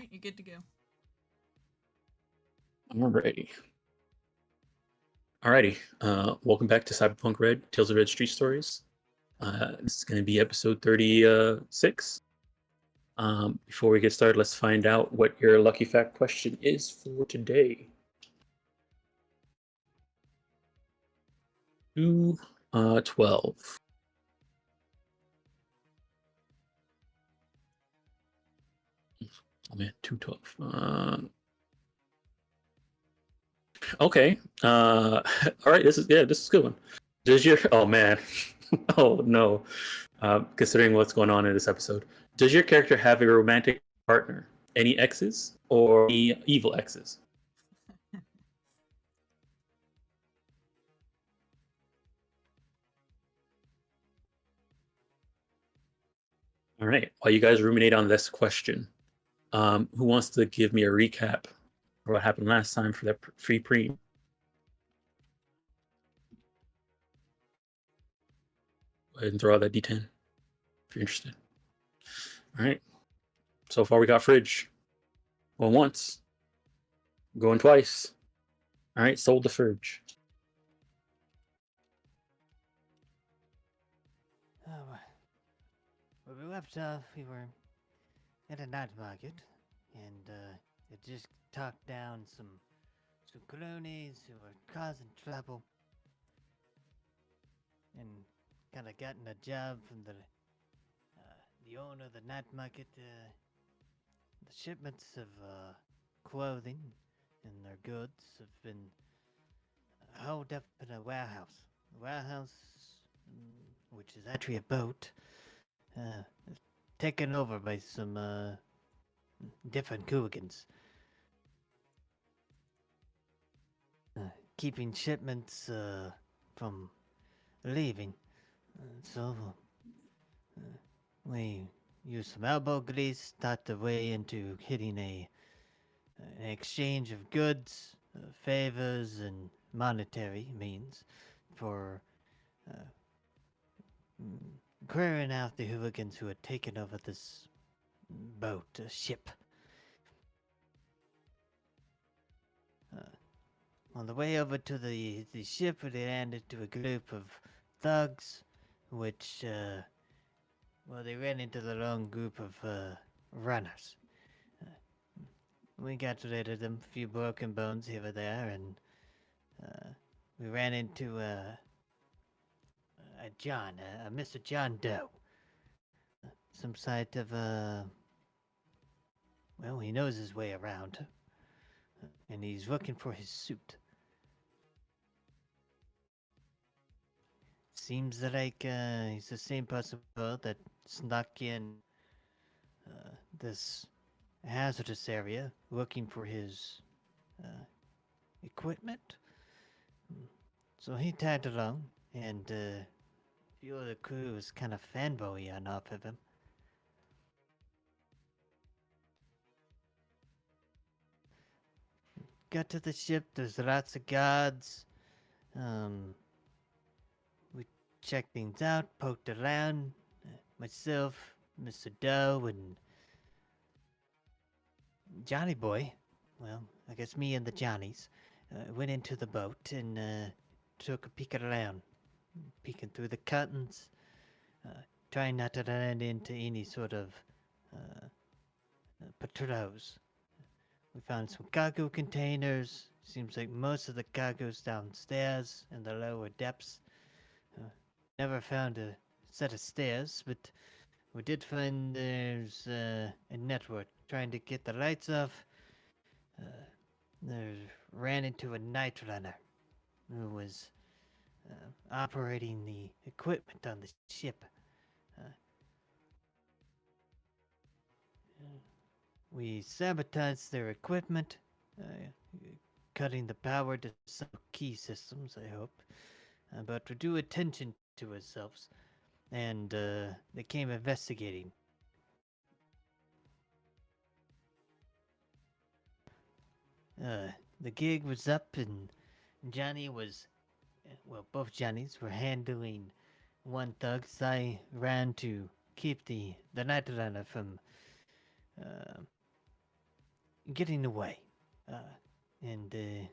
right, you're good to go. Alrighty. Alrighty. Welcome back to Cyberpunk Red, Tales of Red Street Stories. This is going to be episode 36. Before we get started, let's find out what your lucky fact question is for today. 212. Oh man, 212. Okay. All right. This is a good one. Does your oh man, oh no. Considering what's going on in this episode, does your character have a romantic partner? Any exes or any evil exes? All right. While you guys ruminate on this question, who wants to give me a recap of what happened last time for that free pre? Go ahead and throw out that D10 if you're interested. All right. So far, we got Fridge. Going once. Going twice. All right. Sold the Fridge. Oh, where we left off, we were at a night market, and it just talked down some cronies who were causing trouble, and kind of gotten a job from the owner of the night market. The shipments of clothing and their goods have been hauled up in a warehouse. A warehouse, which is actually a boat, uh, taken over by some different hooligans. Keeping shipments from leaving. So we used some elbow grease, start the way into hitting an exchange of goods, favors, and monetary means for uh, clearing out the hooligans who had taken over this boat, ship. Uh, on the way over to the ship, they ran into a group of thugs, which, they ran into the wrong group of runners. Uh, we got rid of them, a few broken bones here or there, and we ran into a John, a Mr. John Doe. Some sort of, he knows his way around, and he's looking for his suit. Seems like he's the same person that snuck in this hazardous area looking for his equipment. So he tagged along, and a few of the crew was kind of fanboy on off of him. Got to the ship, there's lots of guards. We checked things out, poked around. Myself, Mr. Doe, and Johnny Boy. Well, I guess me and the Johnnies went into the boat and took a peek around, peeking through the curtains, trying not to run into any sort of patrols. We found some cargo containers. Seems like most of the cargo's downstairs in the lower depths. Never found a set of stairs, but we did find there's a network trying to get the lights off. There ran into a night runner who was operating the equipment on the ship. Uh, we sabotaged their equipment, cutting the power to some key systems, I hope. But we drew attention to ourselves, and they came investigating. The gig was up, and Johnny was, both Johnnies were handling one thug. So I ran to keep the night runner from getting away. And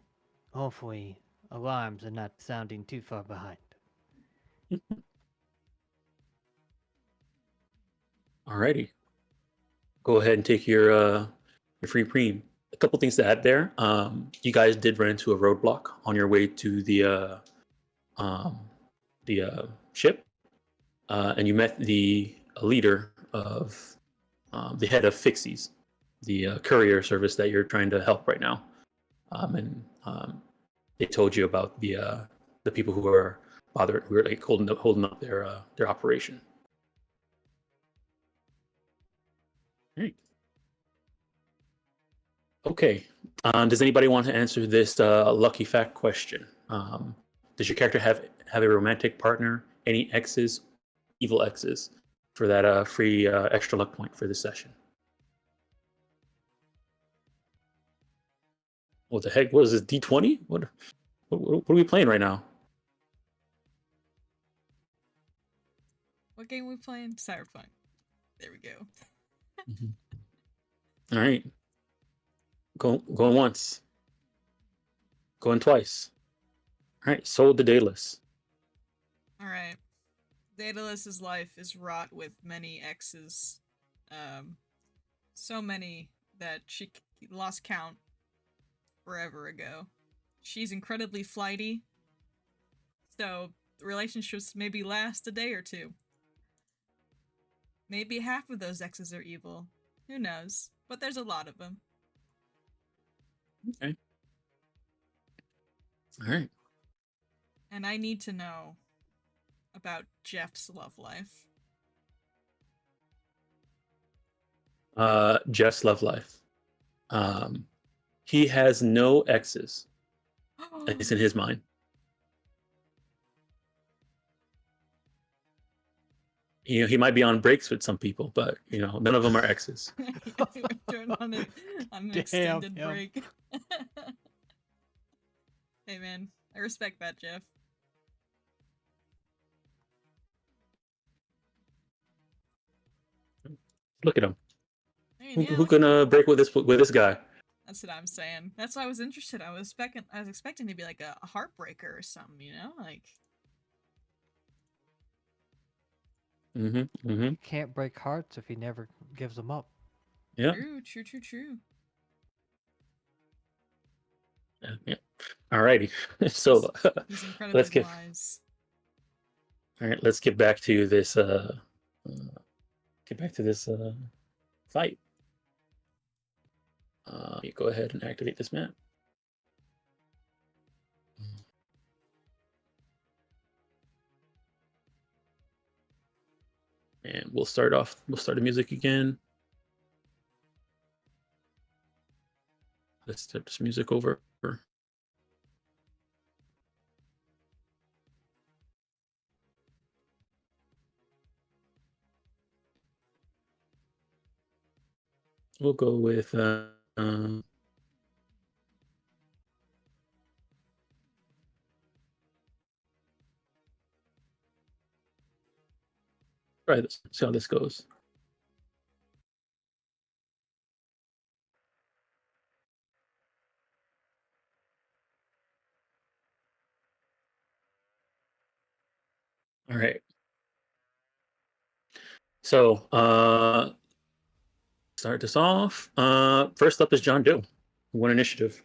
hopefully alarms are not sounding too far behind. Alrighty. Go ahead and take your free preem. A couple things to add there. You guys did run into a roadblock on your way to um, the ship, and you met the leader of the head of Fixies, the courier service that you're trying to help right now. And they told you about the people who are bothered, who are like holding up their operation. Right. Okay. Does anybody want to answer this lucky fact question? Does your character have a romantic partner? Any exes, evil exes, for that free extra luck point for this session? What the heck? What is this? D20? What are we playing right now? What game are we playing? Cyberpunk. There we go. All right. Going once. Going twice. All right. Sold the Daedalus. All right. Daedalus's life is wrought with many X's. So many that she lost count forever ago. She's incredibly flighty, so relationships maybe last a day or two. Maybe half of those X's are evil. Who knows? But there's a lot of them. Okay. All right. And I need to know about Jeff's love life. Jeff's love life. He has no exes. It's in his mind. He might be on breaks with some people, but none of them are exes. Turn on an extended break. Hey man, I respect that, Jeff. Look at him. I mean, Who can break with this guy? That's what I'm saying. That's why I was interested. I was expecting to be like a heartbreaker or something, like. You can't break hearts if he never gives them up. Yeah. True. Yeah. Alrighty. So he's incredibly wise. All right, let's get back to this. Fight. You go ahead and activate this map. And we'll start the music again. Let's start this music over. We'll go with try this. See how this goes. All right. So start this off. First up is John Doe, who won initiative.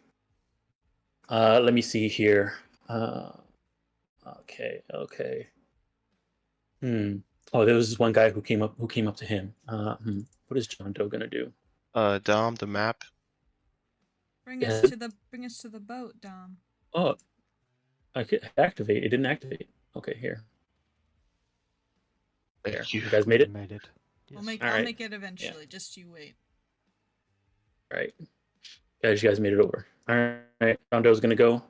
Let me see here. Okay. Oh, there was this one guy who came up to him. What is John Doe gonna do? Dom, the map. Bring us to the boat, Dom. Oh, I could activate. It didn't activate. Okay, here. There. You guys made it? Made it. Yes. I'll make it eventually. Yeah. Just you wait. All right. Guys, you guys made it over. All right. John Doe's gonna go.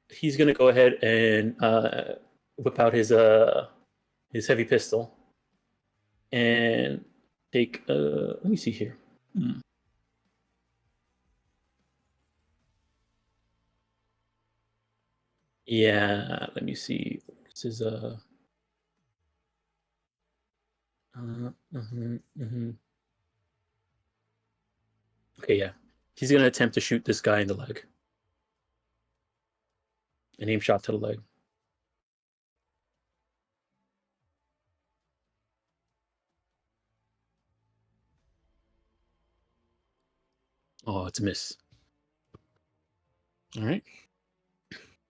He's gonna go ahead and whip out his heavy pistol and take let me see here. Yeah, let me see. This is Okay, yeah. He's gonna attempt to shoot this guy in the leg. An aim shot to the leg. Oh, it's a miss. All right.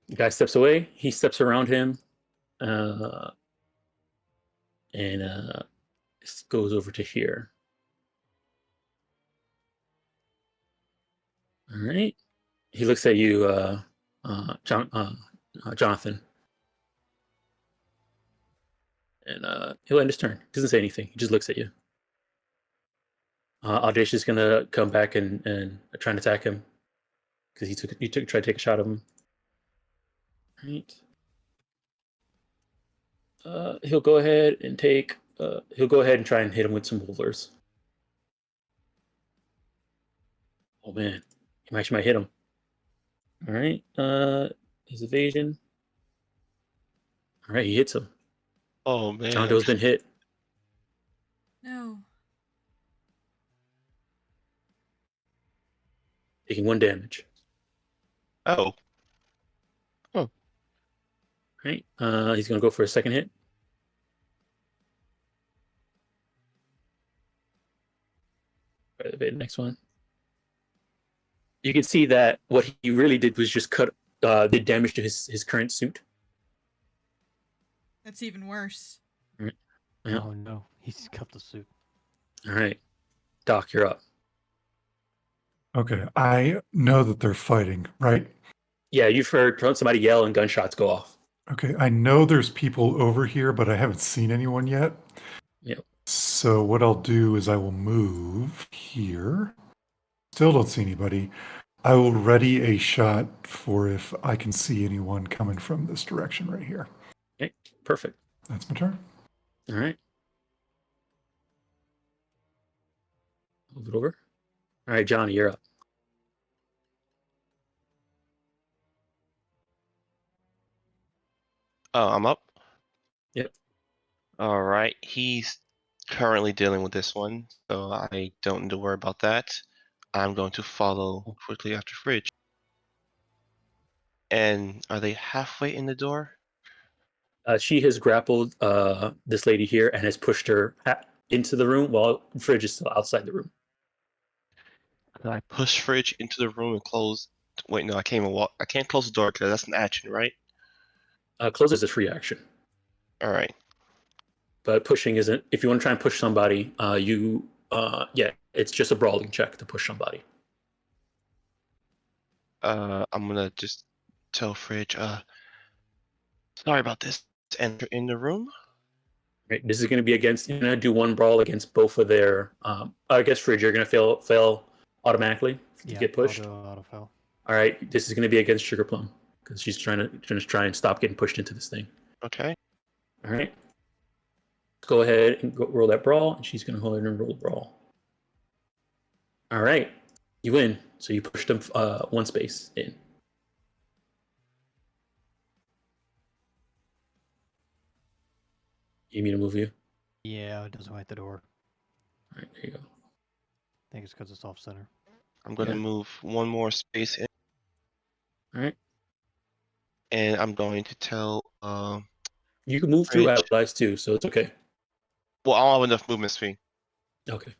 The guy steps away. He steps around him, and goes over to here. All right. He looks at you, Jonathan, and he'll end his turn. Doesn't say anything. He just looks at you. Audacious is gonna come back and try and attack him because he tried to take a shot of him. Right. He'll go ahead and take. He'll go ahead and try and hit him with some boulders. Oh man, he actually might hit him. All right. His evasion. All right, he hits him. Oh man. John Doe's been hit. No. Taking 1 damage. Oh. Right. He's gonna go for a second hit. The next one. You can see that what he really did was just did damage to his current suit. That's even worse. Yeah. Oh no, he's got the suit. All right, Doc, you're up. Okay, I know that they're fighting, right? Yeah, you've heard somebody yell and gunshots go off. Okay, I know there's people over here, but I haven't seen anyone yet. Yep. So what I'll do is I will move here. Still don't see anybody. I will ready a shot for if I can see anyone coming from this direction right here. Okay, perfect. That's my turn. All right. Move it over. All right, Johnny, you're up. Oh, I'm up? Yep. All right. He's currently dealing with this one, so I don't need to worry about that. I'm going to follow quickly after Fridge. And are they halfway in the door? She has grappled this lady here and has pushed her into the room while Fridge is still outside the room. Can I push Fridge into the room and close? Wait, no, I can't even walk. I can't close the door because that's an action, right? Close is a free action. All right. But pushing isn't. If you want to try and push somebody, it's just a brawling check to push somebody. I'm gonna just tell Fridge, sorry about this. Enter in the room. Right. This is going to be against. You're going to do one brawl against both of their. I guess Fridge, you're going to fail automatically to get pushed. Auto fail. All right. This is going to be against Sugar Plum because she's trying to try and stop getting pushed into this thing. Okay. All right. Go ahead and roll that brawl, and she's going to go ahead and roll the brawl. All right. You win. So you pushed them 1 space in. You need me to move you? Yeah, it doesn't hit the door. All right, there you go. I think it's because it's off center. I'm gonna move 1 more space in. All right. And I'm going to tell You can move 2 Fridge. allies too, so it's okay. Well, I don't have enough movement speed. Okay.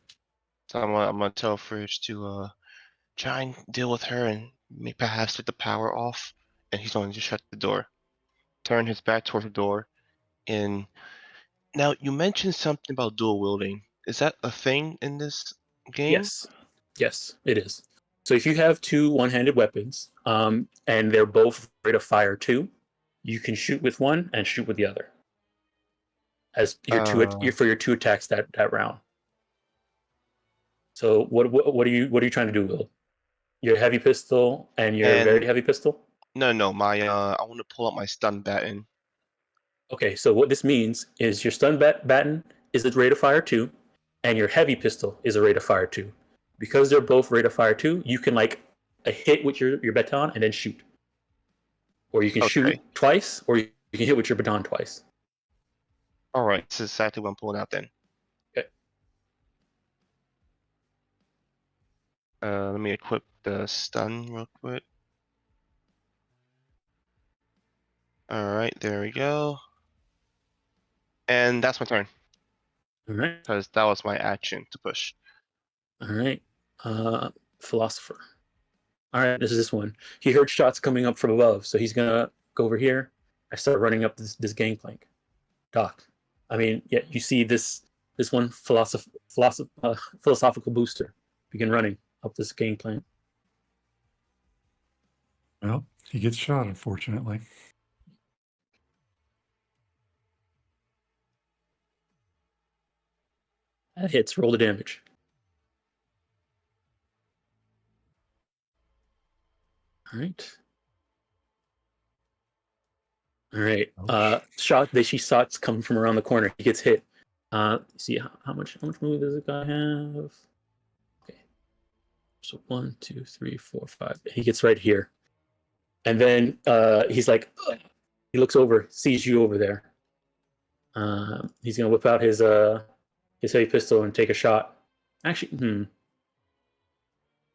So I'm gonna tell Fridge to try and deal with her and maybe perhaps take the power off. And he's going to shut the door. Turn his back towards the door. And now you mentioned something about dual wielding. Is that a thing in this game? Yes, it is. So if you have 2 one-handed weapons, and they're both rate of fire 2, you can shoot with one and shoot with the other. As your for your 2 attacks that round. So what are you trying to do, Will? Your heavy pistol and your very heavy pistol? No, my I want to pull out my stun baton. Okay, so what this means is your stun baton is a rate of fire 2, and your heavy pistol is a rate of fire 2. Because they're both rate of fire 2, you can like a hit with your baton and then shoot. Or you can shoot twice, or you can hit with your baton twice. All right, this is exactly what I'm pulling out then. Okay. Let me equip the stun real quick. All right, there we go. And that's my turn All right. because that was my action to push. All right. Philosopher. All right, this one. He heard shots coming up from above, so he's gonna go over here. I start running up this gangplank. Doc. I mean, yeah, you see this one philosophical booster. Begin running up this gangplank. Well, he gets shot, unfortunately. That hits. Roll the damage. All right. All right. Ouch. They see shots coming from around the corner. He gets hit. See how much movement does the guy have? Okay. So 1, 2, 3, 4, 5. He gets right here. And then he's like, ugh. He looks over, sees you over there. He's gonna whip out his heavy pistol and take a shot. Actually,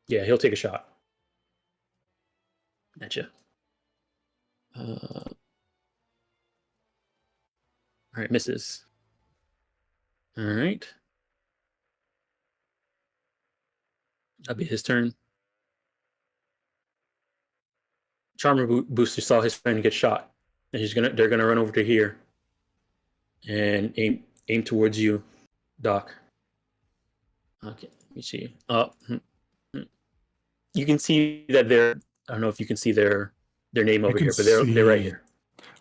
yeah, he'll take a shot at you. All right, misses. All right, that'll be his turn. Charmer Booster saw his friend get shot, and they're gonna run over to here and aim towards you, Doc. Okay, let me see. You can see that they're. I don't know if you can see their name over here, but they're right here.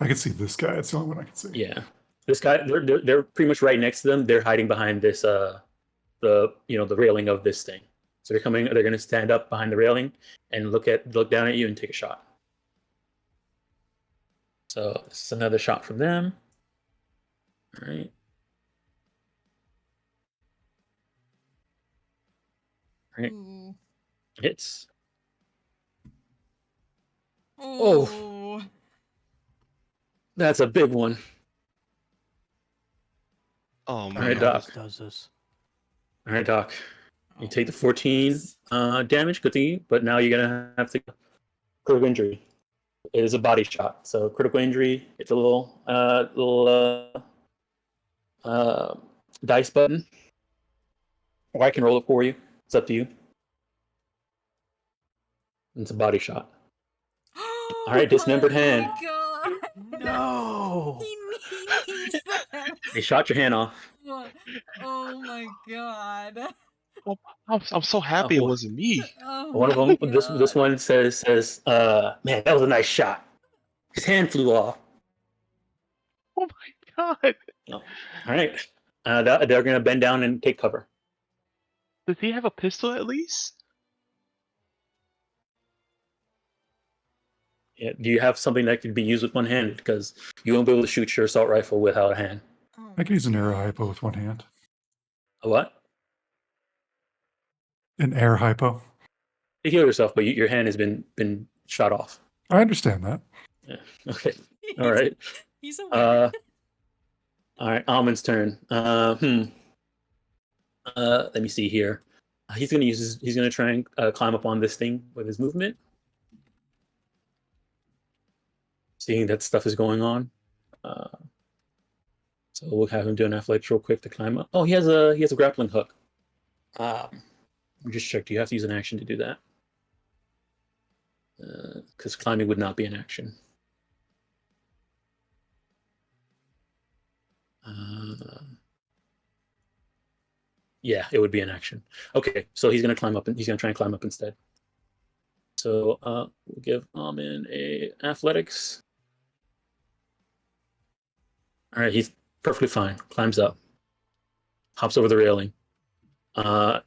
I can see this guy. It's the only one I can see. Yeah, this guy. They're pretty much right next to them. They're hiding behind this the railing of this thing. So they're coming. They're gonna stand up behind the railing and look down at you and take a shot. So this is another shot from them. All right. All right. Ooh. Hits. Oh. That's a big one. Oh All man. right, He Doc. always does this. All right, Doc. You take the 14 damage. Good thing, but now you're gonna have to critical injury. It is a body shot, so critical injury. It's a little dice button, or I can roll it for you. It's up to you. It's a body shot. All right, dismembered hand. Oh my god! No. He needs that. They shot your hand off. Oh my god. I'm so happy it Oh. wasn't me. Oh One of my them. This God. one says, man, that was a nice shot. His hand flew off. Oh my god. Oh. All right, they're gonna bend down and take cover. Does he have a pistol at least? Yeah, do you have something that could be used with one hand? Because you won't be able to shoot your assault rifle without a hand. Oh I can use an my air God. hypo with one hand. A what? An air hypo. To heal yourself, but your hand has been shot off. I understand that. Yeah. Okay. All right. He's aware. All right. Almond's turn. Let me see here. He's gonna try and climb up on this thing with his movement. Seeing that stuff is going on. So we'll have him do an athletics real quick to climb up. Oh, he has a grappling hook. Just check. Do you have to use an action to do that? Because climbing would not be an action. Yeah, it would be an action. Okay, so he's gonna climb up and he's gonna try and climb up instead. So we'll give Almond a athletics. All right, he's perfectly fine. Climbs up, hops over the railing.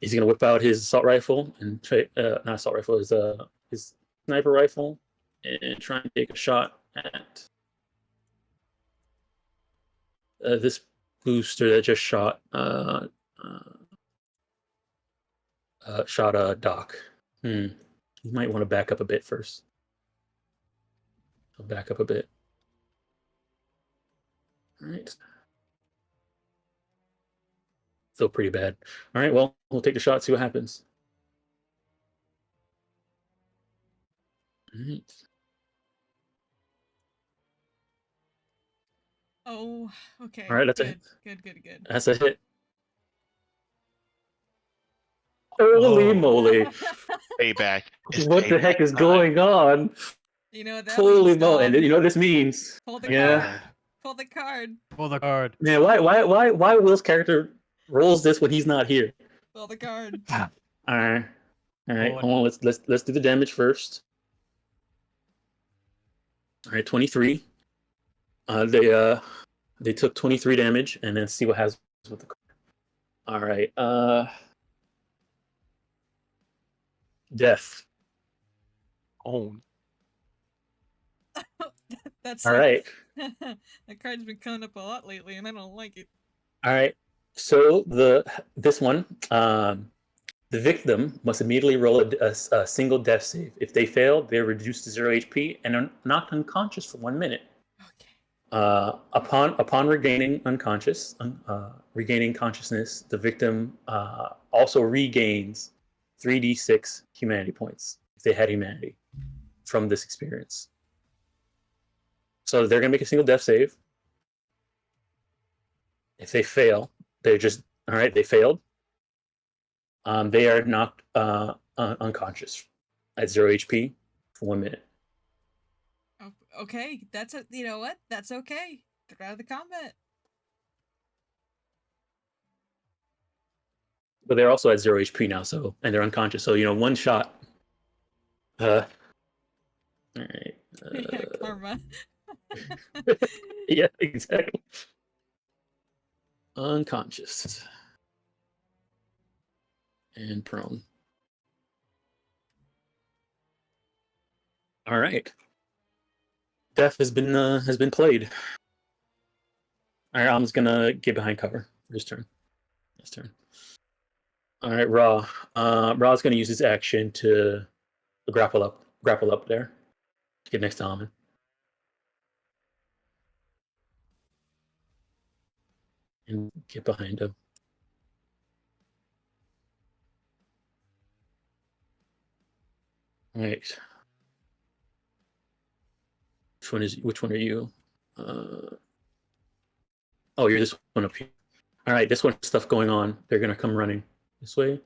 He's gonna whip out his assault rifle and not assault rifle, his sniper rifle, and try and take a shot at this booster that just shot Doc. You might want to back up a bit first. I'll back up a bit. All right. Still pretty bad. All right, well, we'll take the shot, see what happens. Alright. Oh, okay. All right, that's a good. hit. Good. That's a hit. Holy Oh. moly! Payback. It's What the heck payback is time. going on? You know what that Holy means, moly! And Dom? you know what this means? Pull the Yeah. card. Pull the card. Pull the card. Man, why Will's character rolls this when he's not here? Pull the card. All right, all right. Hold. Hold on. Let's do the damage first. All right, 23. They took 23 damage, and then see what happens with the card. All right. Death. Oh, That's All right. that card's been coming up a lot lately, and I don't like it. All right. So this one, the victim must immediately roll a single death save. If they fail, they're reduced to 0 HP and are knocked unconscious for 1 minute. Okay. Upon regaining consciousness, the victim also regains 3d6 humanity points if they had humanity from this experience. So they're gonna make a single death save. If they fail, they're just all right. They failed. They are knocked unconscious at 0 HP for 1 minute. Okay, that's a, you know what? That's okay. They're out of the combat. But they're also at 0 HP now, so and they're unconscious. So one shot. All right. Yeah, karma. Yeah, exactly. Unconscious and prone. All right. Death has been played. All right, I'm just gonna get behind cover for his turn. His turn. All right, Raw. Raw's gonna use his action to grapple up there to get next to Almond. And get behind him. All right. Which one are you? Oh, you're this one up here. All right, this one stuff going on. They're gonna come running this way.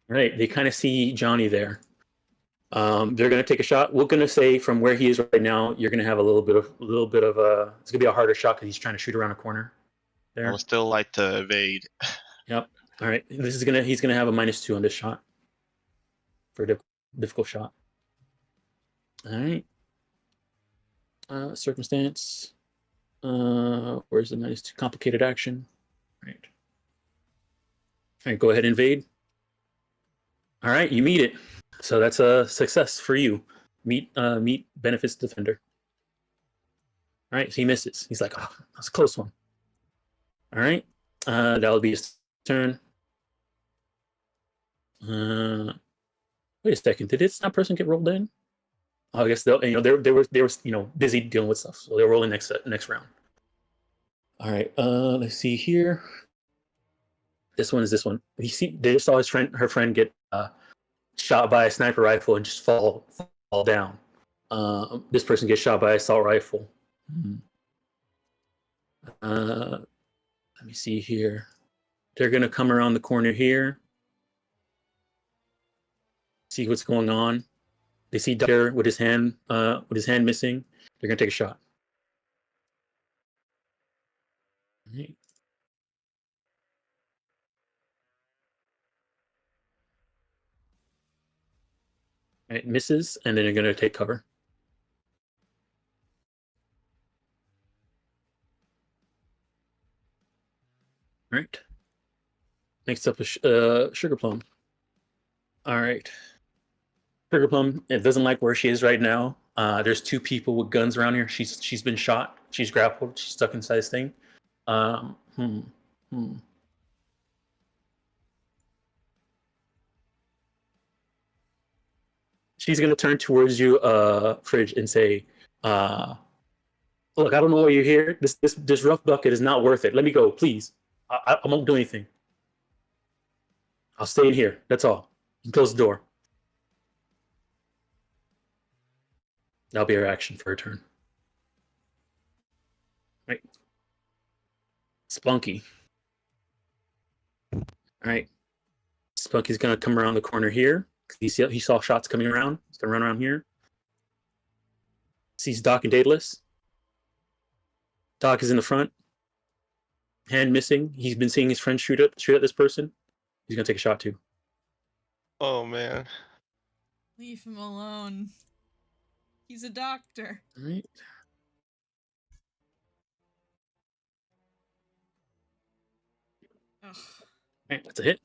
All right, they kind of see Johnny there. They're gonna take a shot. We're gonna say from where he is right now, you're gonna have a little bit of a. It's gonna be a harder shot because he's trying to shoot around a corner. I There. would still like to evade. Yep. All right. He's gonna have a -2 on this shot for a difficult shot. All right. Circumstance. Where's the -2? Complicated action. All right. All right. Go ahead and invade. All right. You meet it. So that's a success for you. Meet benefits defender. All right. So he misses. He's like, oh, that's a close one. All right. That'll be his turn. Wait a second. Did that person get rolled in? Oh, I guess they were busy dealing with stuff, so they're rolling next round. All right. Let's see here. This one is this one. They just saw her friend get shot by a sniper rifle and just fall down. This person gets shot by an assault rifle. Let me see here. They're gonna come around the corner here. See what's going on. They see Doctor with his hand missing. They're gonna take a shot. All right. All right, misses, and then they're gonna take cover. All right. Next up is Sugar Plum. All right. Sugar Plum, it doesn't like where she is right now. There's 2 people with guns around here. She's been shot. She's grappled. She's stuck inside this thing. She's gonna turn towards you, Fridge, and say, "Look, I don't know why you're here. This rough bucket is not worth it. Let me go, please. I won't do anything. I'll stay in here. That's all. Close the door. That'll be her action for her turn. Right. Spunky. All right. Spunky's gonna come around the corner here. He saw shots coming around. He's gonna run around here. Sees Doc and Daedalus. Doc is in the front. Hand missing. He's been seeing his friend shoot at this person. He's gonna take a shot too. Oh man. Leave him alone. He's a doctor. All right. Ugh. All right, that's a hit.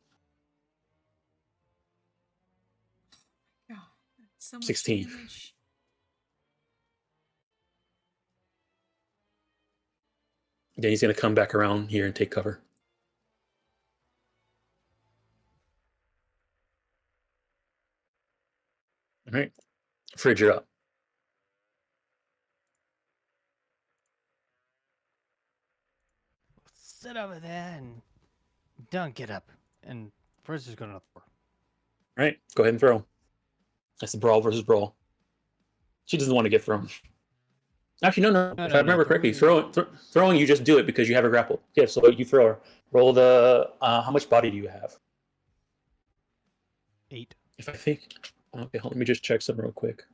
God, that's so much 16. damage. Then he's gonna come back around here and take cover. All right. Fridge, you're up. Sit over there and don't get up. And first is gonna. All right, go ahead and throw. That's the brawl versus brawl. She doesn't want to get thrown. Actually, no. No, If no, I remember no, correctly, throwing- throwing, you just do it because you have her grappled. Yeah, so you throw her. Roll the. How much body do you have? 8. If I think. Okay, let me just check something real quick.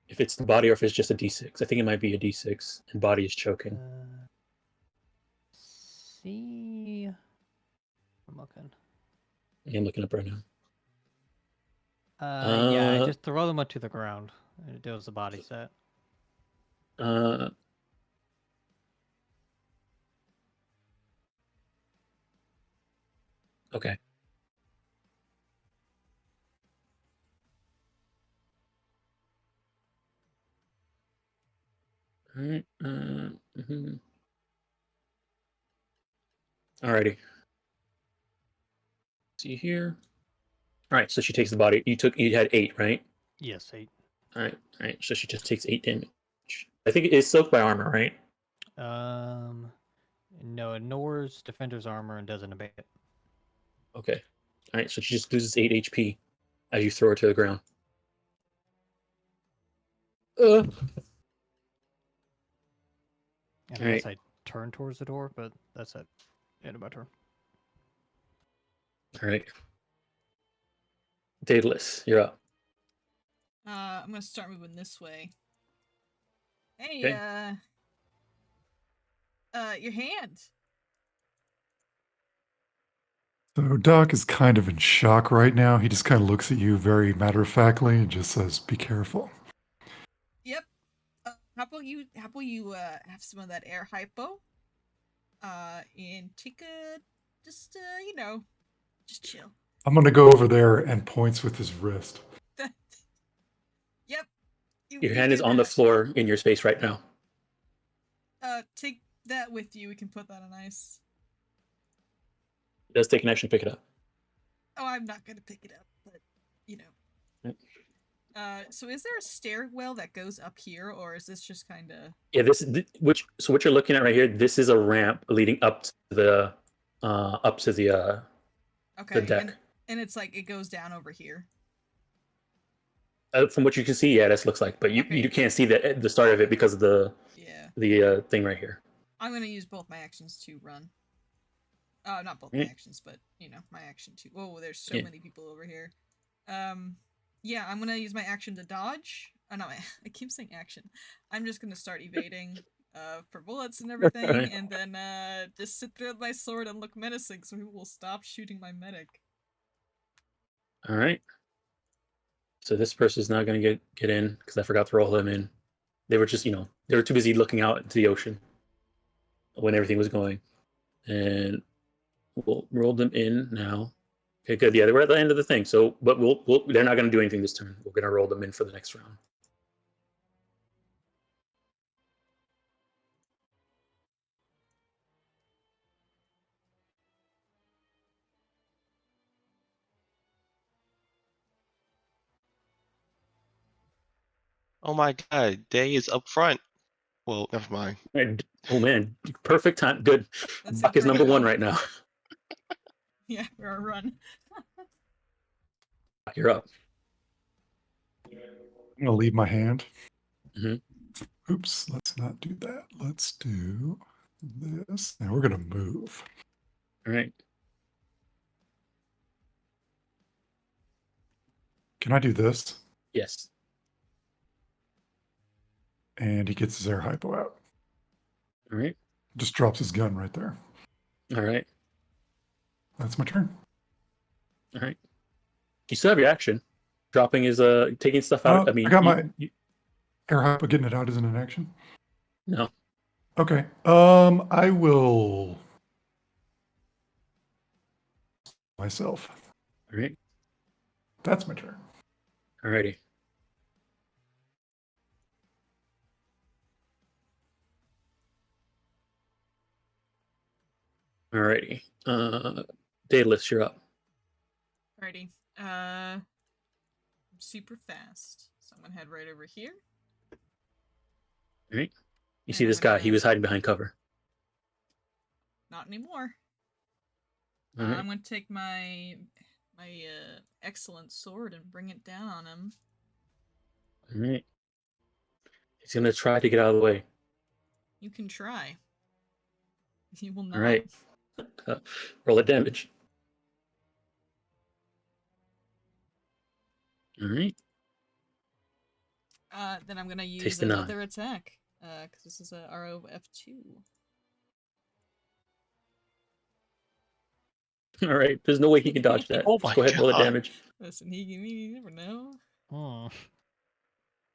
If it's the body or if it's just a d6. I think it might be a d6, and body is choking. See. I'm looking. Yeah, I'm looking up right now. Yeah, just throw them up to the ground. It does the body set. Okay. All right. Alrighty. See here. All right, so she takes the body. You had 8, right? Yes, 8. All right. So she just takes 8 damage. I think it is soaked by armor, right? No, ignores defender's armor and doesn't abate it. Okay. All right, so she just loses 8 HP as you throw her to the ground. And I Alright. guess I turn towards the door, but that's it. End of my turn. All right. Daedalus, you're up. I'm gonna start moving this way. Hey, Okay. your hand. So Doc is kind of in shock right now. He just kind of looks at you very matter-of-factly and just says, "Be careful." Yep. How about you have some of that air hypo? And take a just just chill. I'm gonna go over there and points with his wrist. Yep. Your You hand is do on the that. floor in your space right now. Take that with you. We can put that on ice. It does take an action to pick it up. Oh, I'm not gonna pick it up, but you know. Yep. So is there a stairwell that goes up here, or is this just kind of? Yeah, what you're looking at right here. This is a ramp leading up to the Okay, deck. and it's like it goes down over here. From what you can see, yeah, this looks like, but you can't see the start of it because of the thing right here. I'm gonna use both my actions to run. Not both my Right. actions, but my action to. Oh, there's so Yeah. many people over here. Yeah, I'm gonna use my action to dodge. Oh no, I keep saying action. I'm just gonna start evading for bullets and everything, Right. and then just sit there with my sword and look menacing, so people will stop shooting my medic. All right. So this person's not going to get in because I forgot to roll them in. They were just, they were too busy looking out into the ocean when everything was going. And we'll roll them in now. Okay, good. Yeah, we're at the end of the thing. So, but they're not going to do anything this turn. We're going to roll them in for the next round. Oh my god, Day is up front. Well, never mind. And, oh man, perfect time. Good. That's Buck is it for number now. 1 right now. Yeah, we're on a run. You're up. I'm gonna leave my hand. Mhm. Oops, let's not do that. Let's do this. And we're gonna move. All right. Can I do this? Yes. And he gets his air hypo out. All right. Just drops his gun right there. All right. That's my turn. All right. You still have your action. Dropping is taking stuff out. I mean, I got my air hypo. Getting it out isn't an action. no. Okay. I will myself. All right. That's my turn. Alrighty. Alrighty. Daedalus, you're up. Alrighty. I'm super fast, so I'm gonna head right over here. All right. You And see this I'm guy? He gonna- was hiding behind cover. Not anymore. All right. I'm gonna take my excellent sword and bring it down on him. All right. He's gonna try to get out of the way. You can try. You will not. All right. Roll a damage. All right. Then I'm gonna use Taste the nine. another attack. Because this is a ROF2. All right. There's no way he can dodge that. Oh my Go ahead, roll the God. damage. Listen, you never know. Hmm.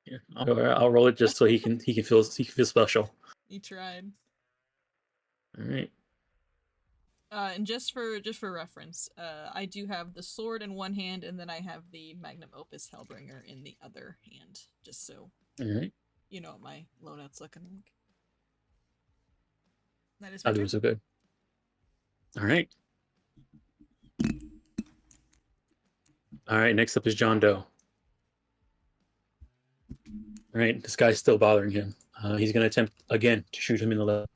Yeah, I'll roll it just so he can feel special. He tried. All right. And just for reference, I do have the sword in one hand, and then I have the magnum opus Hellbringer in the other hand. Just so All right. you know what my loadout's looking like. That is my Not doing turn. so good. All right. All right. Next up is John Doe. All right. This guy's still bothering him. He's gonna attempt again to shoot him in the leg.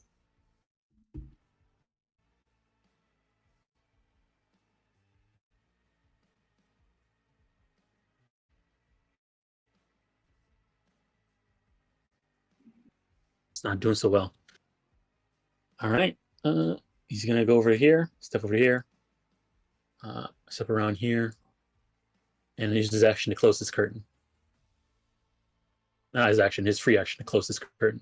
It's not doing so well. All right. He's gonna go over here, step over here, step around here, and use his action to close this curtain. Not his action, his free action to close this curtain.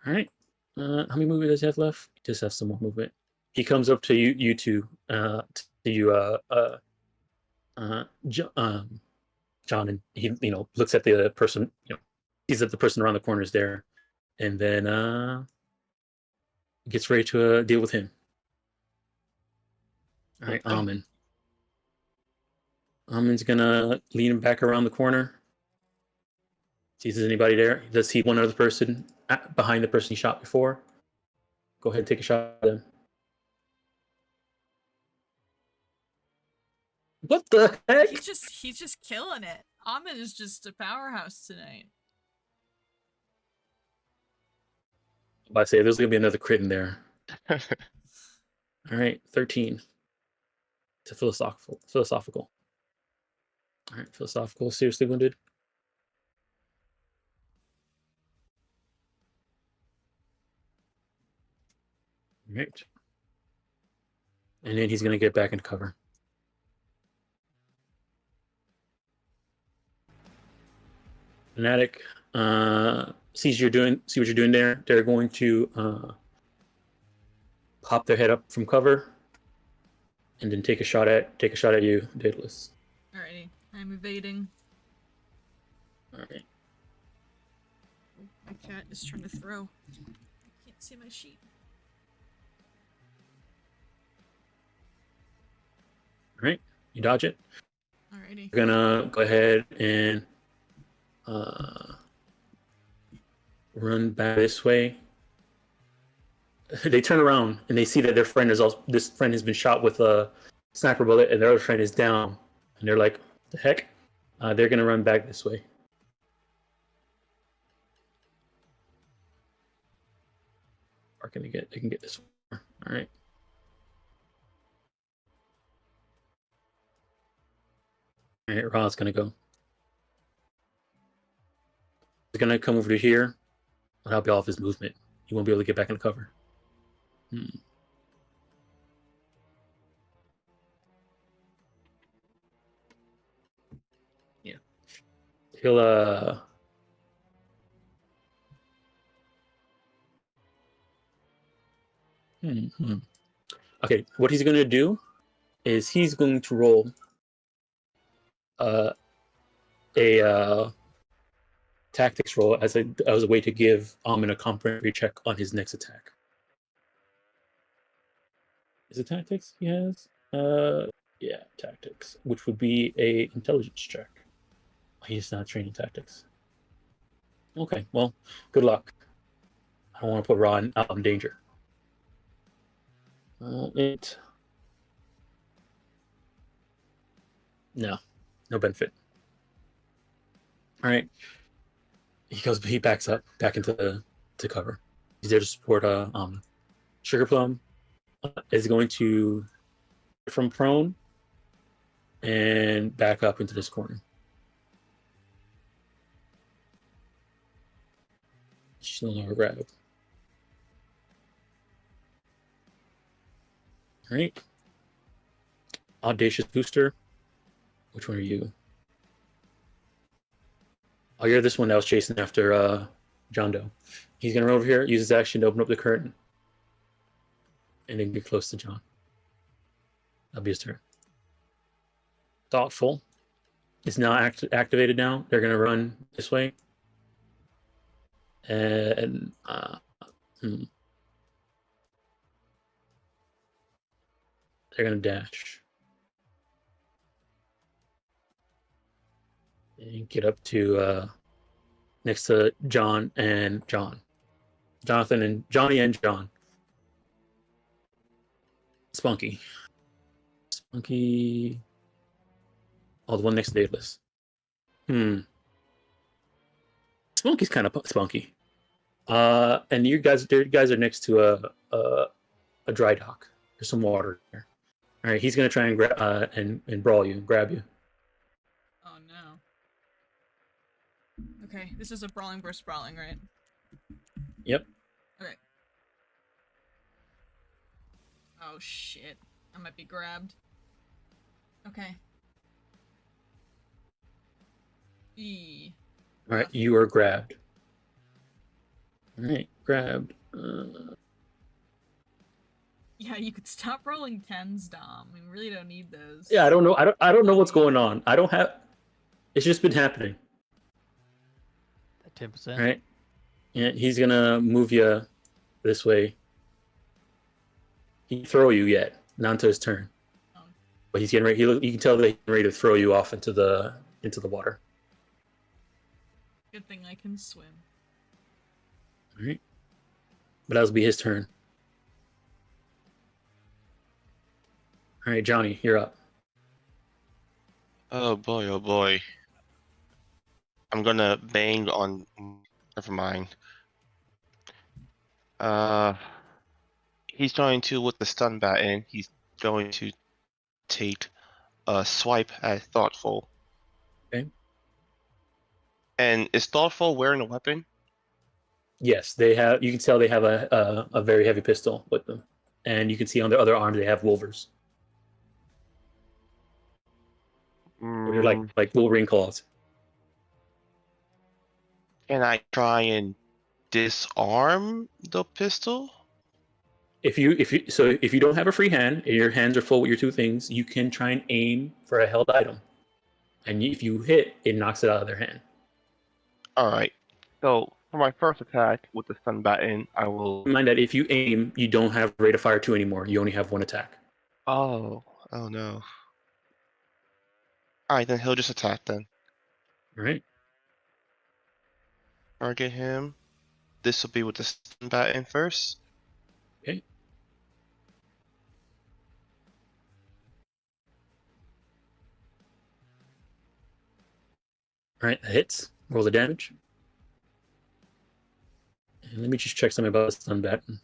All right. How many movement does he have left? He just has some more movement. He comes up to you two, John, and he looks at the person. Sees that the person around the corner is there, and then gets ready to deal with him. All right, Okay. Almond. Almond's gonna lean him back around the corner. Sees there's anybody there. Does see one other person behind the person he shot before. Go ahead and take a shot at them. What the heck? He's just killing it. Ahmed is just a powerhouse tonight. I say there's gonna be another crit in there. All right, 13. It's a philosophical. All right, philosophical. Seriously wounded. All right. And then he's gonna get back into cover. Fanatic see what you're doing there. They're going to pop their head up from cover and then take a shot at you, Daedalus. Alrighty, I'm evading. All right. Oh, my cat is trying to throw. I can't see my sheet. All right. You dodge it. Alrighty. We're gonna go ahead and run back this way. They turn around and they see that this friend has been shot with a sniper bullet, and their other friend is down. And they're like, "The heck?" They're gonna run back this way. Or can they can get this far. All right. All right, Ra's gonna go. He's gonna come over to here. That'll be off his movement. He won't be able to get back in the cover. Yeah. He'll Okay, what he's gonna do is he's going to roll a tactics roll as a way to give Amin a complimentary check on his next attack. Is it tactics he has? Yeah, tactics, which would be a intelligence check. He's not training tactics. Okay, well, good luck. I don't want to put Ra out in danger. No benefit. All right. He backs up back into cover. He's there to support Sugar Plum is going to from prone and back up into this corner. She's no longer grab. All right. Audacious Booster. Which one are you? Oh, you're this one that was chasing after John Doe. He's gonna run over here, use his action to open up the curtain, and then get close to John. That'll be his turn. Thoughtful is now activated. Now they're gonna run this way, and they're gonna dash and get up to next to John and John. Jonathan and Johnny and John. Spunky. Oh, the one next to Daedalus. Spunky's kind of spunky. And you guys are next to a dry dock. There's some water there. All right, he's gonna try and grab and brawl you, grab you. Oh no. Okay, this is a brawling versus brawling, right? Yep. Okay. Oh shit. I might be grabbed. Okay. All right, you are grabbed. All right, grabbed. Yeah, you could stop rolling 10s, Dom. We really don't need those. Yeah, I don't know. I don't know what's going on. I don't have. It's just been happening. 10%. All right. Yeah, he's gonna move you this way. He can throw you yet, not until his turn. Oh. But he's getting ready. You can tell that he's ready to throw you off into the water. Good thing I can swim. All right. But that'll be his turn. All right, Johnny, you're up. Oh boy, oh boy. I'm gonna bang on. Never mind. He's going to, with the stun baton, he's going to take a swipe at Thoughtful. Okay. And is Thoughtful wearing a weapon? Yes, they have. You can tell they have a very heavy pistol with them, and you can see on their other arms they have wolvers. They're like Wolverine claws. Can I try and disarm the pistol? If you don't have a free hand and your hands are full with your two things, you can try and aim for a held item, and if you hit, it knocks it out of their hand. All right. So for my first attack with the stun baton, I will. Mind that if you aim, you don't have rate of fire 2 anymore. You only have one attack. Oh no. All right, then he'll just attack then. All right. Target him. This will be with the stun baton first. Okay. All right, that hits. Roll the damage. And let me just check something about the stun baton.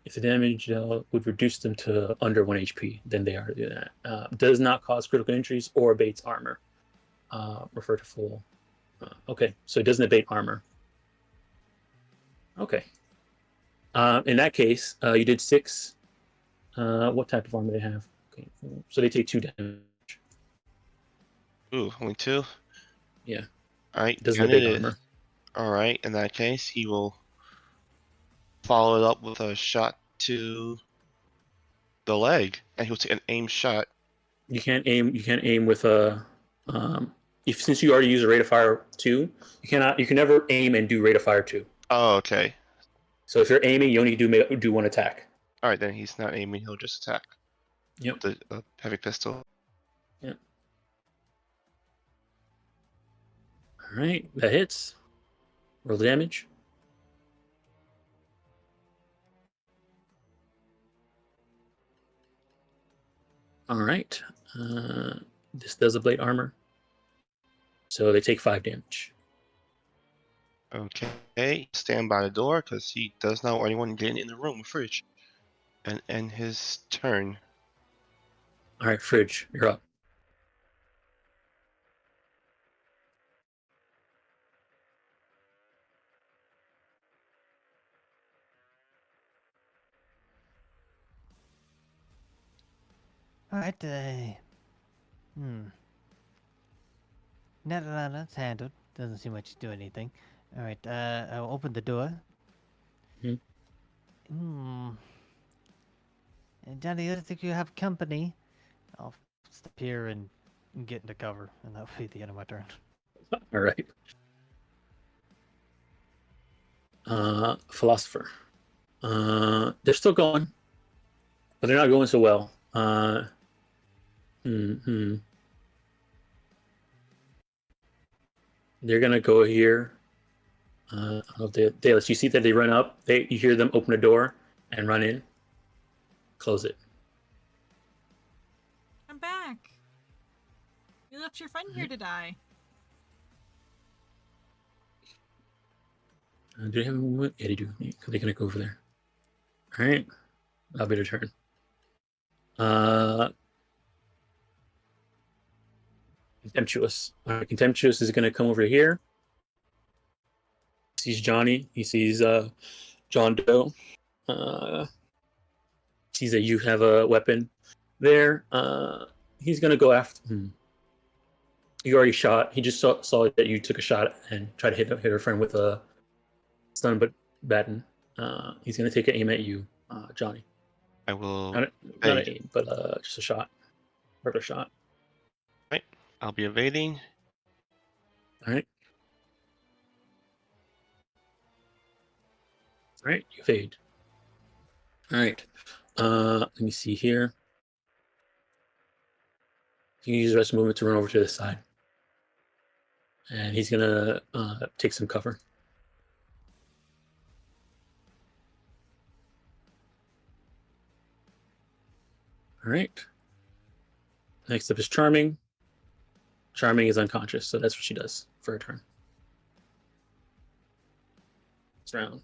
If the damage would reduce them to under 1 HP, then they are to do that. Does not cause critical injuries or abates armor. Refer to full. Okay, so it doesn't abate armor. Okay. In that case, you did 6. What type of armor do they have? Okay, so they take 2 damage. Ooh, only 2? Yeah. Alright, Doesn't abate armor. Alright, in that case, he will follow it up with a shot to the leg, and he'll take an aim shot. You can't aim with a if since you already use a rate of fire 2, you can never aim and do rate of fire 2. Oh, okay. So if you're aiming, you only do 1 attack. Alright, then he's not aiming, he'll just attack. Yep. With the heavy pistol. Yeah. Alright, that hits. Roll the damage. Alright. This does ablate armor. So they take 5 damage. Okay, stand by the door, because he does not want anyone getting in the room with Fridge. And end his turn. Alright, Fridge, you're up. Alright, Now that that's handled, doesn't seem like she's doing anything. Alright, I'll open the door. Johnny, I think you have company. I'll step here and get into cover, and that'll be the end of my turn. Alright. Philosopher. They're still going, but they're not going so well. They're gonna go here. You see that they run up. You hear them open a door and run in. Close it. I'm back. You left your friend here to die. Do they have a movement? Yeah, they do. They're gonna go over there. All right, that'll be their turn. Contemptuous. Contemptuous is gonna come over here. He sees Johnny. He sees John Doe. Sees that you have a weapon there. He's gonna go after. You already shot. He just saw that you took a shot and tried to hit her friend with a stun but baton. He's gonna take an aim at you, Johnny. I will. Not an aim, but just a shot. Regular shot. Right. I'll be evading. All right. All right. You evade. All right. Let me see here. You can use the rest of the movement to run over to the side. And he's gonna take some cover. All right. Next up is Charming. Charming is unconscious, so that's what she does for her turn. It's round.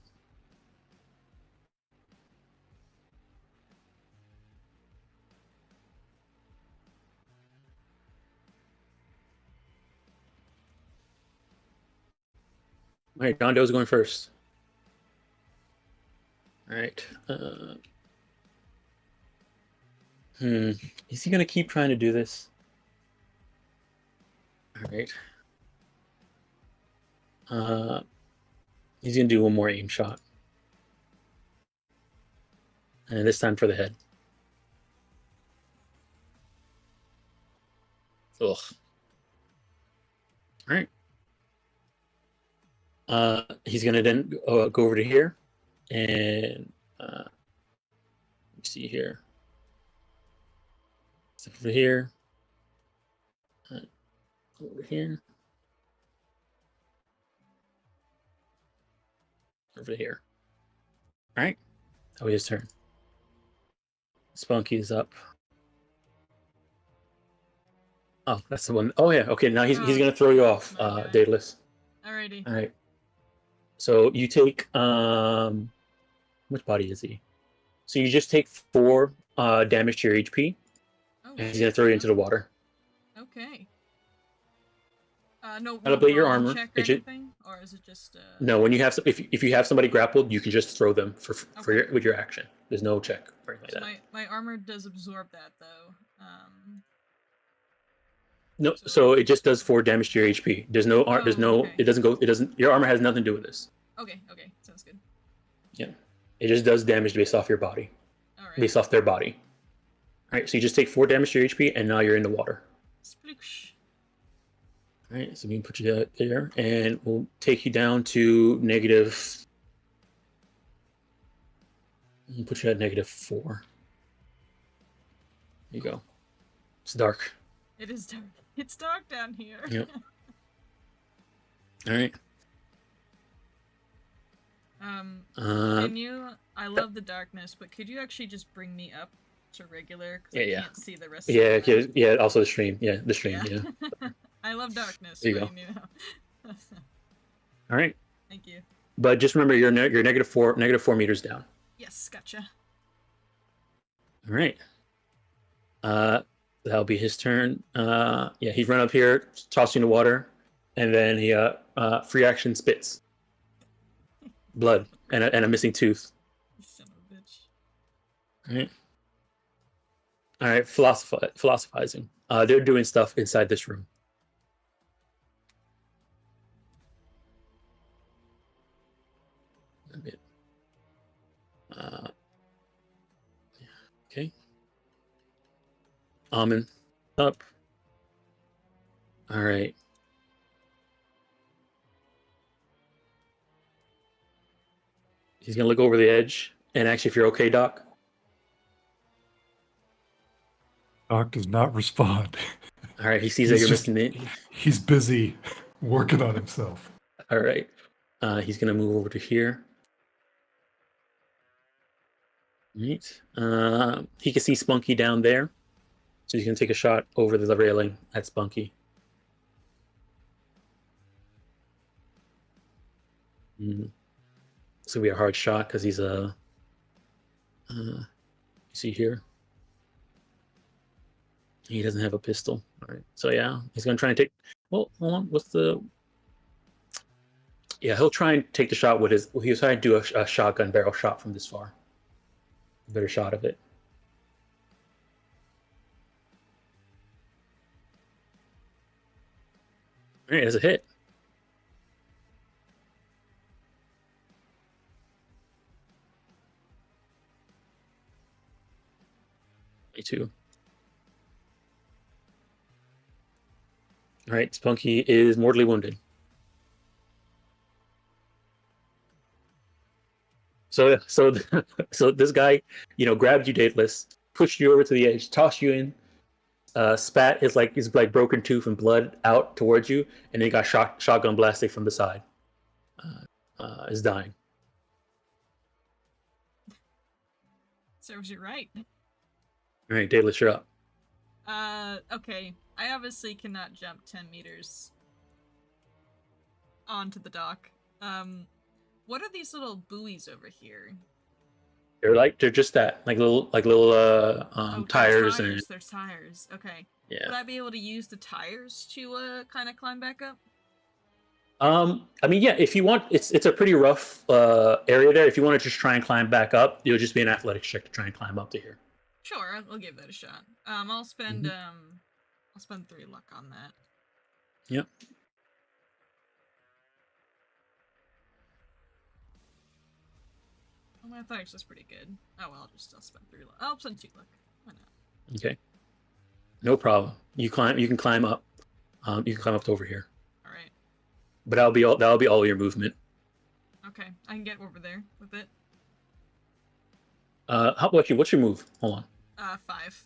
All right, John Doe's going first. All right. Is he gonna keep trying to do this? All right. He's gonna do one more aim shot, and this time for the head. Ugh. All right. He's gonna then go over to here, and let me see here. Step over here. Over here. Over here. All right. That was his turn. Spunky is up. Oh, that's the one. Oh yeah. Okay. Now he's gonna throw you off, Okay. Daedalus. Alrighty. All right. So you take which body is he? So you just take 4 damage to your HP, Oh, and he's shit. gonna throw you into the water. Okay. No, That'll no update your brawn armor. check or anything, or is it just? No, when you have if you have somebody grappled, you can just throw them for Okay. with your action. There's no check or anything So like that. my armor does absorb that though. No, so- so it just does 4 damage to your HP. There's no there's Oh, no okay. it doesn't your armor has nothing to do with this. Okay, sounds good. Yeah, it just does damage based off your body, All right. based off their body. All right, so you just take 4 damage to your HP, and now you're in the water. Sploosh. All right, so we can put you there, and we'll take you down to negative. We'll put you at -4. There you go. It's dark. It is dark. It's dark down here. Yep. All right. Can you? I love the darkness, but could you actually just bring me up to regular? Because I can't see the rest. Yeah, of the map. yeah. Also the stream. Yeah, the stream. Yeah. I love darkness. There you but, go. you know. All right. Thank you. But just remember, you're -4 meters down. Yes, gotcha. All right. That'll be his turn. Yeah, he'd run up here, toss you in the water, and then he free action spits blood and a missing tooth. You son of a bitch. All right. All right. Philosophizing. They're doing stuff inside this room. A bit. Okay. Almond up. All right. He's gonna look over the edge, and actually, if you're okay, Doc. Doc does not respond. All right. He sees that He's you're just- missing it. He's busy working on himself. All right. He's gonna move over to here. Right. He can see Spunky down there, so he's gonna take a shot over the railing at Spunky. It's gonna be a hard shot because he's you see here, he doesn't have a pistol. All right. So yeah, he's gonna try and take. Well, hold on. What's the? Yeah, he'll try and take the shot with his. He'll try and do a shotgun barrel shot from this far. A better shot of it. All right, there's a hit. Me too. All right, Spunky is mortally wounded. So this guy, grabbed you dateless, pushed you over to the edge, tossed you in, spat his broken tooth and blood out towards you, and then got shotgun blasted from the side. Is dying. Serves you right. All right, dateless, you're up. Okay. I obviously cannot jump 10 meters onto the dock. What are these little buoys over here? They're just that, like little tires and There's tires. Okay. yeah. Would I be able to use the tires to kind of climb back up? I mean, yeah, if you want, it's a pretty rough area there. If you want to just try and climb back up, it'll just be an athletics check to try and climb up to here. Sure, I'll give that a shot. I'll spend I'll spend 3 luck on that. Yep. Oh, my athletics is pretty good. Oh well, I'll spend 3 luck. I'll spend 2 luck. Why not? Okay. No problem. You can climb up. You can climb up to over here. All right. But that'll be all your movement. Okay, I can get over there with it. How about you? What's your move? Hold on. 5.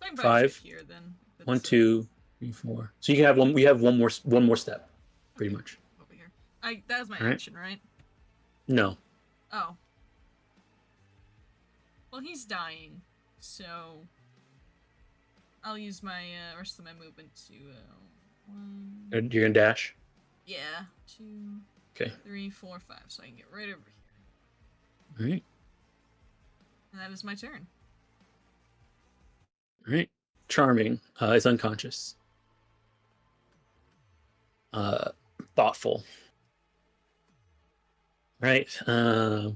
So I can 5. shoot here then. if 1, it's, 2, 3, 4. So you can have one. We have one more step, pretty much. over here. That was my Alright. action, right? No. Oh. Well, he's dying, so I'll use my rest of my movement to 1. You're gonna dash. Yeah, 2, Okay. 3, 4, 5, so I can get right over here. All right. And that is my turn. All right. Charming is unconscious. Thoughtful. Right. They're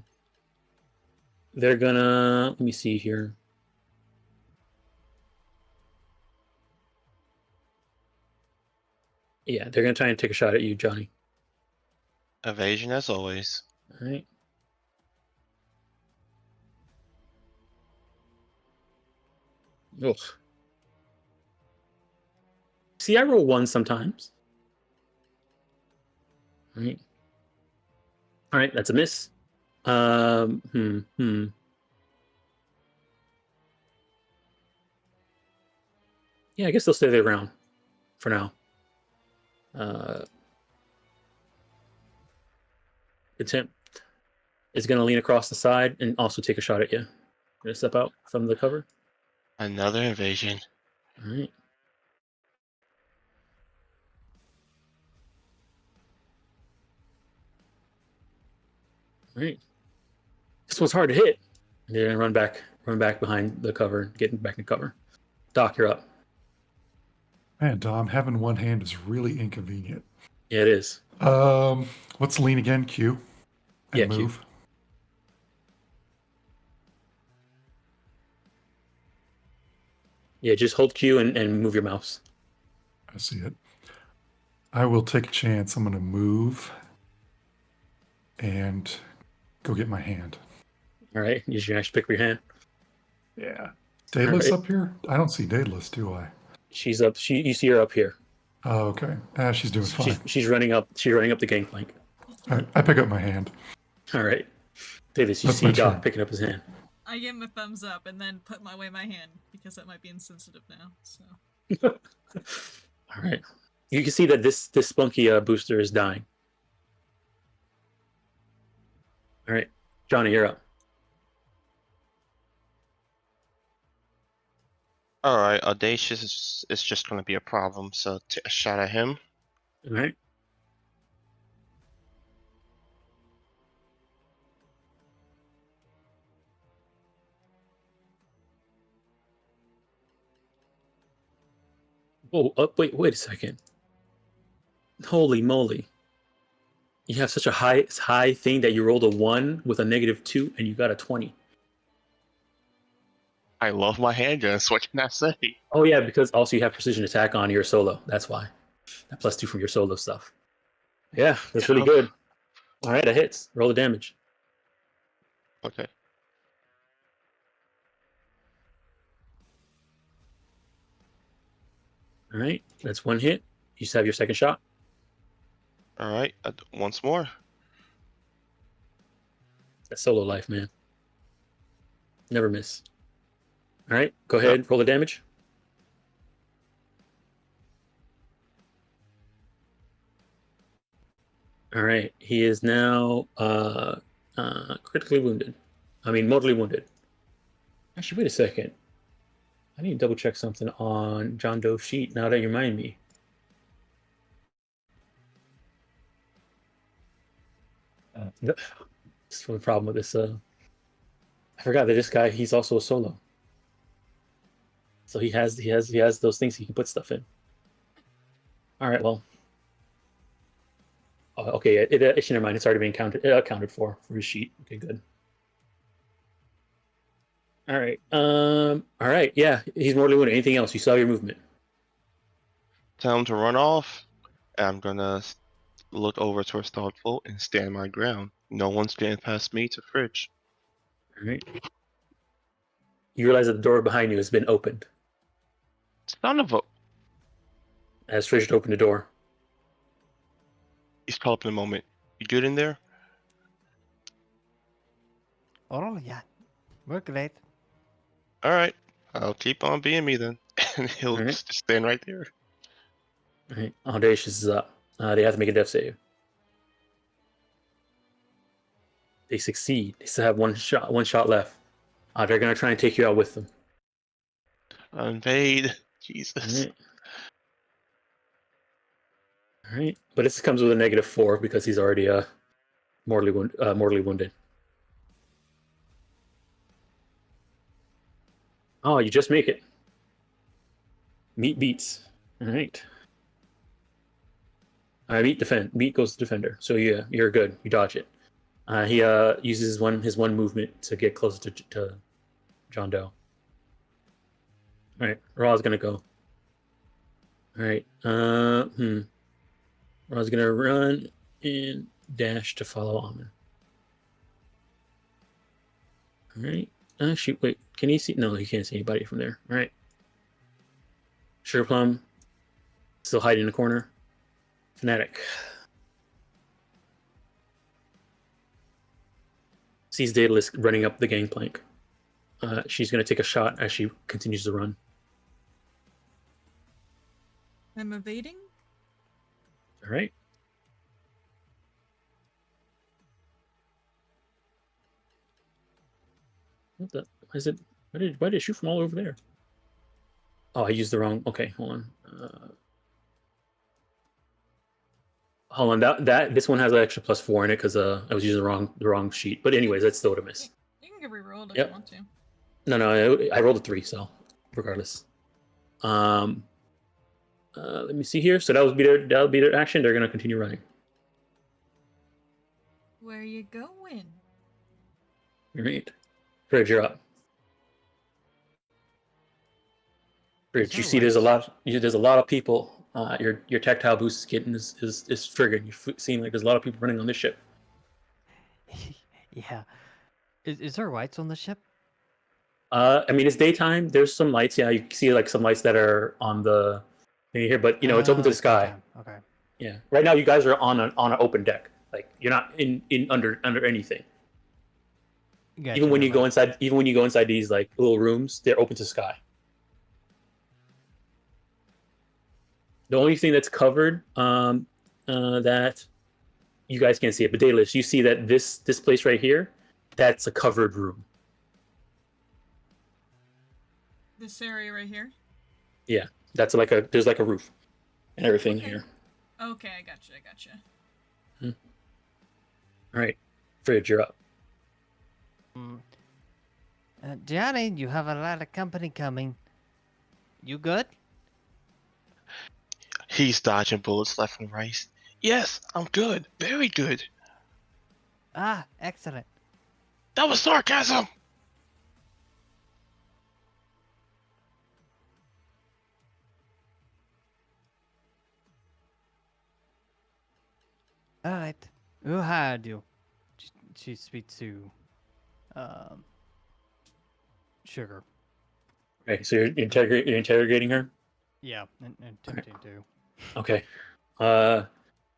gonna. Let me see here. Yeah, they're gonna try and take a shot at you, Johnny. Evasion as always. All right. Ugh. See, I roll one sometimes. All right. All right, that's a miss. Yeah, I guess they'll stay their ground for now. Attempt is going to lean across the side and also take a shot at you. Going to step out from the cover. Another invasion. All right. All right. This one's hard to hit. They're going to run back behind the cover, getting back in cover. Doc, you're up. Man, Dom, having one hand is really inconvenient. Yeah, it is. Let's lean again, Q, and Yeah, Q. move. Yeah, just hold Q and move your mouse. I see it. I will take a chance. I'm going to move and go get my hand. All right. Use your next pick for your hand. Yeah. Daedalus All right. up here? I don't see Daedalus, do I? She's up. You see her up here. Oh, okay. She's doing fine. She's running up. She's running up the gangplank. I pick up my hand. All right. Davis, you That's see my Doc turn. picking up his hand. I give him a thumbs up and then put away my hand because that might be insensitive now. So. All right. You can see that this spunky booster is dying. All right, Johnny, you're up. All right, audacious is just going to be a problem. So take a shot at him. All right. Oh, wait a second. Holy moly. You have such a high thing that you rolled a 1 with a -2 and you got a 20. I love my handguns. What can I say? Oh yeah, because also you have precision attack on your solo. That's why. That +2 from your solo stuff. Yeah, that's really good. All right, that hits. Roll the damage. Okay. All right, that's 1 hit. You just have your second shot. All right, once more. That's solo life, man. Never miss. All right, go ahead. Roll the damage. All right, he is now critically wounded. I mean, mortally wounded. Actually, wait a second. I need to double check something on John Doe's sheet now that you remind me. This is the problem with this. I forgot that this guy, he's also a solo. So he has those things he can put stuff in. All right, well. Okay, actually, never mind. It's already been accounted for his sheet. Okay, good. All right. All right. Yeah, he's mortally wounded. Anything else? You saw your movement. Tell him to run off. I'm gonna look over towards Thoughtful and stand my ground. No one's getting past me to Fridge. All right. You realize that the door behind you has been opened. Son of a... As Fridge opened the door. He's caught up in a moment. You good in there? Oh, yeah. We're great. All right. I'll keep on being me then. And he'll All right. just stand right there. All right. Audacious is up. They have to make a death save. They succeed. They still have one shot left. They're gonna try and take you out with them. Invade. Jesus. All right. All right. But this comes with a -4 because he's already mortally wounded. Oh, you just make it. Meat beats. All right. Meat defend. Meat goes to defender. So yeah, you're good. You dodge it. He uses his one movement to get closer to John Doe. All right, Raw's gonna go. All right. Raw's gonna run and dash to follow Almond. All right. Shoot. Wait. Can he see? No, he can't see anybody from there. All right. Sugar Plum still hiding in the corner. Fanatic sees Daedalus running up the gangplank. She's going to take a shot as she continues to run. I'm evading. All right. What the? Why is it? Why did it shoot from all over there? Oh, I used the wrong. Okay, hold on. Hold on. This one has an extra +4 in it because I was using the wrong sheet. But anyways, that's still a miss. You can get rerolled if Yep. you want to. No, I rolled a 3, so regardless. Let me see here. So that'll be their action. They're gonna continue running. Where you going? All right. Fridge, you're up. Fridge, you see there's a lot of people. Your tactile boost is getting is triggering. You're seeing like there's a lot of people running on this ship. Yeah. Is there lights on the ship? I mean it's daytime. There's some lights. Yeah, you can see like some lights that are on the thing here, but it's open to the sky. Daytime. Okay. Yeah. Right now, you guys are on an open deck. Like you're not in under anything. Gotcha, Even when you go inside these like little rooms, they're open to sky. The only thing that's covered that you guys can't see it, but Daedalus, you see that this place right here, that's a covered room. This area right here? Yeah, that's there's like a roof and everything here. Okay, I gotcha. All right, Fridge, you're up. Johnny, you have a lot of company coming. You good? He's dodging bullets left and right. Yes, I'm good. Very good. Ah, excellent. That was sarcasm. All right. Who hired you? She speaks to Sugar. Okay, so you're interrogating her. Yeah, and attempting to. Okay. All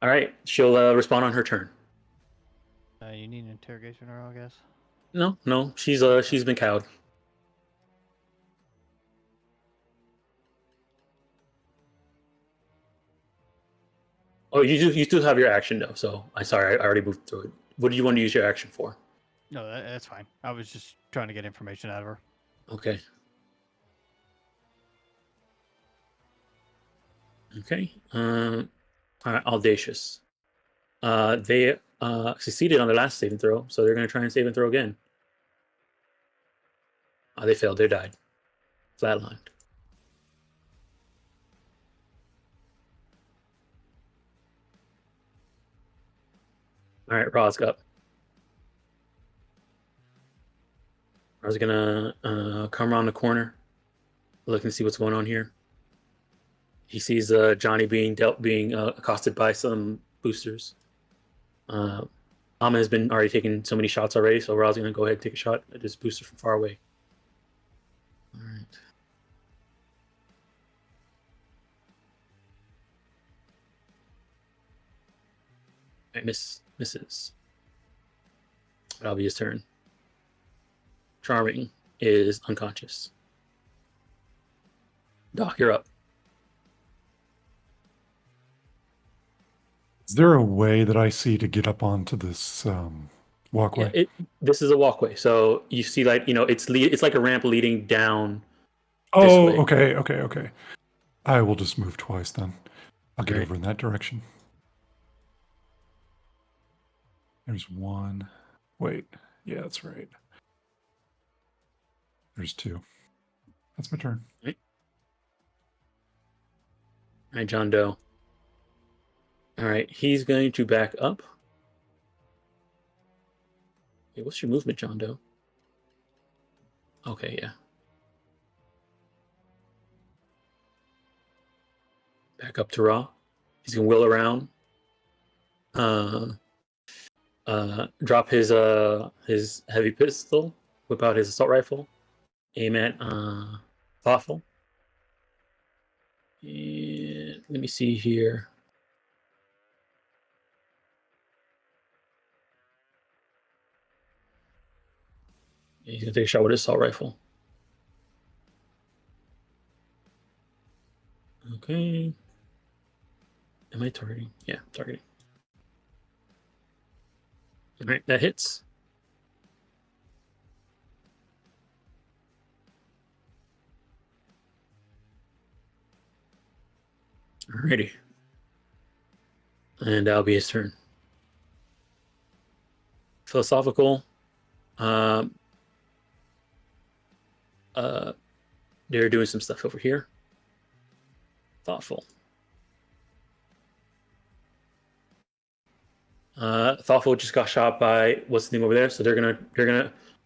right. She'll respond on her turn. You need an interrogation roll, I guess. No. She's been cowed. Oh, you still have your action though. So I'm sorry, I already moved through it. What do you want to use your action for? No, that's fine. I was just trying to get information out of her. Okay. Okay. All right, audacious. They succeeded on their last saving throw, so they're going to try and save and throw again. They failed. They died. Flatlined. All right, Rozg up. Rozg gonna come around the corner, look and see what's going on here. He sees Johnny being accosted by some boosters. Amma has been already taking so many shots already, so Roz's gonna go ahead and take a shot at this booster from far away. All right. All right, misses. That'll be his turn. Charming is unconscious. Doc, you're up. Is there a way that I see to get up onto this walkway? Yeah, this is a walkway, so you see, like, it's like a ramp leading down. Oh, this way. okay. I will just move twice then. I'll get All right. over in that direction. There's one. Wait, yeah, that's right. There's two. That's my turn. All right, John Doe. All right, he's going to back up. Hey, what's your movement, John Doe? Okay, yeah. Back up to Raw. He's gonna wheel around. Drop his heavy pistol, whip out his assault rifle, aim at Thoughtful. And let me see here. He's gonna take a shot with his assault rifle. Okay. Am I targeting? Yeah, targeting. All right, that hits. Alrighty. And that'll be his turn. Philosophical. They're doing some stuff over here. Thoughtful. Thoughtful just got shot by what's the name over there. So they're gonna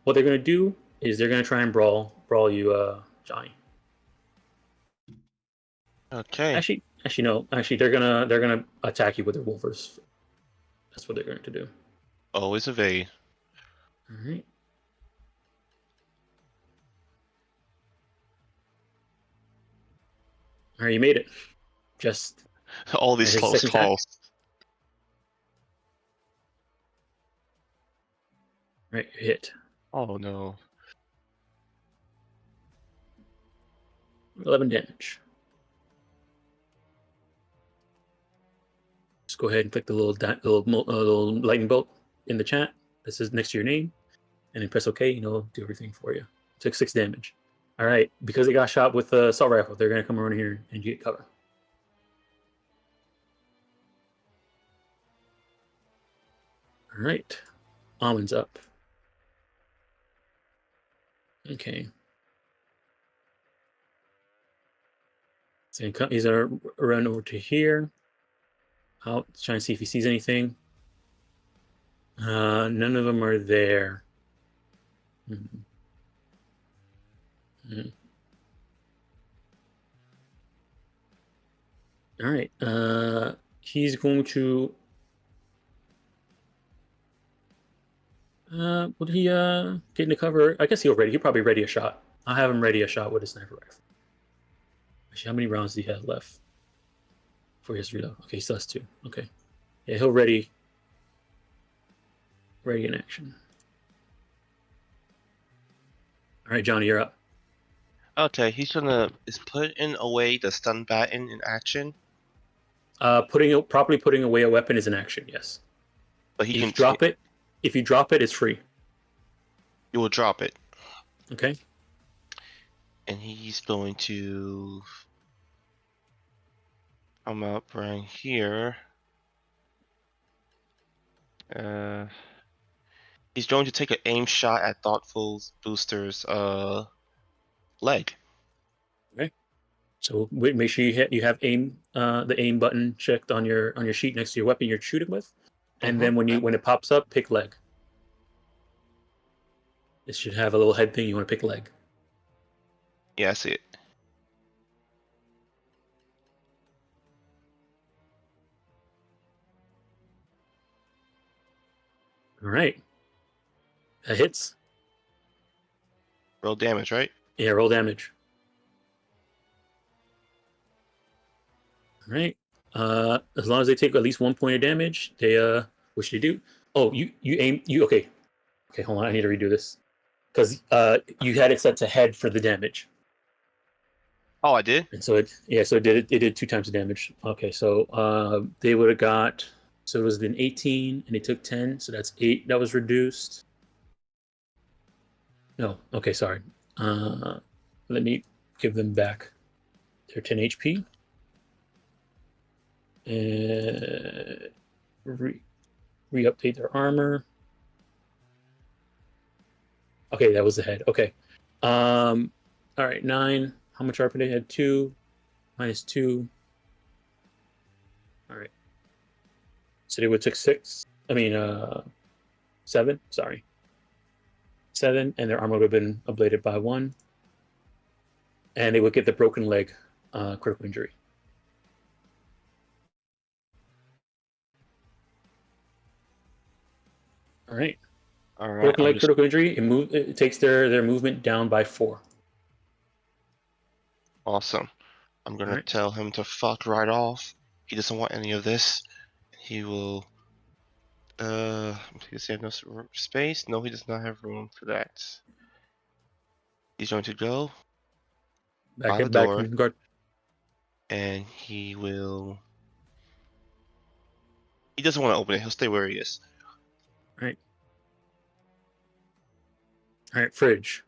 what they're gonna do is they're gonna try and brawl you, Johnny. Okay. Actually no. Actually they're gonna attack you with their wolvers. That's what they're going to do. Always evade. All right. All right, you made it. Just All these his close second attack? calls. right, you hit. Oh no. 11 damage. Just go ahead and click the little lightning bolt in the chat. This is next to your name, and then press OK, and it'll do everything for you. Took 6 damage. All right, because they got shot with a assault rifle, they're gonna come around here and get cover. All right, Almond's up. Okay. So he's gonna run over to here. I'll try and see if he sees anything. None of them are there. All right. He's going to. Would he get into cover? I guess he'll probably ready a shot. I'll have him ready a shot with a sniper rifle. Actually, how many rounds do he have left for his reload? Okay, he still has 2. Okay. Yeah, he'll ready in action. All right, Johnny, you're up. Okay, he's gonna putting away the stun baton in action. Properly putting away a weapon is an action, yes. But he If can you drop it. If you drop it, it's free. You will drop it. Okay. And he's going to come up right here. He's going to take an aim shot at Thoughtful's booster's leg. Okay. So make sure you have aim the aim button checked on your sheet next to your weapon you're shooting with, and then when it pops up, pick leg. It should have a little head thing. You want to pick leg. Yeah, I see it. All right. That hits. Roll damage, right? Yeah, roll damage. All right. As long as they take at least 1 point of damage, they which they do. Oh, you aim okay. Okay, hold on. I need to redo this because you had it set to head for the damage. Oh, I did. And so it did 2 times the damage. Okay, so they would have got. So it was an 18, and they took 10, so that's 8 that was reduced. No, okay, sorry. Let me give them back their 10 HP. And re-update their armor. Okay, that was the head. Okay. All All right, 9. How much ARP they had? 2 minus 2. All right. So they would take 6. 7. Sorry. 7, and their armor would have been ablated by 1. And they would get the broken leg critical injury. All right. All right. Broken leg critical injury. It takes their movement down by 4. Awesome. I'm gonna Alright. tell him to fuck right off. He doesn't want any of this. He will. Does he have no space? No, he does not have room for that. He's going to go by the door, Guard. and he will. He doesn't want to open it. He'll stay where he is. All right, Fridge.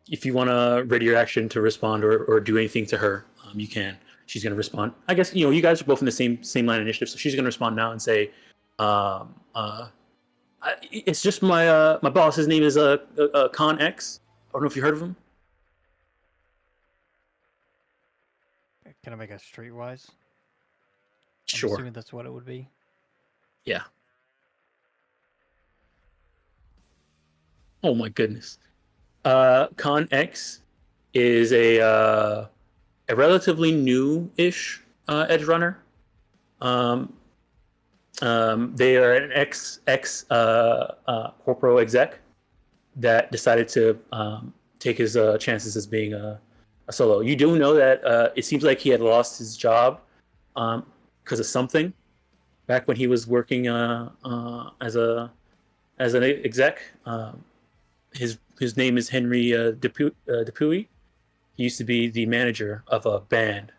If you want to ready your action to respond or do anything to her, you can. She's going to respond. I guess you guys are both in the same line of initiative, so she's going to respond now and say, "It's just my boss. His name is Con X. I don't know if you heard of him." Can I make a streetwise? I'm Sure. assuming that's what it would be. Yeah. Oh my goodness. Con X is a relatively new-ish Edgerunner. They are an ex corporal exec that decided to take his chances as being a solo. You do know that it seems like he had lost his job because of something back when he was working as an exec. His name is Henry Dupuy. He used to be the manager of a band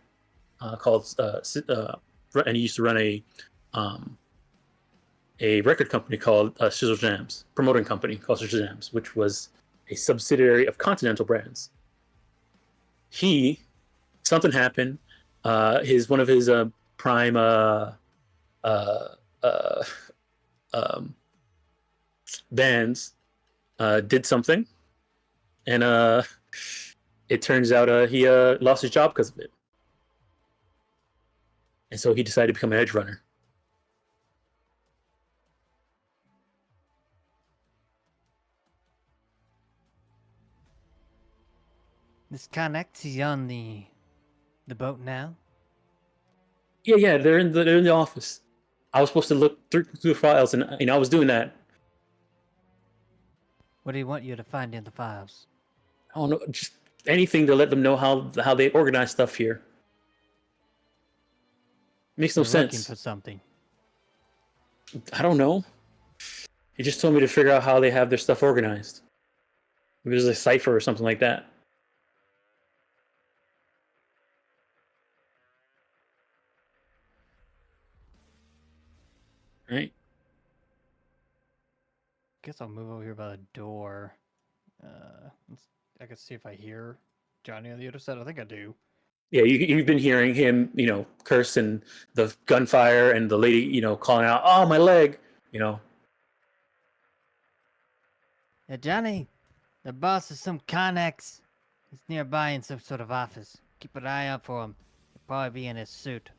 called, and he used to run a record company called Sizzle Jams, promoting company called Sizzle Jams, which was a subsidiary of Continental Brands. Something happened. One of his prime bands did something, and it turns out he lost his job because of it, and so he decided to become an edge runner. This connect, he's on the boat now. Yeah, they're in the office. I was supposed to look through the files, and I was doing that. What do you want you to find in the files? I don't know, just anything to let them know how they organize stuff here. Makes no You're looking sense. for something. I don't know. He just told me to figure out how they have their stuff organized. Maybe there's a cipher or something like that. Right? Guess I'll move over here by the door. I can see if I hear Johnny on the other side. I think I do. Yeah, you've been hearing him, curse and the gunfire and the lady, calling out, "Oh, my leg," Yeah, Johnny, the boss is some Connex. He's nearby in some sort of office. Keep an eye out for him. He'll probably be in his suit.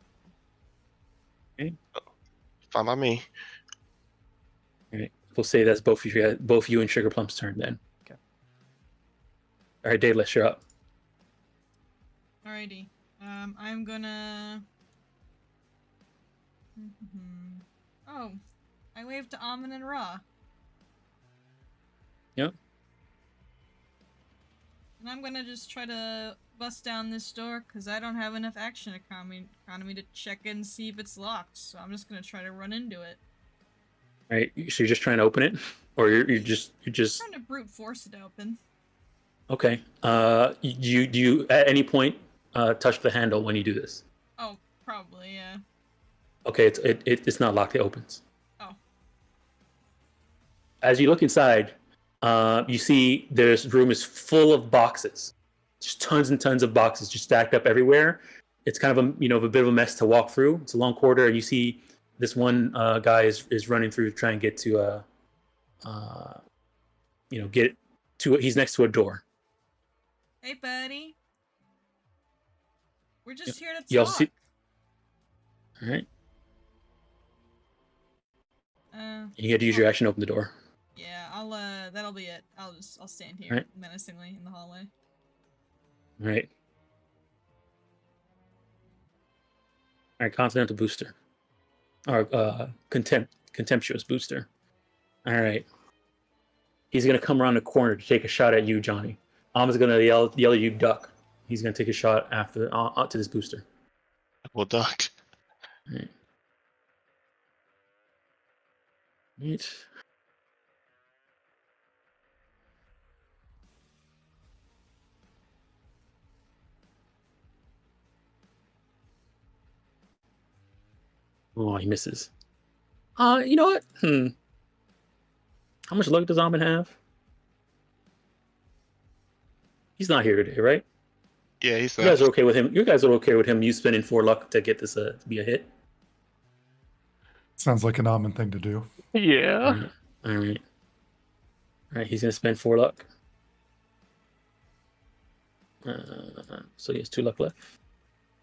Fine by me. Right. We'll say that's both you and Sugar Plum's turn then. Okay. All right, Daedalus, you're up. Alrighty. I'm gonna... Oh, I waved to Amin and Ra. Yep. And I'm gonna just try to bust down this door, because I don't have enough action economy to check and see if it's locked, so I'm just gonna try to run into it. All right, so you're just trying to open it? Or you're just... Trying to brute force it open. Okay. Do you at any point touch the handle when you do this? Oh, probably, yeah. Okay, it's not locked. It opens. Oh. As you look inside, you see this room is full of boxes, just tons and tons of boxes, just stacked up everywhere. It's kind of a bit of a mess to walk through. It's a long corridor, and you see this one guy is running through to try and get to get He's next to a door. Hey, buddy. We're just here to Y'all talk. see? All right. You got to use your action to open the door. Yeah, I'll that'll be it. I'll stand here Right. menacingly in the hallway. All right. All right, Continental Booster. Or Contemptuous Booster. All right. He's going to come around the corner to take a shot at you, Johnny. Alma's going to yell you duck. He's going to take a shot after to this booster. Well, duck. All right. Right. Oh, he misses. You know what? How much luck does Almond have? He's not here today, right? Yeah, he's You guys are okay with him. You guys are okay with him. You spending 4 luck to get this to be a hit. Sounds like an Almond thing to do. Yeah. All right. All right. He's gonna spend 4 luck. So he has 2 luck left,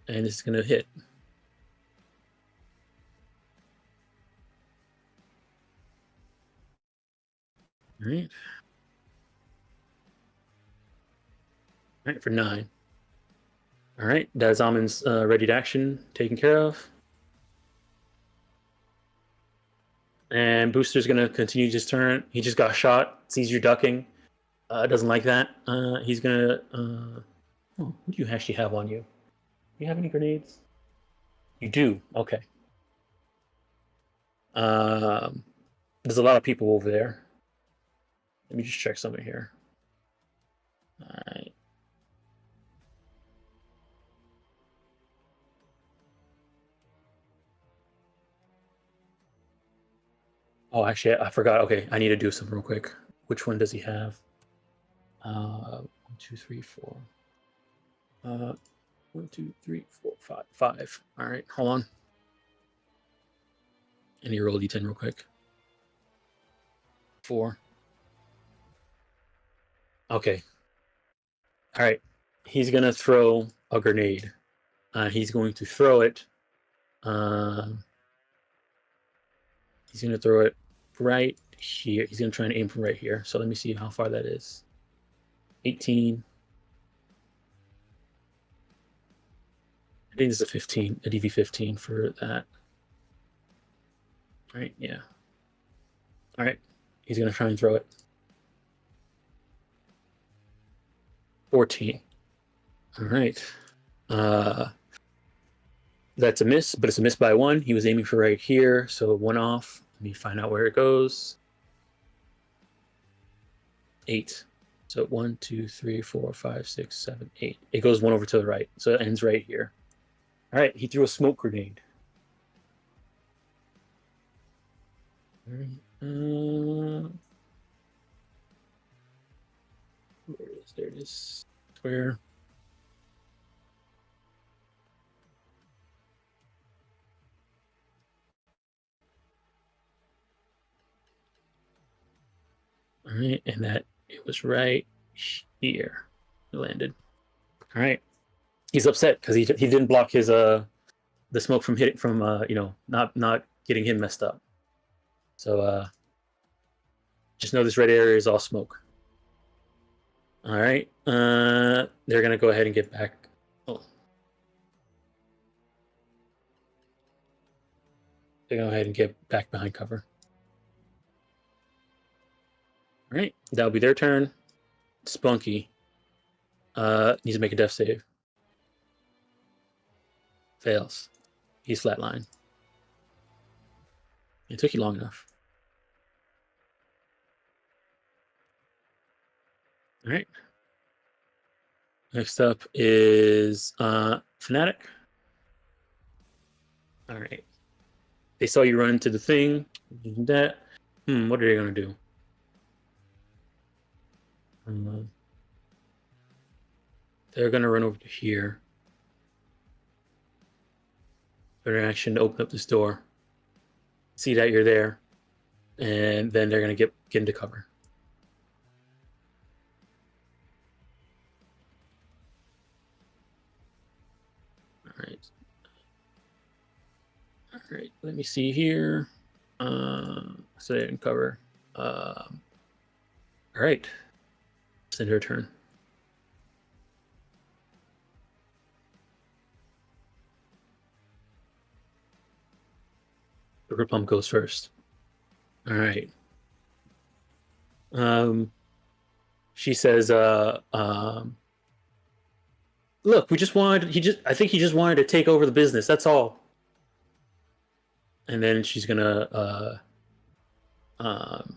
and this is gonna hit. All right. All right, for 9. All right, that's Almond's ready to action taken care of. And Booster's going to continue his turn. He just got shot, sees you ducking. Doesn't like that. He's going to... what do you actually have on you? Do you have any grenades? You do? Okay. There's a lot of people over there. Let me just check something here. All right. Oh, actually, I forgot. Okay, I need to do something real quick. Which one does he have? 1, 2, 3, 4. 1, 2, 3, 4, 5. 5. All right, hold on. I need to roll a d10 real quick. 4. Okay. All right. He's gonna throw a grenade. He's going to throw it. He's gonna throw it right here. He's gonna try and aim from right here. So let me see how far that is. 18. I think this is a 15, a DV15 for that. All right, yeah. All right, he's gonna try and throw it. 14. All right. That's a miss, but it's a miss by 1. He was aiming for right here, so 1 off. Let me find out where it goes. 8. So 1, 2, 3, 4, 5, 6, 7, 8. It goes 1 over to the right, so it ends right here. All right, he threw a smoke grenade. All right. Where it is? There it is. Square. All right, and that it was right here. It landed. All right, he's upset because he didn't block his the smoke from hitting from not getting him messed up. So just know this red area is all smoke. All right, they're gonna go ahead and get back. Oh, they're gonna go ahead and get back behind cover. All right, that'll be their turn. Spunky needs to make a death save. Fails. He's flatline. It took you long enough. All right. Next up is Fnatic. All right. They saw you run into the thing. That. What are they gonna do? They're gonna run over to here. Their action to open up this door. See that you're there, and then they're gonna get into cover. right. All right. Let me see here. So they didn't cover. All right. Send her turn. Sugar Plum goes first. All right. She says, look, I think he just wanted to take over the business. That's all. And then she's gonna, let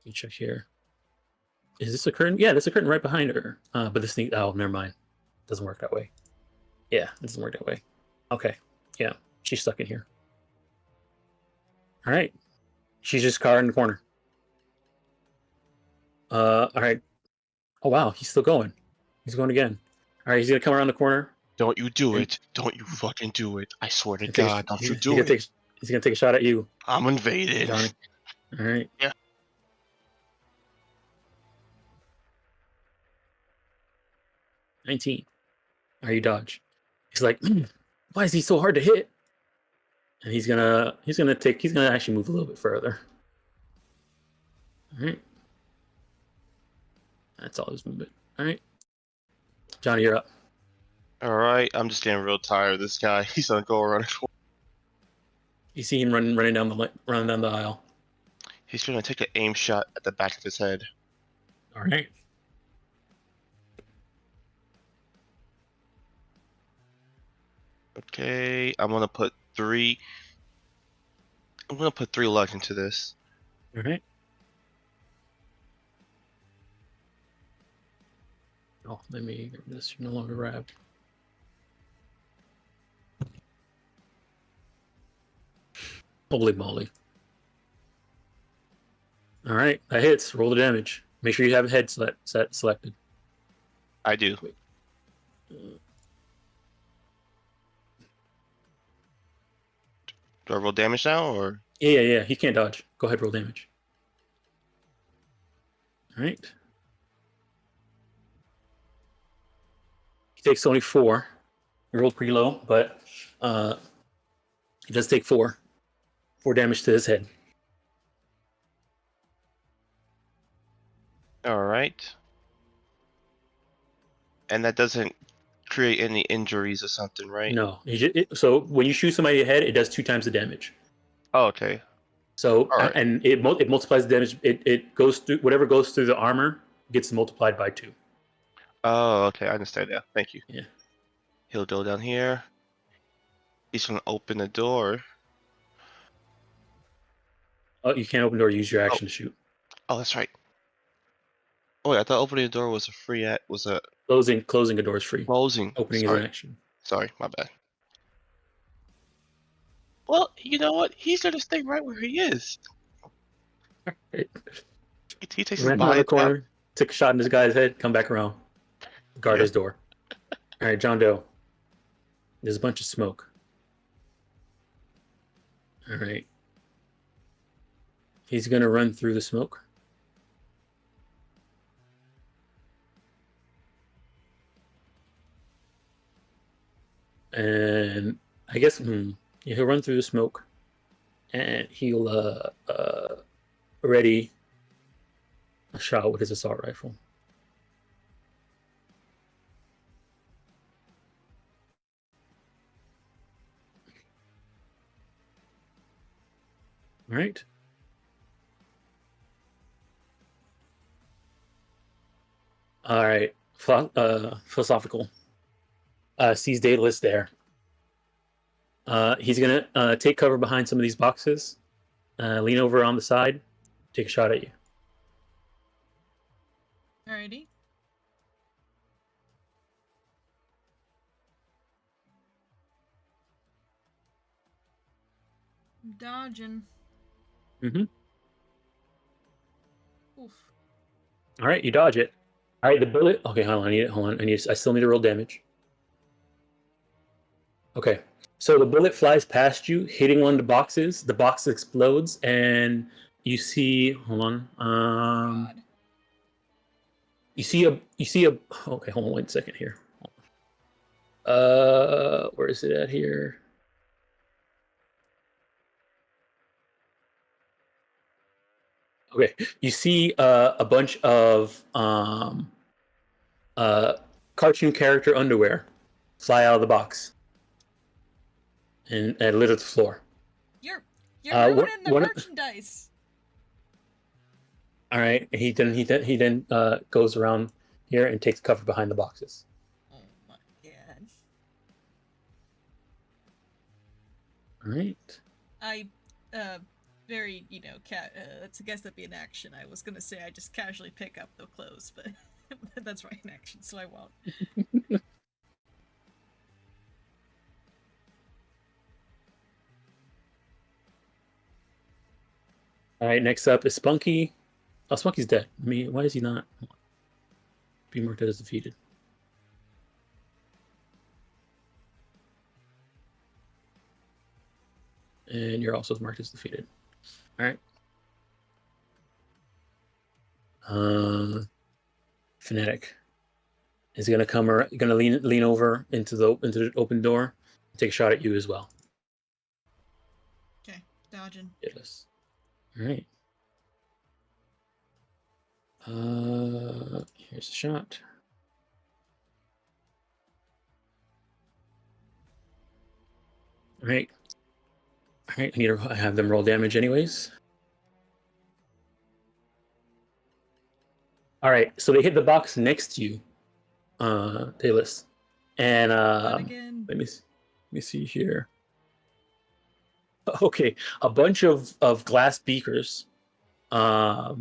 me check here. Is this a curtain? Yeah, there's a curtain right behind her. But this thing, oh, never mind. Doesn't work that way. Yeah, it doesn't work that way. Okay. Yeah, she's stuck in here. All right. She's just car in the corner. All right. Oh, wow. He's still going. He's going again. All right. He's going to come around the corner. Don't you do And- it. Don't you fucking do it. I swear to and take a- God, don't you he's do gonna it. he's going to take a shot at you, I'm invaded. Johnny. All right. Yeah. $19. Are you dodge? He's like, why is he so hard to hit? And he's gonna actually move a little bit further. All right. That's all his movement. All right. Johnny, you're up. All right, I'm just getting real tired of this guy. He's gonna go around. You see him running down the aisle. He's gonna take an aim shot at the back of his head. All right. Okay, I'm gonna put three luck into this. All right. Oh, let me grab this. You're no longer grabbed. Holy moly. All right, that hits. Roll the damage. Make sure you have a head selected. I do. Do I roll damage now, or? Yeah. He can't dodge. Go ahead, roll damage. All right. He takes only 4. He rolled pretty low, but he does take 4. 4 damage to his head. All right. And that doesn't create any injuries or something, right? No. So when you shoot somebody in the head, it does 2 times the damage. Oh, okay. So All right. and it multiplies the damage. It goes through whatever goes through the armor gets multiplied by 2. Oh, okay. I understand now. Thank you. Yeah. He'll go down here. He's gonna open the door. Oh, you can't open the door. Use your action to shoot. Oh, that's right. Oh, wait, I thought opening the door was a Closing a door is free. closing. Opening is Sorry. an action. Sorry, my bad. Well, you know what? He's gonna stay right where he is. Right. He takes his Ran around body the corner, took a shot in this guy's head, come back around, guard his door. All right, John Doe. There's a bunch of smoke. All right. He's gonna run through the smoke. And I guess he'll run through the smoke, and he'll ready a shot with his assault rifle. All right. All right. Philosophical. Sees Daedalus there. He's gonna take cover behind some of these boxes, lean over on the side, take a shot at you. Alrighty. Dodging. Mm-hmm. Oof. All right, you dodge it. All right, the bullet. Okay, hold on. I still need to roll damage. Okay, so the bullet flies past you, hitting one of the boxes. The box explodes, and you see. Hold on. God. You see a. Okay, hold on 1 second here. Where is it at here? Okay, you see a bunch of cartoon character underwear fly out of the box and litter the floor. You're What- ruining the one- merchandise. All right, he then goes around here and takes cover behind the boxes. Oh my god. All right. I very, that's, I guess that'd be an action. I was gonna say I just casually pick up the clothes, but that's right, an action, so I won't. All right. Next up is Spunky. Oh, Spunky's dead. I mean, why is he not? Be marked as defeated. And you're also marked as defeated. All right. Fanatic is gonna come or gonna lean over into the open door and take a shot at you as well. Okay, dodging. Yes. All right. Here's a shot. All right. All right. I need to have them roll damage, anyways. All right. So they hit the box next to you, Taylor. And Not again. let me see here. Okay, a bunch of glass beakers fly.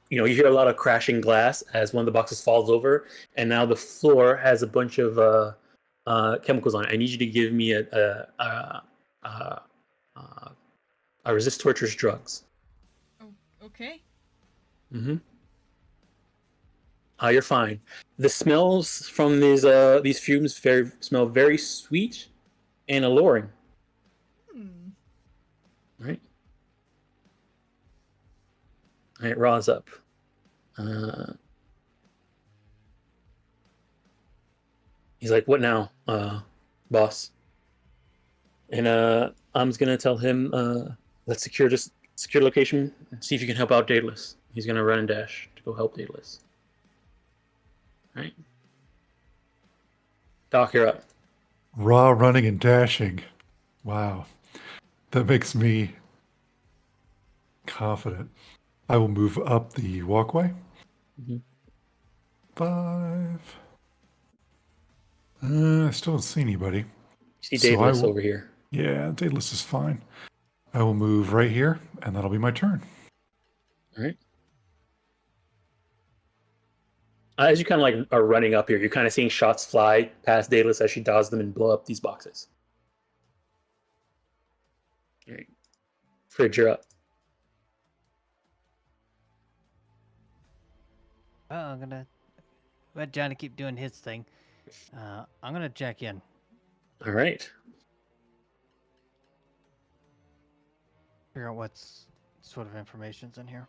You hear a lot of crashing glass as one of the boxes falls over, and now the floor has a bunch of chemicals on it. I need you to give me a resist torturous drugs. Oh, okay. Mm-hmm. You're fine. The smells from these fumes smell very sweet and alluring. Right. All right, Raw's up. He's like, "What now, boss?" And I'm just gonna tell him, "Let's secure location and see if you can help out Daedalus." He's gonna run and dash to go help Daedalus. All right. Doc, you're up. Raw running and dashing. Wow. That makes me confident. I will move up the walkway. Mhm. 5. I still don't see anybody. You see So Daedalus over here. Yeah, Daedalus is fine. I will move right here, and that'll be my turn. All right. As you kind of like are running up here, you're kind of seeing shots fly past Daedalus as she dodges them and blow up these boxes. All right. Fridge, you're up. Well, I'm gonna let Johnny keep doing his thing. I'm gonna check in. All right. Figure out what's sort of information's in here.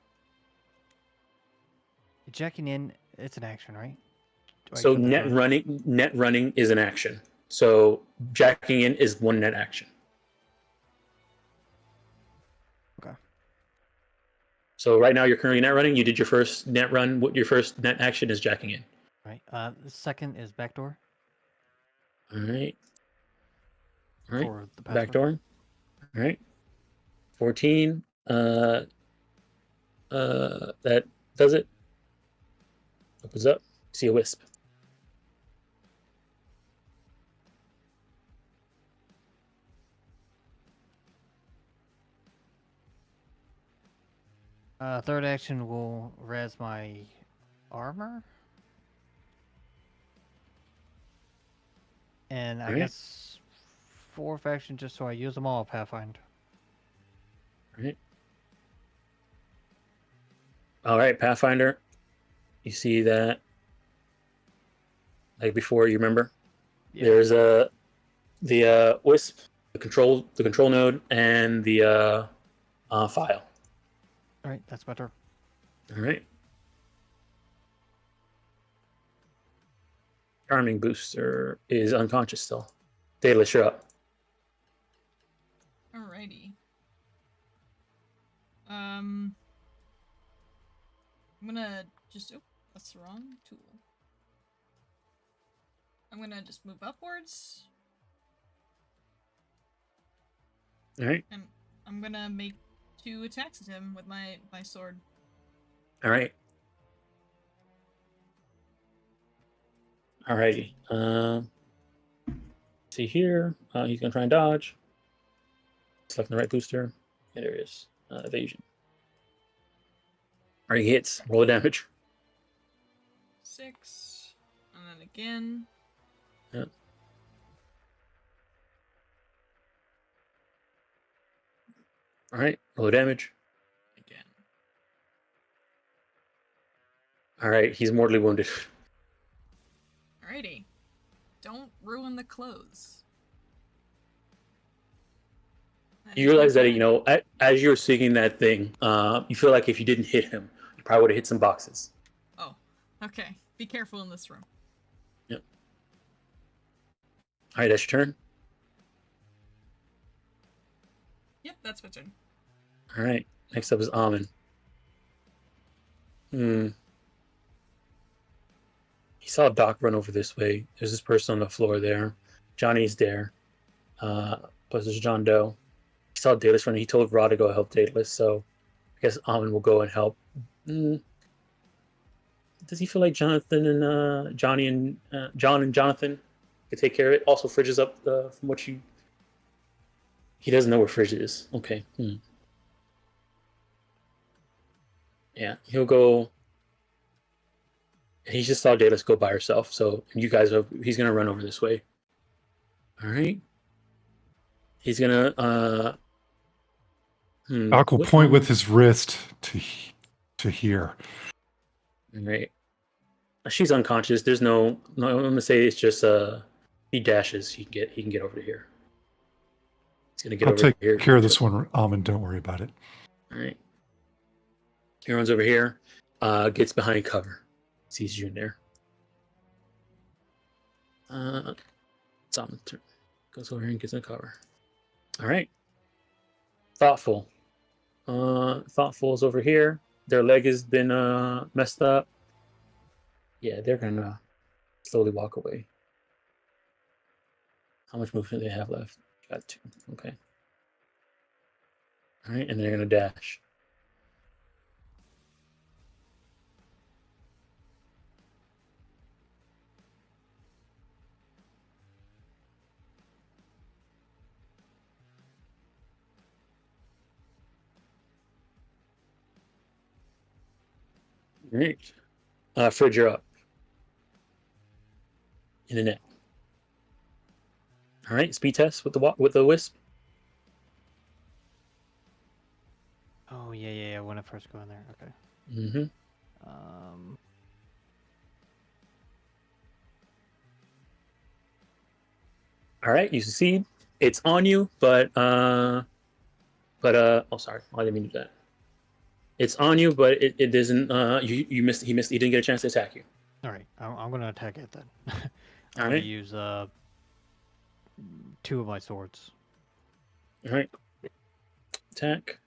Checking in, it's an action, right? So net running is an action. So jacking in is one net action. Okay. So right now you're currently net running. You did your first net run. What your first net action is jacking in. Right. The second is backdoor. All right. All right. For the Backdoor. All right. 14. That does it. Opens up. See a wisp. Third action will res my armor. And I Alright. guess fourth action just so I use them all, Pathfinder. All right, Pathfinder. You see that? Like before, you remember? Yeah. There's the wisp, the control node, and the file. Alright, that's my turn. All right. Charming booster is unconscious still. Daedalus, you're up. Alrighty. I'm gonna just. Oh, that's the wrong tool. I'm gonna just move upwards, All right. and I'm gonna make 2 attacks at him with my sword. All right. Alrighty. See here. He's gonna try and dodge. Selecting the right booster. Yeah, there it is. Evasion. Alright, he hits. Roll the damage. 6, and then again. Yeah. Alright, roll the damage. Again. Alright, he's mortally wounded. Alrighty. Don't ruin the clothes. That You is my realize that, plan. you know, as you're seeing that thing, you feel like if you didn't hit him, you probably would have hit some boxes. Oh, okay. Be careful in this room. Yep. Alright, that's your turn. Yep, that's my turn. Alright, next up is Amin. He saw Doc run over this way. There's this person on the floor there. Johnny's there. Plus there's John Doe. He saw Daedalus running. He told Rod to go help Daedalus, so I guess Amin will go and help. Does he feel like Jonathan and John and Jonathan could take care of it? Also, Fridge is up from what you. He doesn't know where Fridge is. Okay. Yeah, he'll go. He just saw Daedalus go by herself, so you guys are. He's gonna run over this way. All right. He's gonna. Doc will point with his wrist to here. All right. She's unconscious. There's no. I'm gonna say it's just he dashes. He can get over to here. He's gonna get I'll over take here. care of this one, Almond. Don't worry about it. All right. He runs over here. Gets behind cover. Sees you in there. It's on the turn. Goes over here and gets in cover. All right. Thoughtful. Thoughtful is over here. Their leg has been messed up. Yeah, they're gonna slowly walk away. How much movement do they have left? Got 2. Okay. All right, and they're gonna dash. All right. Fridge, you're up. In the net. All right, speed test with the wisp. Oh yeah. When I first go in there, okay. All right, you succeed. It's on you, but oh sorry, I didn't mean to do that. It's on you, but it doesn't. You missed. He missed. He didn't get a chance to attack you. All right, I'm gonna attack it then. I'm All gonna right. use 2 of my swords. All right. Attack.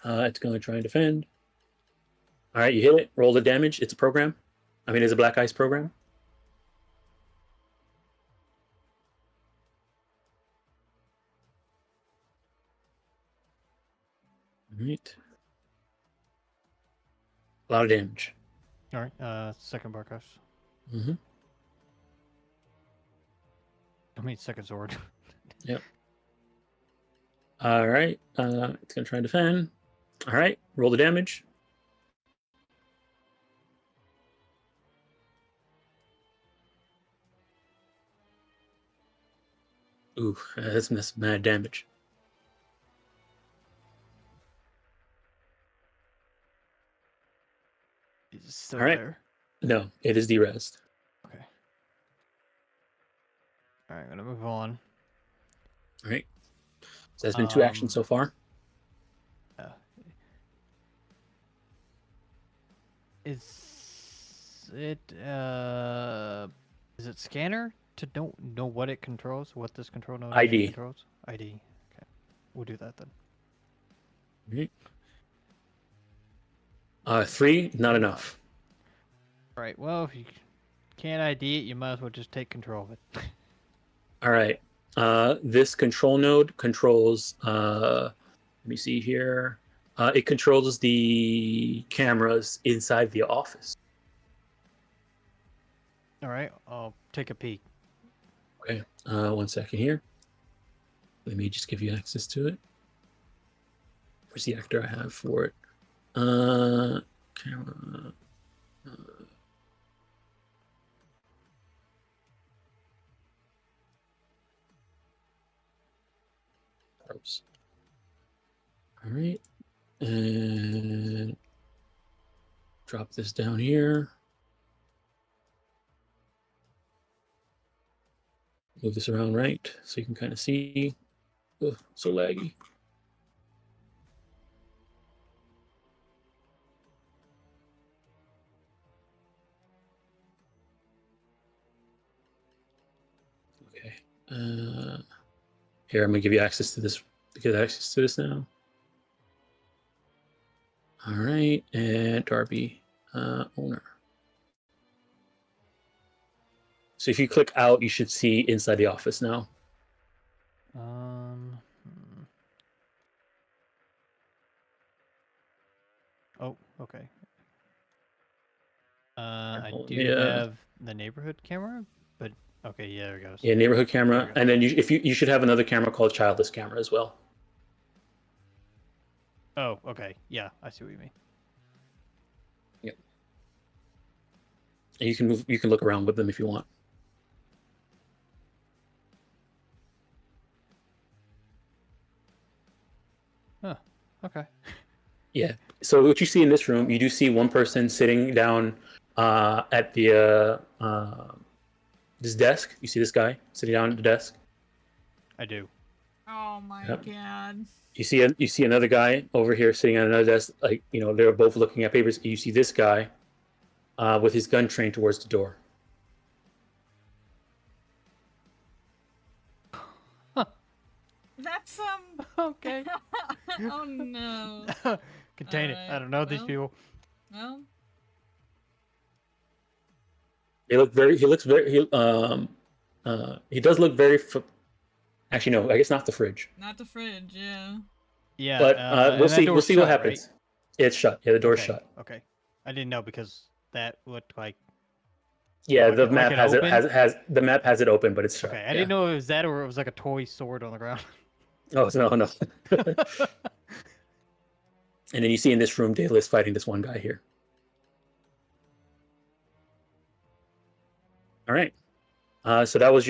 It's going to try and defend. All right, you hit it. Roll the damage. It's a program. I mean, it's a black ice program. All right. A lot of damage. All right, second barcus. Mm-hmm. I mean, second sword. Yep. All right. It's going to try and defend. All right. Roll the damage. Ooh, that's mad damage. Is it still All right. there? No, it is derezzed. Okay. All right, I'm gonna move on. All right. So that's been 2 actions so far. Is it Is it scanner to don't know what it controls? What this control node ID. controls? ID. Okay, we'll do that then. Mhm. 3, not enough. All right. Well, if you can't ID it, you might as well just take control of it. All right. This control node controls. Let me see here. It controls the cameras inside the office. All right. I'll take a peek. Okay. 1 second here. Let me just give you access to it. Where's the actor I have for it? Camera. Oops. All right. And drop this down here. Move this around right so you can kind of see. Ugh, so laggy. Okay. Here, I'm gonna give you access to this. Get access to this now. All right, and Darby, owner. So if you click out, you should see inside the office now. Hmm. Oh, okay. I do have the neighborhood camera, but okay, yeah, there it goes. Yeah, neighborhood camera, There we go. and then you should have another camera called childless camera as well. Oh, okay. Yeah, I see what you mean. Yep. And you can look around with them if you want. Huh. Okay. Yeah. So what you see in this room, you do see one person sitting down at the this desk. You see this guy sitting down at the desk. I do. Oh my Yep. god. You see another guy over here sitting at another desk. Like, you know, they're both looking at papers. You see this guy with his gun trained towards the door. That's Okay. oh no. Contain it. I don't know these people. Well, He does look very actually no, I guess not the fridge. not the fridge, yeah. Yeah. But we'll and that see door's what shut, happens. right? It's shut. Yeah, the door's Okay. shut. Okay. I didn't know because that looked like. Yeah, Like the it- map like it has it open? has the map has it open, but it's shut. Okay, I Yeah. didn't know it was that or it was like a toy sword on the ground. Oh no. And then you see in this room, Daedalus fighting this one guy here. All right. So that was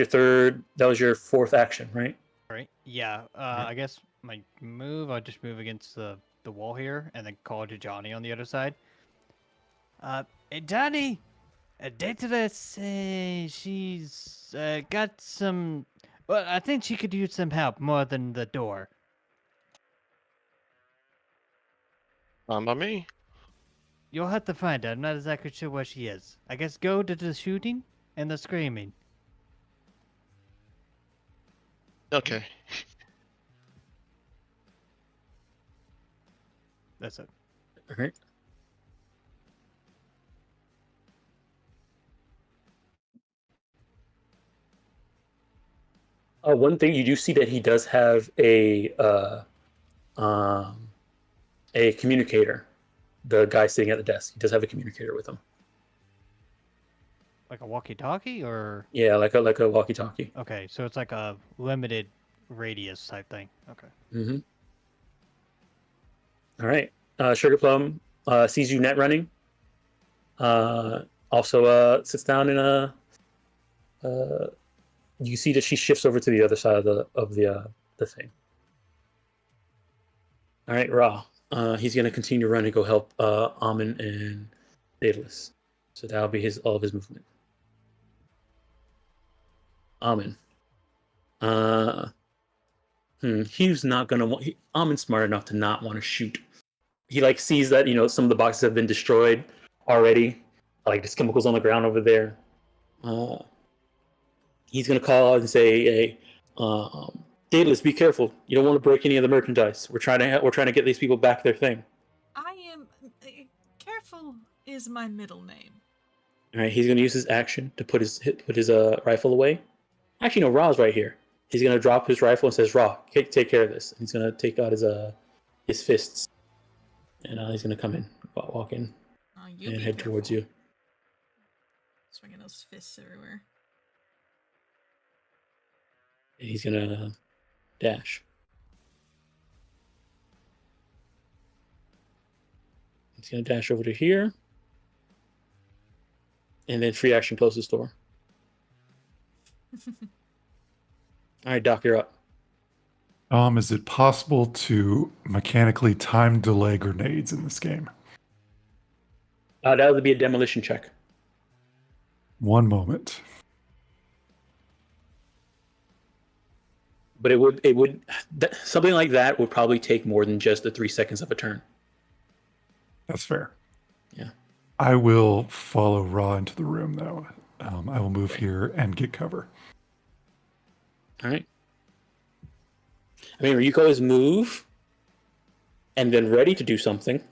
your fourth action, right? Right? Yeah. I guess my move, I'll just move against the wall here and then call to Johnny on the other side. Hey Johnny, Daedalus, she's got some. Well, I think she could use some help more than the door. Fine by me. You'll have to find her. I'm not exactly sure where she is. I guess go to the shooting and the screaming. Okay. That's it. All right. One thing you do see that he does have a communicator. The guy sitting at the desk, he does have a communicator with him. Like a walkie-talkie, or Yeah, like a walkie-talkie. okay, so it's like a limited radius type thing. Okay. Mm-hmm. All right. Sugar Plum sees you net running. Also sits down in you see that she shifts over to the other side of the thing. All right, Ra. He's gonna continue to run and go help Amun and Daedalus. So that'll be all of his movement. Amun. He's not gonna. Amun's smart enough to not want to shoot. He like sees that some of the boxes have been destroyed already. Like there's chemicals on the ground over there. he's gonna call out and say, "Hey, Daedalus, be careful. You don't want to break any of the merchandise. We're trying to get these people back their thing." I am careful is my middle name. All right, he's gonna use his action to put his rifle away. Actually, no, Ra's right here. He's gonna drop his rifle and says, "Ra, take care of this." And he's gonna take out his fists, and he's gonna come in, walk in, You and be head careful. towards you. Swinging those fists everywhere. And he's gonna dash. He's gonna dash over to here, and then free action close this door. All right, Doc, you're up. Is it possible to mechanically time delay grenades in this game? That would be a demolition check. One moment. But it would something like that would probably take more than just the 3 seconds of a turn. That's fair. Yeah. I will follow Ra into the room, though. I will move here and get cover. All right. I mean, you can always move and then ready to do something.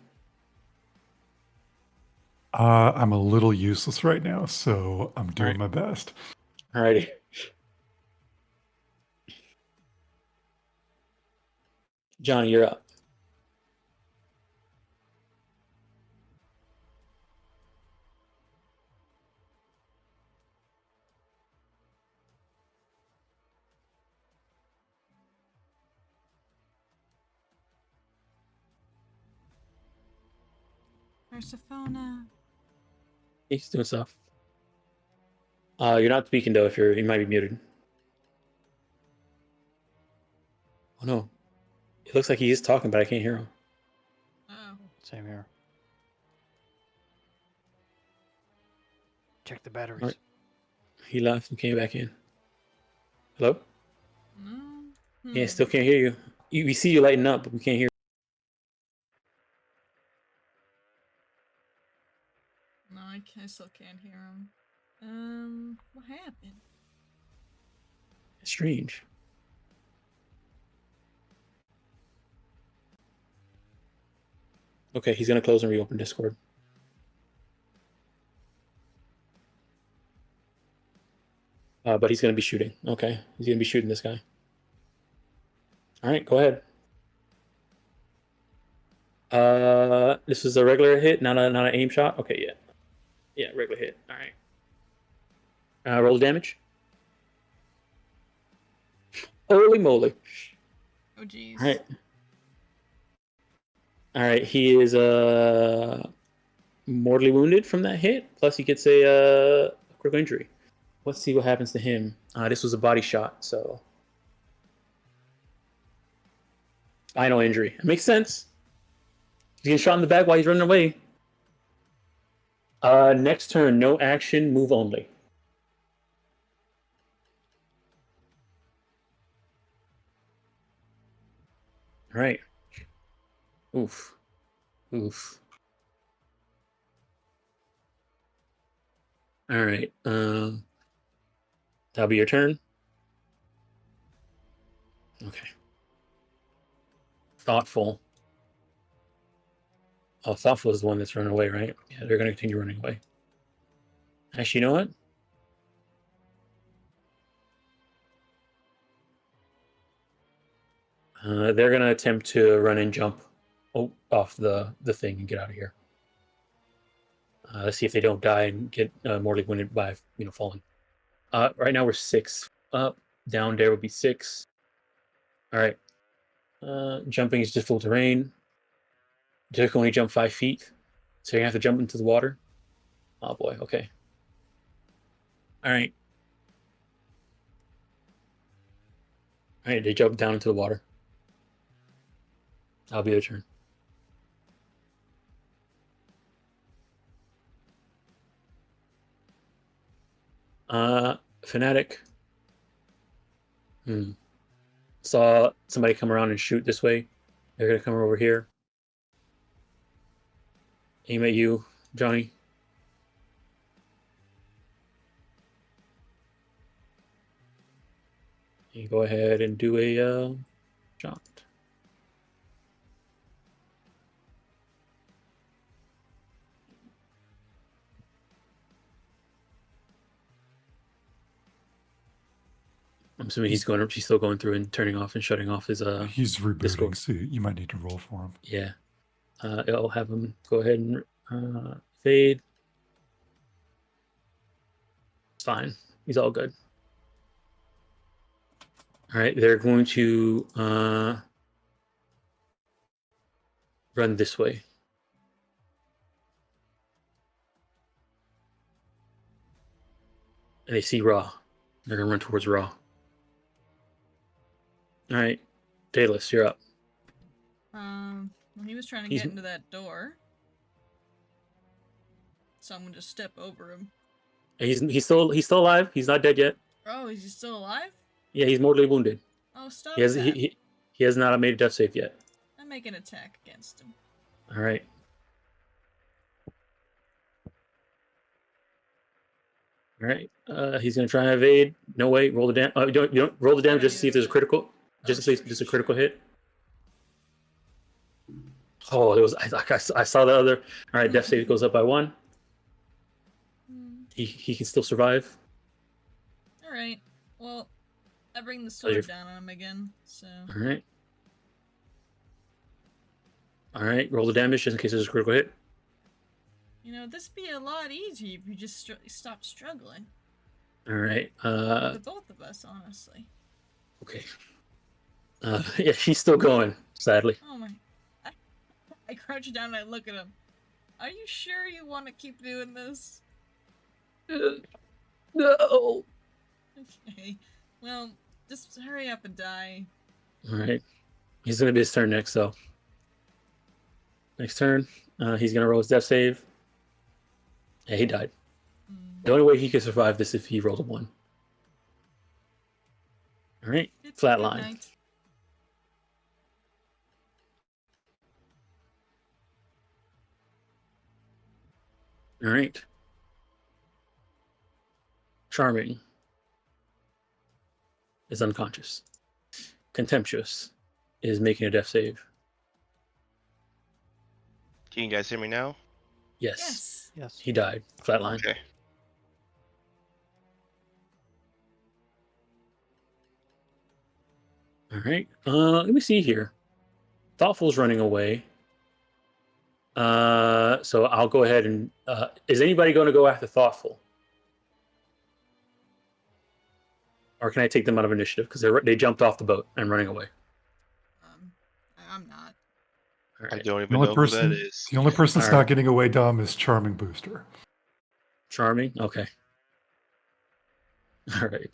I'm a little useless right now, so I'm doing my best. All righty. Johnny, you're up. Persephone. He's doing stuff. You're not speaking though. You might be muted. Oh no, it looks like he is talking, but I can't hear him. Oh. Same here. Check the batteries. Right. He left and came back in. Hello? Mm-hmm. Yeah, still can't hear you. We see you lighting up, but we can't hear. No, I still can't hear him. What happened? It's strange. Okay, he's gonna close and reopen Discord. But he's gonna be shooting. Okay, he's gonna be shooting this guy. All right, go ahead. This is a regular hit, not an aim shot. Okay, yeah, regular hit. All right. Roll damage. Holy moly! Oh jeez. All right. He is mortally wounded from that hit. Plus, he gets a critical injury. Let's see what happens to him. This was a body shot, so spinal injury. It makes sense. He's getting shot in the back while he's running away. Next turn, no action, move only. All right. Oof. All right. That'll be your turn. Okay. Thoughtful. Oh, Thoughtful is the one that's running away, right? Yeah, they're going to continue running away. Actually, you know what? They're going to attempt to run and jump off the thing and get out of here. Let's see if they don't die and get mortally wounded by falling. Right now we're 6 up. Down there would be 6. All right. Jumping is difficult terrain. You can only jump 5 feet, so you have to jump into the water. Oh boy. Okay. All right. All right. They jump down into the water. That'll be their turn. Fanatic. Saw somebody come around and shoot this way. They're gonna come over here. Aim at you, Johnny. You go ahead and do a jaunt. I'm assuming he's still going through and turning off and shutting off his He's rebooting, Discord. so you might need to roll for him. Yeah. I'll have him go ahead and fade. It's fine. He's all good. All right, they're going to run this way. And they see Raw. They're going to run towards Raw. All right, Daedalus, you're up. Well, he was trying to He's- get into that door. So I'm gonna just step over him. He's still alive. He's not dead yet. Oh, is he still alive? Yeah, he's mortally wounded. Oh, stop He has that. he has not made a death save yet. I make an attack against him. All right. All right. He's gonna try and evade. No way. Roll the damage. You don't roll the damage just to see if there's a critical. Just Oh, in case there's a critical hit. Oh, it was. I saw the other. All right. Death save goes up by 1. He can still survive. All right. Well, I bring the you're- sword down on him again. So. All right. All right. Roll the damage just in case there's a critical hit. You know, this be a lot easier if you just stop struggling. All right. The both of us, honestly. Okay. Yeah, he's still going. Sadly. Oh my. I crouch down and I look at him. Are you sure you want to keep doing this? No. Okay. Well, just hurry up and die. All right. He's gonna be his turn next. So next turn, he's gonna roll his death save. Yeah, he died. The only way he could survive this if he rolled a 1. All right. Good Flatline. night. All right. Charming is unconscious. Contemptuous is making a death save. Can you guys hear me now? Yes. Yes. Yes. He died. Flatline. Okay. All right. Let me see here. Thoughtful's running away. So I'll go ahead and is anybody going to go after Thoughtful? Or can I take them out of initiative because they jumped off the boat and running away? I'm not. All I right. don't The even only know person, who that is. the only person that's All right. not getting away, Dom, is Charming Booster. Charming. Okay. All right.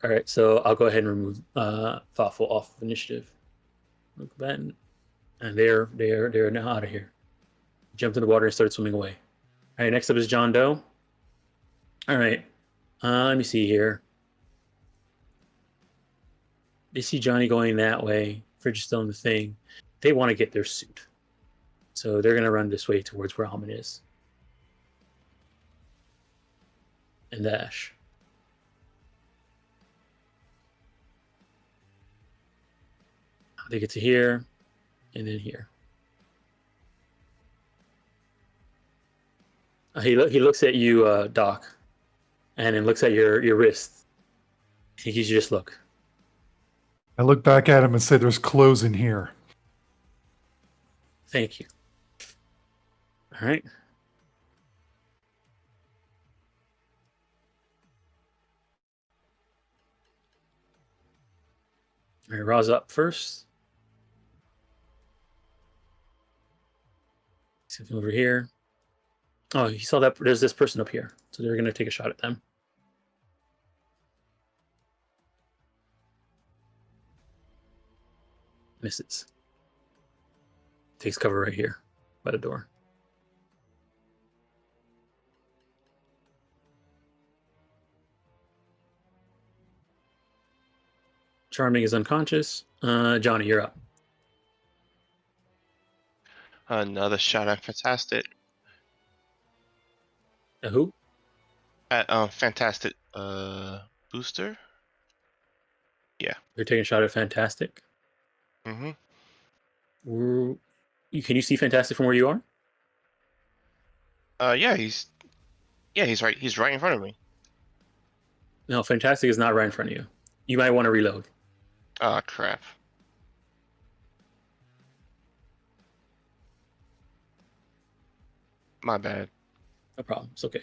All right. So I'll go ahead and remove Thoughtful off of initiative. Look back, and they're now out of here. Jumped in the water and started swimming away. All right. Next up is John Doe. All right. Let me see here. They see Johnny going that way. Fridge is still in the thing. They want to get their suit. So they're going to run this way towards where Almond is. And dash. They get to here. And then here. He looks at you, Doc. And then looks at your wrist. He gives you just look. I look back at him and say, "There's clothes in here." Thank you. All right. All right, Ra's up first. Something over here. Oh, you saw that there's this person up here. So they're going to take a shot at them. Misses. Takes cover right here by the door. Charming is unconscious. Johnny, you're up. Another shot at Fantastic. Who? At Fantastic Booster. Yeah. You're taking a shot at Fantastic. Mm-hmm. Can you see Fantastic from where you are? Yeah, he's right. He's right in front of me. No, Fantastic is not right in front of you. You might want to reload. Ah, crap. My bad. No problem. It's okay.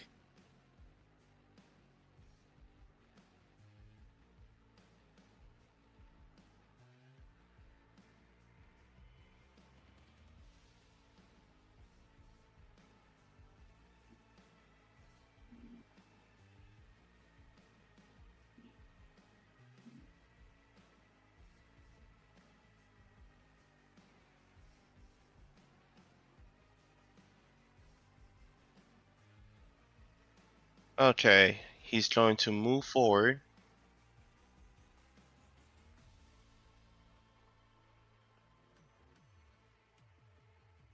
Okay, he's going to move forward.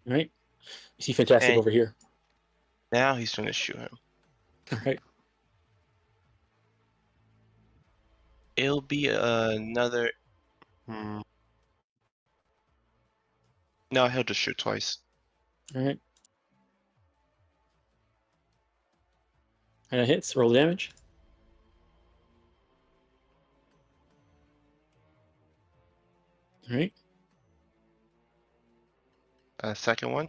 All right. You see Fantastic And over here. now he's going to shoot him. All right. It'll be another. No, he'll just shoot twice. All right. And it hits. Roll the damage. All right. Second one.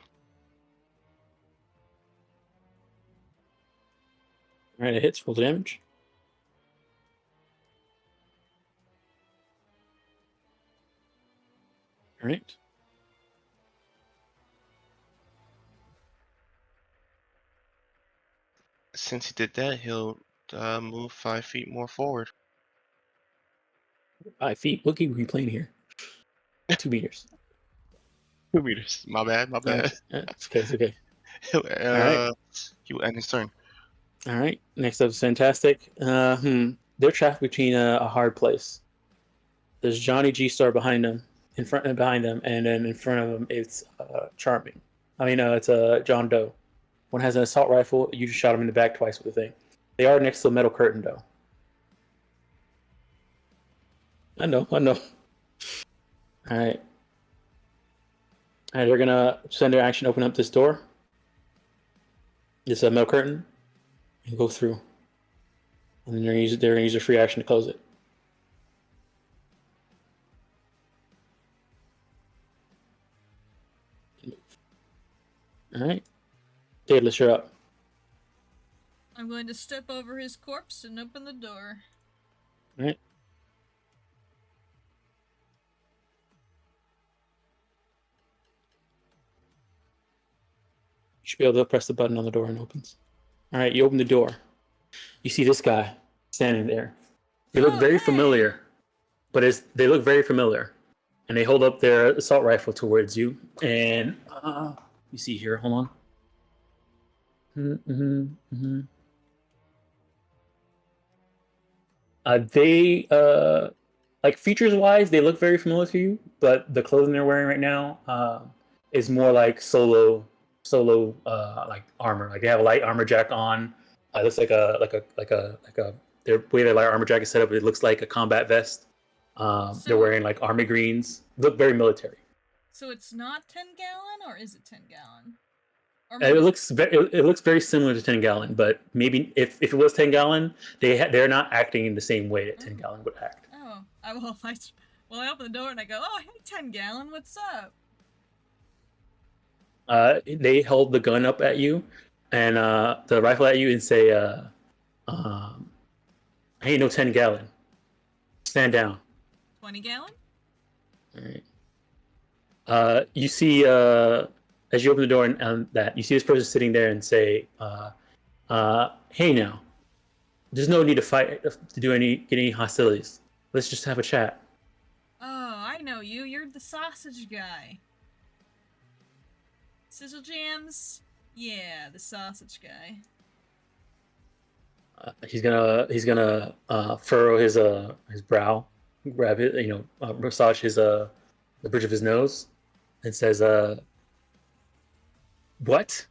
All right. It hits. Roll the damage. All right. Since he did that, he'll move 5 feet more forward. 5 feet. What game are we playing here? 2 meters. 2 meters. My bad. My All right. bad. It's okay. It's okay. Right. He will end his turn. All right. Next up is Fantastic. They're trapped between a hard place. There's Johnny G Star behind them, behind them, and then in front of them it's Charming. It's John Doe. One has an assault rifle. You just shot him in the back twice with the thing. They are next to a metal curtain, though. I know. All right. All right, they're gonna spend their action, open up this door. This metal curtain, and go through. And then they're gonna use a free action to close it. All right. Daedalus, you're up. I'm going to step over his corpse and open the door. All right. You should be able to press the button on the door and it opens. All right, you open the door. You see this guy standing there. They look very familiar, but they look very familiar. And they hold up their assault rifle towards you. And you see here, hold on. They like features wise, they look very familiar to you, but the clothing they're wearing right now is more like solo like armor. Like they have a light armor jacket on. It looks like their way their light armor jacket set up. It looks like a combat vest. They're wearing like army greens. Look very military. So it's not 10 gallon, or is it 10 gallon? Or It looks very similar to 10 gallon, but maybe if it was 10 gallon, they're not acting in the same way that 10 gallon would act. Oh, I open the door and I go, "Oh, hey, 10 gallon, what's up?" They hold the gun up at you, and the rifle at you, and say, "Hey, no 10 gallon. Stand down." 20 gallon? All right. You see, as you open the door and that, you see this person sitting there and say, "Hey, now, there's no need to fight to get any hostilities. Let's just have a chat." Oh, I know you. You're the sausage guy. Sizzle jams? Yeah, the sausage guy. He's gonna furrow his brow, grab it, massage the bridge of his nose, and says, "What?"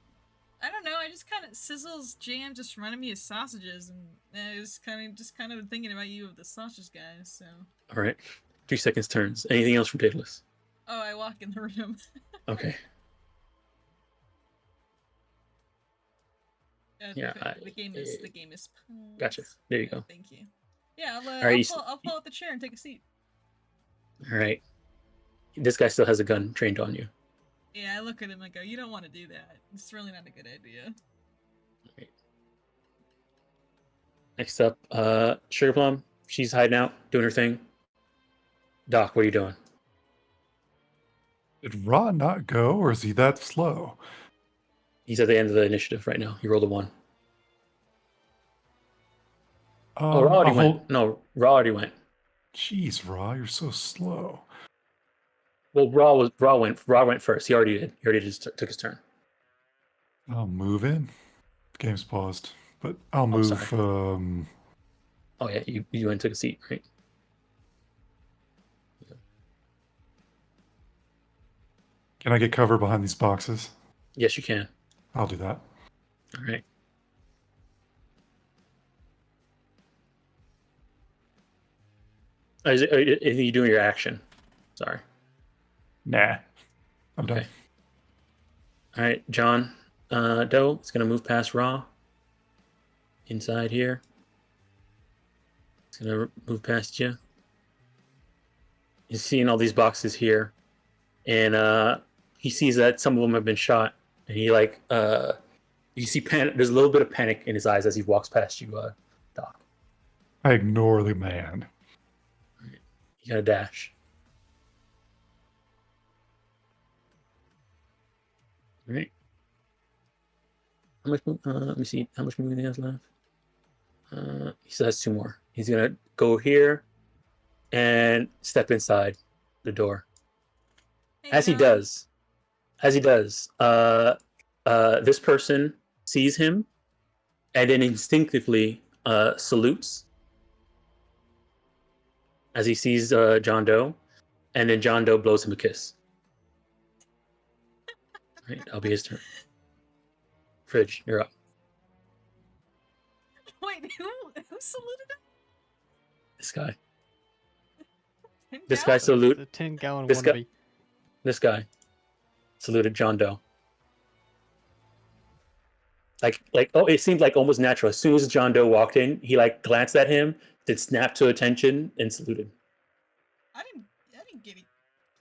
I don't know. I just kind of Sizzle's jam just reminded me of sausages, and I was kind of thinking about you of the sausage guy. So All right. 3 seconds turns. Anything else from Daedalus? Oh, I walk in the room. Okay. Yeah, The game is. Gotcha. There you Yeah, go. thank you. Yeah, right, I'll pull out the chair and take a seat. All right. This guy still has a gun trained on you. Yeah, I look at him and go, "You don't want to do that. It's really not a good idea." Right. Next up, Sugar Plum. She's hiding out, doing her thing. Doc, what are you doing? Did Ra not go, or is he that slow? He's at the end of the initiative right now. He rolled a 1. Oh, Ra already I'll went. hold. No, Ra already went. Jeez, Ra, you're so slow. Well, Ra went first. He already did. He already just took his turn. I'll move in. The game's paused, but I'll Oh, move. sorry. Oh yeah, you went and took a seat, right? Can I get cover behind these boxes? Yes, you can. I'll do that. All right. Are you doing your action? Sorry. Nah, I'm done. Okay. All right, John Doe is going to move past Ra. Inside here. It's going to move past you. He's seeing all these boxes here. And he sees that some of them have been shot. And he you see panic. There's a little bit of panic in his eyes as he walks past you, Doc. I ignore the man. You got a dash. All right. How much? Let me see. How much movement he has left? He still has 2 more. He's gonna go here and step inside the door. Hey, As he John. does, this person sees him and then instinctively salutes as he sees John Doe, and then John Doe blows him a kiss. Right, that'll be his turn. Fridge, you're up. Wait, who saluted him? This guy. Him This down? guy salute. The 10-gallon This guy- wannabe. This guy saluted John Doe. Oh, it seemed like almost natural. As soon as John Doe walked in, he glanced at him, did snap to attention, and saluted. I didn't get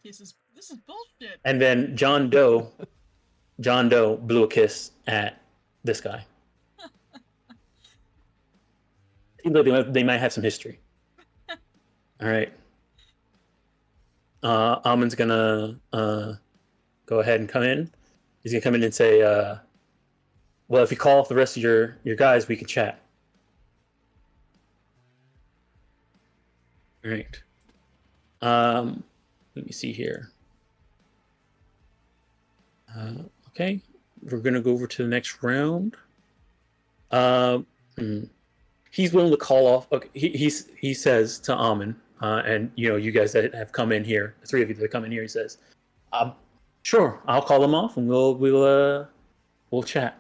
kisses. This is bullshit. And then John Doe blew a kiss at this guy. Seems like they might have some history. All right. Amon's gonna go ahead and come in. He's gonna come in and say, well, if you call off the rest of your guys, we can chat. All right. Let me see here. Okay, we're gonna go over to the next round. He's willing to call off. Okay, he says to Amon, and you guys that have come in here, the 3 of you that come in here, he says, "Sure, I'll call him off, and we'll chat."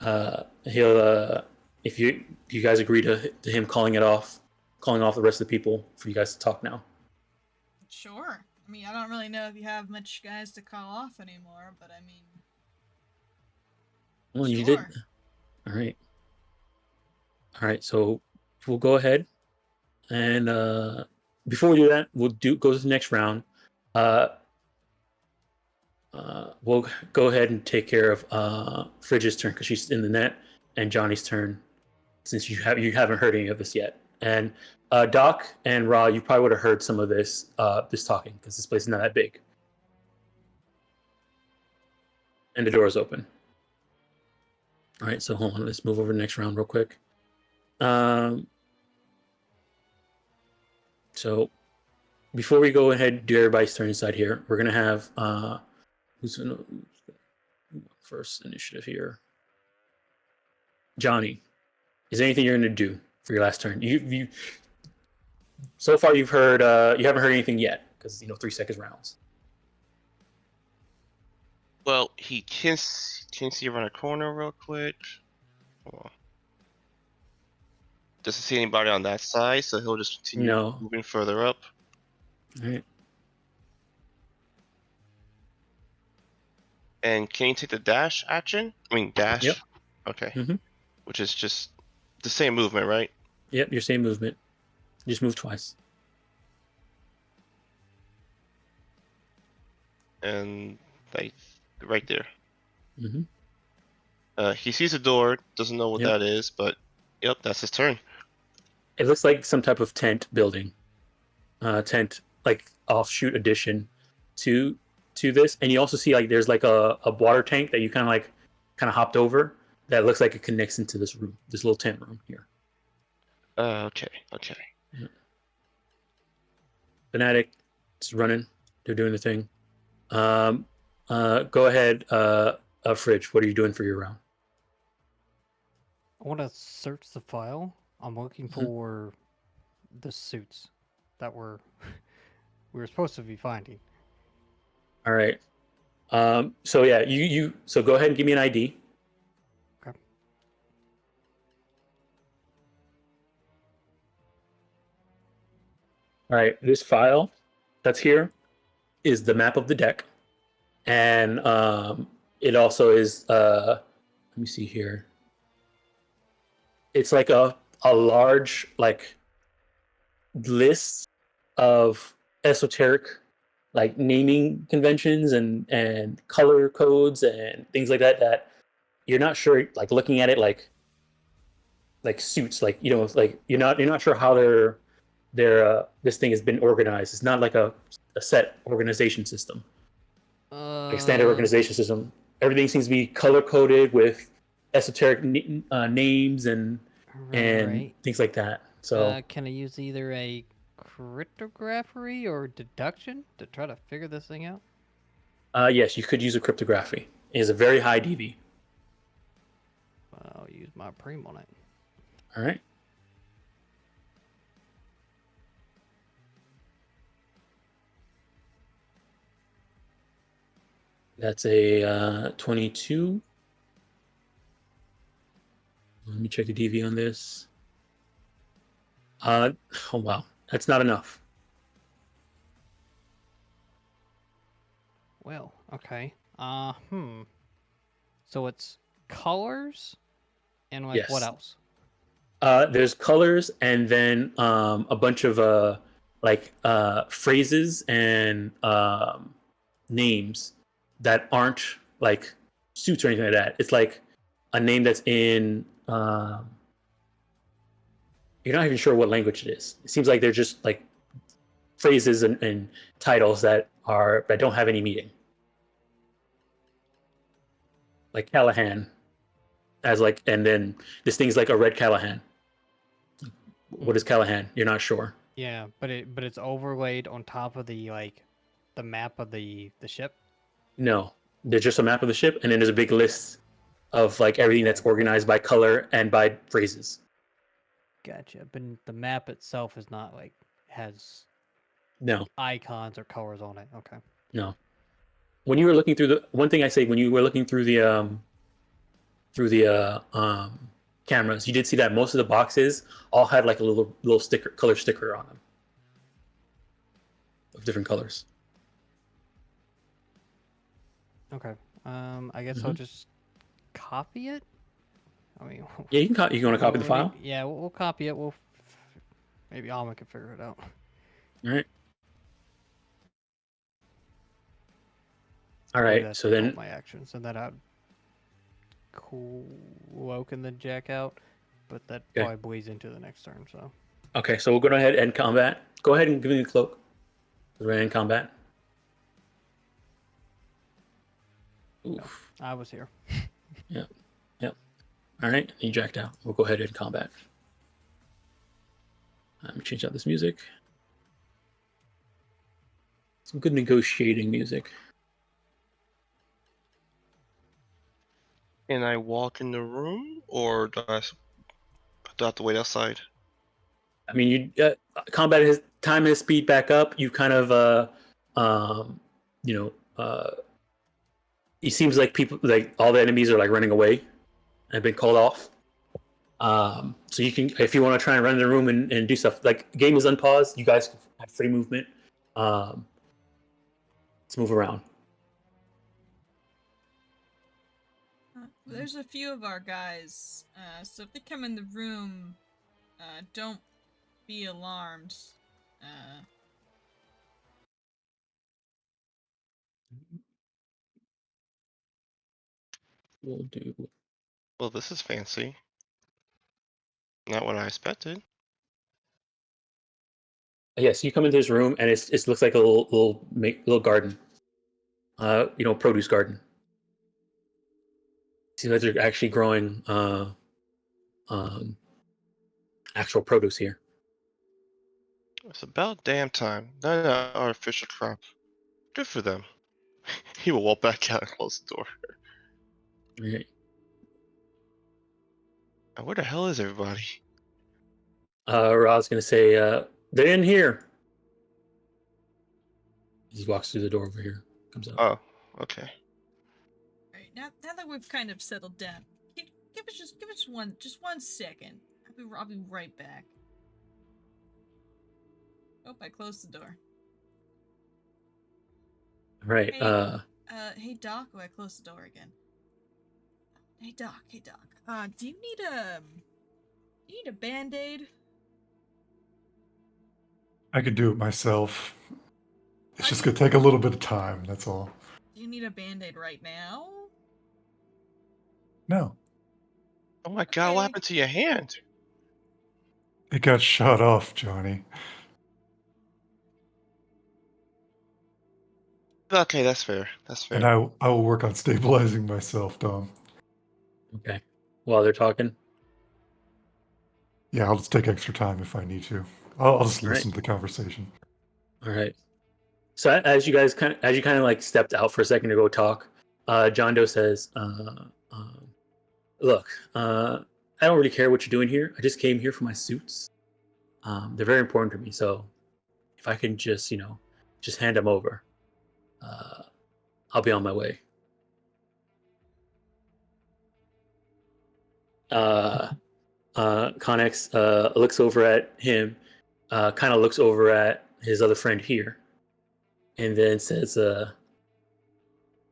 He'll if you guys agree to him calling off the rest of the people for you guys to talk now. Sure. I mean, I don't really know if you have much guys to call off anymore, but I mean. Well, sure. you did. All right. All right. So we'll go ahead, and before we do that, we'll go to the next round. We'll go ahead and take care of Fridge's turn because she's in the net, and Johnny's turn since you haven't heard any of this yet. And Doc and Ra, you probably would have heard some of this talking because this place is not that big. And the door is open. All right, so hold on. Let's move over to the next round real quick. So before we go ahead and do everybody's turn inside here, we're gonna have who's gonna first initiative here? Johnny, is there anything you're gonna do for your last turn? You so far you've heard you haven't heard anything yet because 3 seconds rounds. Well, he can see around a corner real quick. Hold on. doesn't see anybody on that side, so he'll just continue No. moving further up. All right. And can you take the dash action? I mean dash. Yep. Okay. Mhm. Which is just the same movement, right? Yep, your same movement. You just move twice. And like right there. Mm-hmm. He sees a door, doesn't know what Yep. that is, but yep, that's his turn. It looks like some type of tent building. Tent, like offshoot addition to this. And you also see like there's like a water tank that you kind of hopped over that looks like it connects into this room, this little tent room here. Okay. Fanatic is running. They're doing the thing. Go ahead, Fridge. What are you doing for your round? I want to search the file. I'm looking Mhm. for the suits that we were supposed to be finding. All right. So yeah, so go ahead and give me an ID. Okay. All right. This file that's here is the map of the deck, and it also is. Let me see here. It's like a large like list of esoteric like naming conventions and color codes and things like that you're not sure, like looking at it like suits, like like you're not sure how their this thing has been organized. It's not like a set organization system, like standard organization system. Everything seems to be color coded with esoteric names and Right. things like that. So Can I use either a cryptography or deduction to try to figure this thing out? yes, you could use a cryptography. It is a very high DV. I'll use my preem on it. All right. That's a 22. Let me check the DV on this. Oh wow, that's not enough. Well, okay. So it's colors and like what Yes. else? There's colors and then a bunch of phrases and names that aren't like suits or anything like that. It's like a name that's in you're not even sure what language it is. It seems like they're just like phrases and titles that don't have any meaning. Like Callahan as like, and then this thing's like a red Callahan. What is Callahan? You're not sure. Yeah, but it's overlaid on top of the map of the ship. No, there's just a map of the ship, and then there's a big list of like everything that's organized by color and by phrases. Gotcha. But the map itself is not like has No, icons or colors on it. Okay. no. When you were looking through the one thing I say, when you were looking through the cameras, you did see that most of the boxes all had like a little color sticker on them of different colors. Okay. I guess I'll just copy it. I mean, Yeah, you can. You want to copy the file? Yeah, we'll copy it. Maybe Alma can figure it out. All right. All Maybe right. that's So then, all my actions, and then I'd cloak and then jack out, but that Okay. probably bleeds into the next turn. So okay. So we'll go ahead and end combat. Go ahead and give me the cloak. We're in combat. Oof. I was here. Yep. All right, you jacked out. We'll go ahead and combat. Let me change out this music. Some good negotiating music. Can I walk in the room, or do I have to wait outside? I mean, combat has time and speed back up. You kind of, it seems like people, like all the enemies are like running away and been called off. So you can, if you want to try and run in the room and do stuff, like game is unpaused, you guys have free movement. Let's move around. There's a few of our guys, so if they come in the room, don't be alarmed. We'll do. Well, this is fancy. Not what I expected. Yes, you come into this room and it looks like a little garden. Produce garden. See that they're actually growing actual produce here. It's about damn time. Not an artificial crop. Good for them. He will walk back out and close the door. Right. Now, where the hell is everybody? Rod's gonna say, they're in here. He walks through the door over here. Comes out. Oh, okay. Right, now that we've kind of settled down, give us one second. I'll be right back. Oh, I closed the door. Right. Hey, hey Doc. Oh, I closed the door again. Hey Doc. Do you need a Band-Aid? I could do it myself. It's just gonna take a little bit of time, that's all. Do you need a Band-Aid right now? No. Oh my god, what happened to your hand? It got shot off, Johnny. Okay, that's fair. That's And fair. I will work on stabilizing myself, Dom. Okay. While they're talking. Yeah, I'll just take extra time if I need to. I'll just All right. listen to the conversation. All right. So as you kind of like stepped out for a second to go talk, John Doe says, "Look, I don't really care what you're doing here. I just came here for my suits. They're very important to me. So if I can just hand them over, I'll be on my way." Connex looks over at him, kind of looks over at his other friend here, and then says,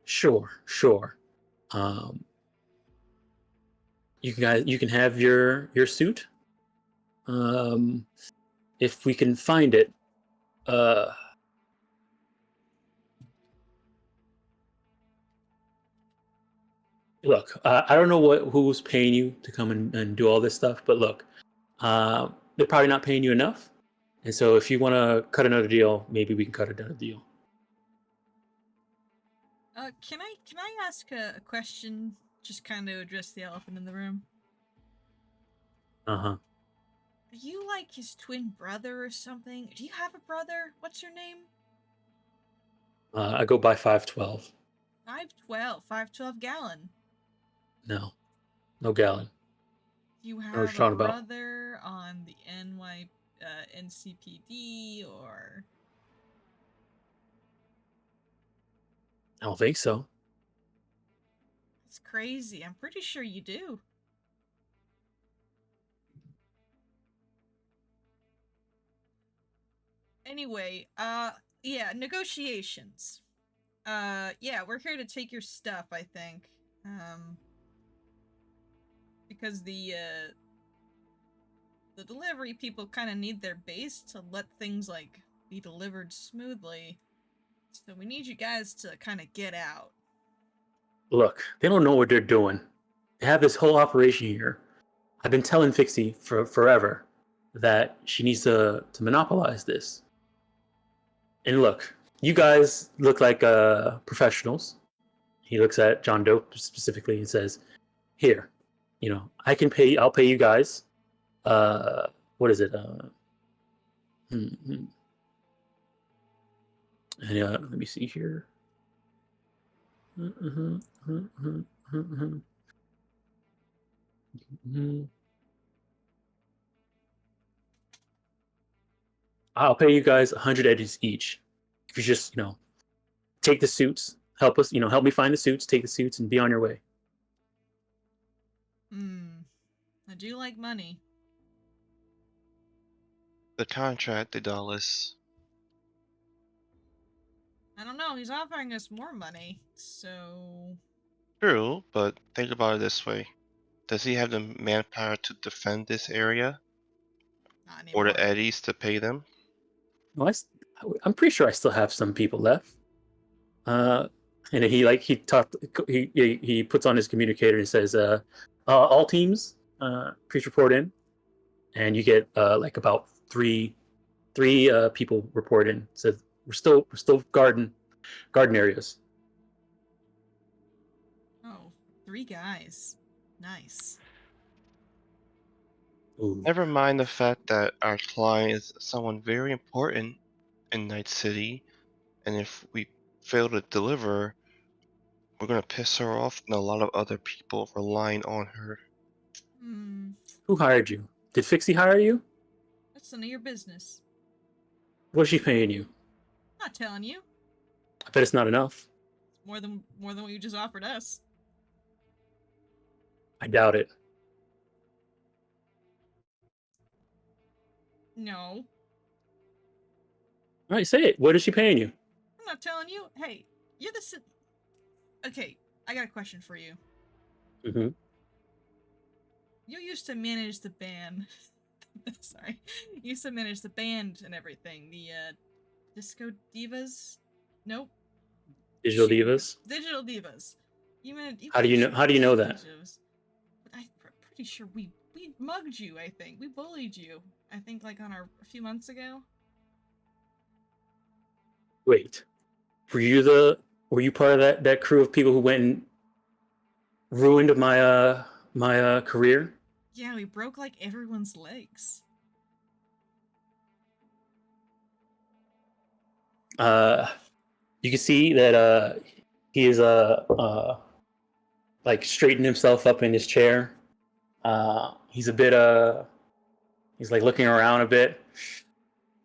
"Sure. You can have your suit. If we can find it, look, I don't know who's paying you to come and do all this stuff, but look, they're probably not paying you enough, and so if you want to cut another deal, maybe we can cut another deal." Can I ask a question? Just kind of address the elephant in the room. Uh-huh. Are you like his twin brother or something? Do you have a brother? What's your name? I go by 512. 512 Gallon. No gallon. Do you what have you're a talking about. brother on the NCPD or? I don't think so. It's crazy. I'm pretty sure you do. Anyway, yeah, negotiations. Yeah, we're here to take your stuff, I think. Because the delivery people kind of need their base to let things, like, be delivered smoothly. So we need you guys to kind of get out. Look, they don't know what they're doing. They have this whole operation here. I've been telling Fixie for forever that she needs to monopolize this. And look, you guys look like professionals. He looks at John Doe specifically and says, "Here, I'll pay you guys. What is it? And let me see here. I'll pay you guys 100 eddies each. If you just, take the suits, help us, help me find the suits, take the suits, and be on your way." I do like money. The contract, the dollars. I don't know. He's offering us more money, so True, but think about it this way. Does he have the manpower to defend this area? not Or anymore. the Eddies to pay them? Well, I'm pretty sure I still have some people left. And he puts on his communicator and says, all teams, please report in, and you get like about three people report in. So we're still guarding areas. Oh, 3 guys. Nice. Ooh. Never mind the fact that our client is someone very important in Night City, and if we fail to deliver, we're gonna piss her off and a lot of other people relying on her. Hmm. Who hired you? Did Fixie hire you? That's none of your business. What's she paying you? Not telling you. I bet it's not enough. It's more than what you just offered us. I doubt it. No. All right, say it. What is she paying you? I'm not telling you. Hey, you're the Okay, I got a question for you. Mm-hmm. You used to manage the band. Sorry. You used to manage the band and everything. The Disco Divas? Nope. Digital Shoot. divas. Digital Divas. You How do you know? How do you know that? I'm pretty sure we mugged you, I think. We bullied you. I think like on a few months ago. Wait, were you part of that crew of people who went and ruined my career? Yeah, we broke like everyone's legs. You can see that he is like straightening himself up in his chair. He's a bit he's like looking around a bit,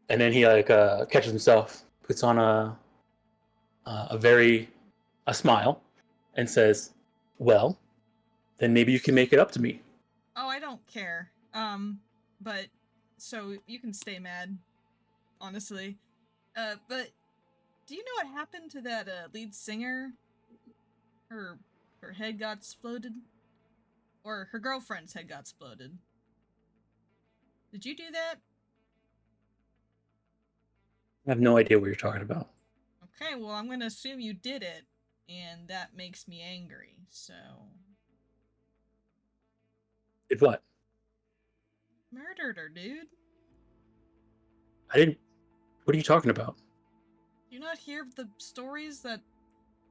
and then he like catches himself, puts on a smile, and says, "Well, then maybe you can make it up to me." Oh, I don't care. But so you can stay mad, honestly. But do you know what happened to that lead singer? Her head got exploded, or her girlfriend's head got exploded. Did you do that? I have no idea what you're talking about. Okay, well I'm gonna assume you did it, and that makes me angry. So Did what? murdered her, dude. I didn't. What are you talking about? Do you not hear the stories that?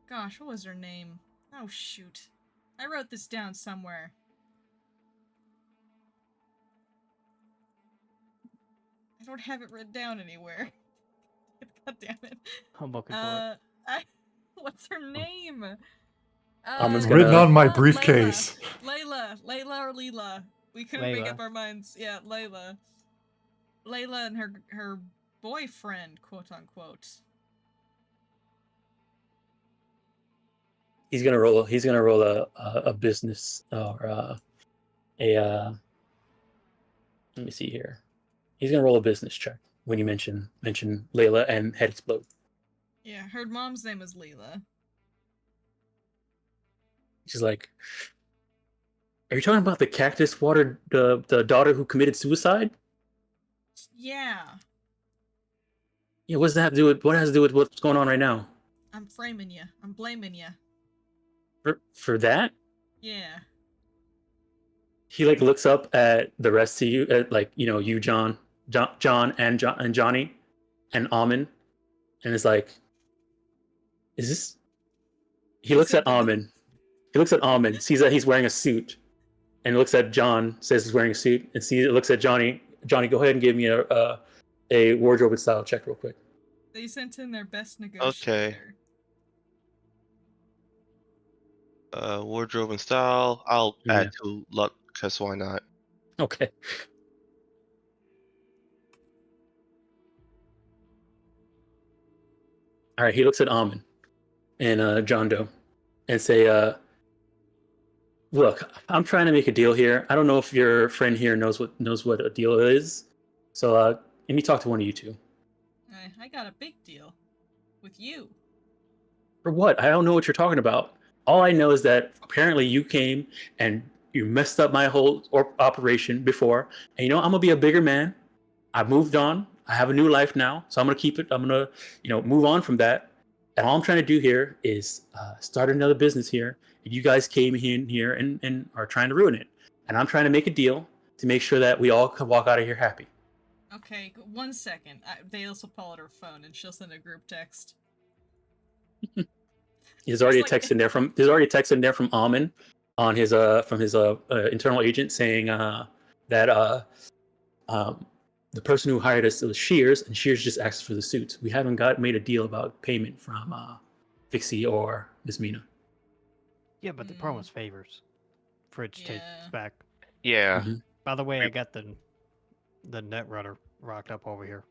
Gosh, what was her name? Oh shoot, I wrote this down somewhere. I don't have it written down anywhere. God damn it. I'm looking for it. What's her name? Almond's Written gonna. on my Layla, briefcase. Layla or Leela. We couldn't make up Layla. our minds. Yeah, Layla. Layla and her boyfriend, quote unquote. He's gonna roll. He's gonna roll a business or a. Let me see here. He's gonna roll a business check when you mention Layla and head explode. Yeah, her mom's name is Leela. She's like, "Are you talking about the cactus water, the daughter who committed suicide?" Yeah, Yeah. What does that have to do with? What has to do with what's going on right now? I'm framing you. I'm blaming you. For that, Yeah. he like looks up at the rest of you, at like you, John, and Johnny, and Almond, and is like, "Is this?" He looks at Almond. He looks at Almond, sees that he's wearing a suit, and looks at John, says he's wearing a suit, and looks at Johnny. Johnny, go ahead and give me a wardrobe and style check real quick. They sent in their best Okay. negotiator. Wardrobe and style. I'll Yeah. add to luck, cause why not? Okay. All right. He looks at Almond and John Doe, and say, Look, I'm trying to make a deal here. I don't know if your friend here knows what a deal is. So let me talk to one of you two. I got a big deal with you. For what? I don't know what you're talking about. All I know is that apparently you came and you messed up my whole operation before. And I'm gonna be a bigger man. I've moved on. I have a new life now, so I'm gonna keep it. I'm gonna, move on from that. And all I'm trying to do here is start another business here. And you guys came in here and are trying to ruin it. And I'm trying to make a deal to make sure that we all can walk out of here happy. Okay, 1 second. Daedalus will pull out her phone and she'll send a group text. There's already a It's text like- in there from Alman on his from his internal agent saying that the person who hired us was Shears, and Shears just asked for the suits. We haven't made a deal about payment from Fixie or Miss Mina. Yeah, but they promise favors. Fridge takes Yeah. back. Yeah. Mm-hmm. By the way, I got the Netrunner rocked up over here.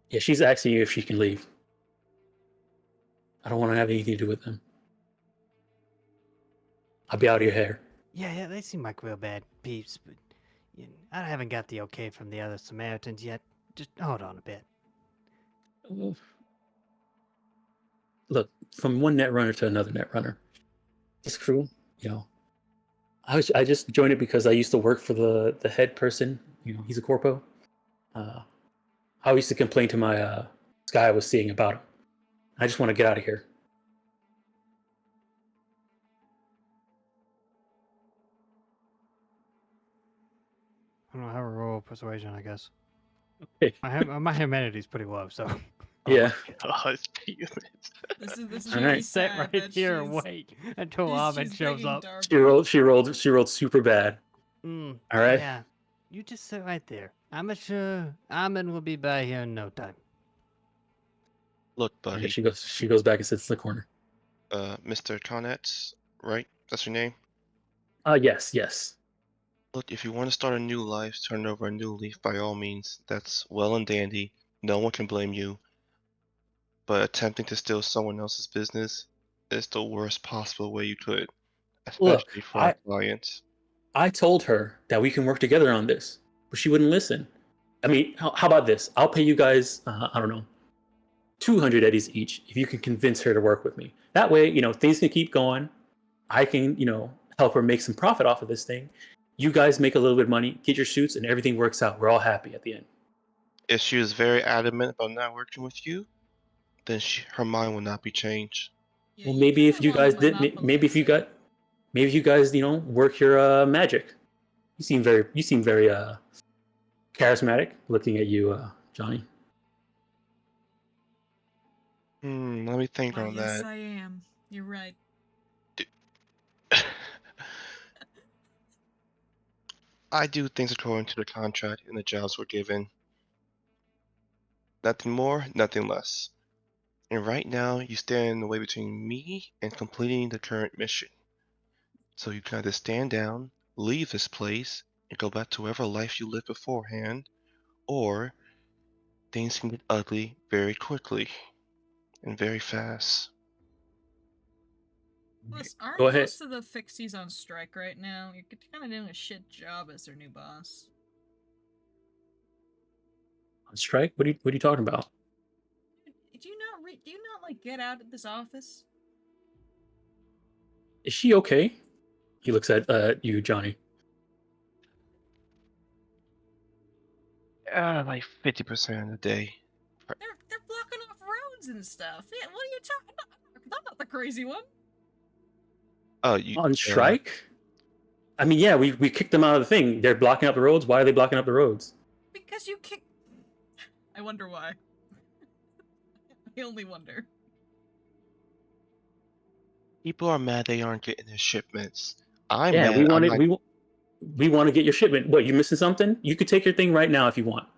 Yeah, she's asking you if she can leave. I don't want to have anything to do with them. I'll be out of your hair. Yeah, they seem like real bad peeps, but I haven't got the okay from the other Samaritans yet. Just hold on a bit. Look, from one Netrunner to another Netrunner. This crew, I just joined it because I used to work for the head person. He's a corpo. I used to complain to my this guy I was seeing about him. I just want to get out of here. I don't have a roll of persuasion, I guess. Okay. My humanity's pretty low, so. Yeah. Oh, it's humans. This is All really right. Sit sad right that here and she's- wait until she's Ahmed shows begging up. Darby. She rolled super bad. All right. Yeah, you just sit right there. I'm sure Ahmed will be by here in no time. Look, All right, buddy. she goes back and sits in the corner. Mr. Tonets, right? That's your name? Yes. Look, if you want to start a new life, turn over a new leaf by all means. That's well and dandy. No one can blame you. But attempting to steal someone else's business is the worst possible way you could, Look, especially for our clients. I told her that we can work together on this, but she wouldn't listen. I mean, how about this? I'll pay you guys, I don't know, 200 eddies each if you can convince her to work with me. That way, things can keep going. I can, help her make some profit off of this thing. You guys make a little bit of money, get your suits, and everything works out. We're all happy at the end. If she is very adamant about not working with you, then her mind will not be changed. Yeah, Well, you maybe if kinda you wanna guys did, maybe if you monopolize got, maybe if you guys, work your magic. You seem very charismatic. Looking at you, Johnny. Let me think Why, on yes, that. I am. You're right. I do things according to the contract and the jobs we're given. Nothing more, nothing less. And right now, you stand in the way between me and completing the current mission. So you can either stand down, leave this place, and go back to whatever life you lived beforehand, or things can get ugly very quickly and very fast. Plus, aren't Go ahead. most of the fixies on strike right now? You're kind of doing a shit job as their new boss. On strike? What are you talking about? Do you not like get out of this office? Is she okay? He looks at you, Johnny. Like 50% of the day. They're blocking off roads and stuff. Yeah, what are you talking about? I'm not the crazy one. Oh, you On strike? I mean, yeah, we kicked them out of the thing. They're blocking up the roads. Why are they blocking up the roads? Because you kick. I wonder why. I only wonder. people are mad they aren't getting their shipments. I'm Yeah, mad. we I'm want not. it. We want to get your shipment. What, you missing something? You could take your thing right now if you want,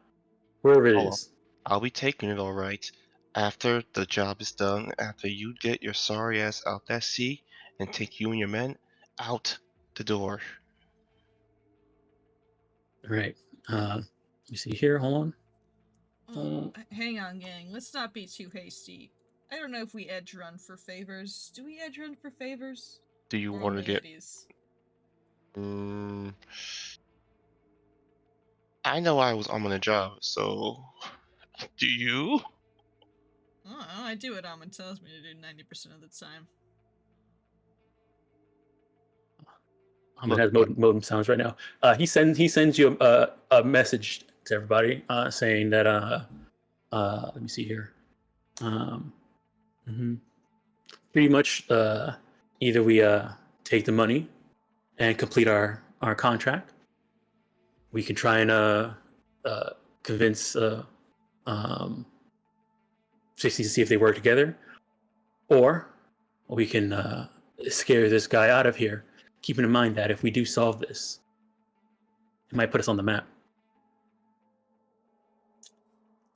wherever it Oh, is. I'll be taking it all right. After the job is done, after you get your sorry ass out that sea and take you and your men out the door. All right. You see here. Hold on. Oh, hang on, gang. Let's not be too hasty. I don't know if we edge run for favors. Do we edge run for favors? Do you Or want to only get? Eddies? I know I'm on a job, so do you? Oh, I do what Almond tells me to do 90% of the time. It has modem sounds right now. He sends you a message to everybody saying that let me see here. Mhm. Pretty much either we take the money and complete our contract. We can try and convince 60 to see if they work together, or we can scare this guy out of here. Keeping in mind that if we do solve this, it might put us on the map.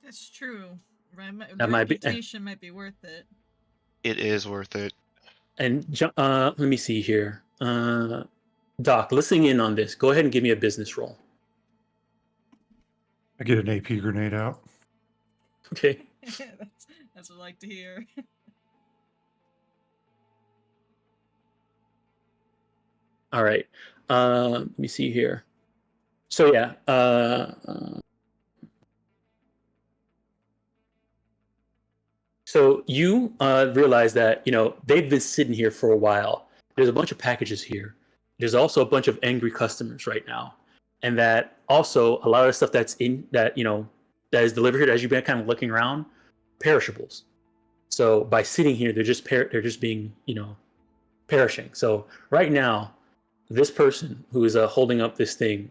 That's true. The That might be, reputation might be worth it. It is worth it. and let me see here. Doc, listening in on this, go ahead and give me a business roll. I get an AP grenade out. Okay. That's what I like to hear. All right. Let me see here. So yeah. So you realize that they've been sitting here for a while. There's a bunch of packages here. There's also a bunch of angry customers right now, and that also a lot of stuff that's in that that is delivered here as you've been kind of looking around, perishables. So by sitting here, they're just being perishing. So right now, this person who is holding up this thing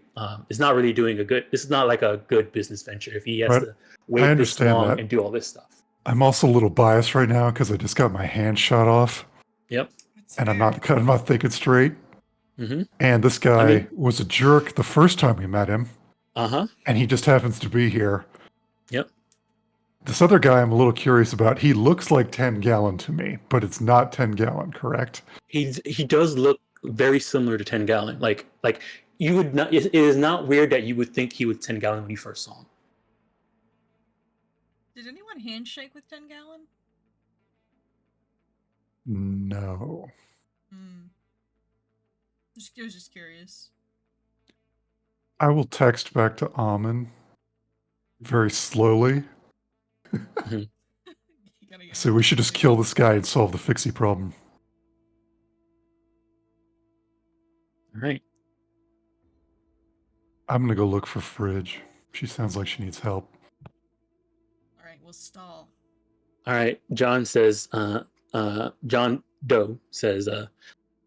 is not really doing a good. This is not like a good business venture if he has Right. to I wait this understand long that. and do all this stuff. I'm also a little biased right now because I just got my hand shot off, Yep. That's and fair. I'm not thinking straight. Mm-hmm. And this guy was a jerk the first time we met him, Uh-huh. and he just happens to be here. Yep. This other guy I'm a little curious about. He looks like 10 Gallon to me, but it's not 10 Gallon, correct? He does look very similar to 10 Gallon. Like you would not. It is not weird that you would think he was 10 Gallon when you first saw him. Did anyone handshake with 10 Gallon? No. I was just curious. I will text back to Amon very slowly. So we should just kill this guy and solve the fixie problem. All right. I'm gonna go look for Fridge. She sounds like she needs help. All right, we'll stall. All right. John says. John Doe says.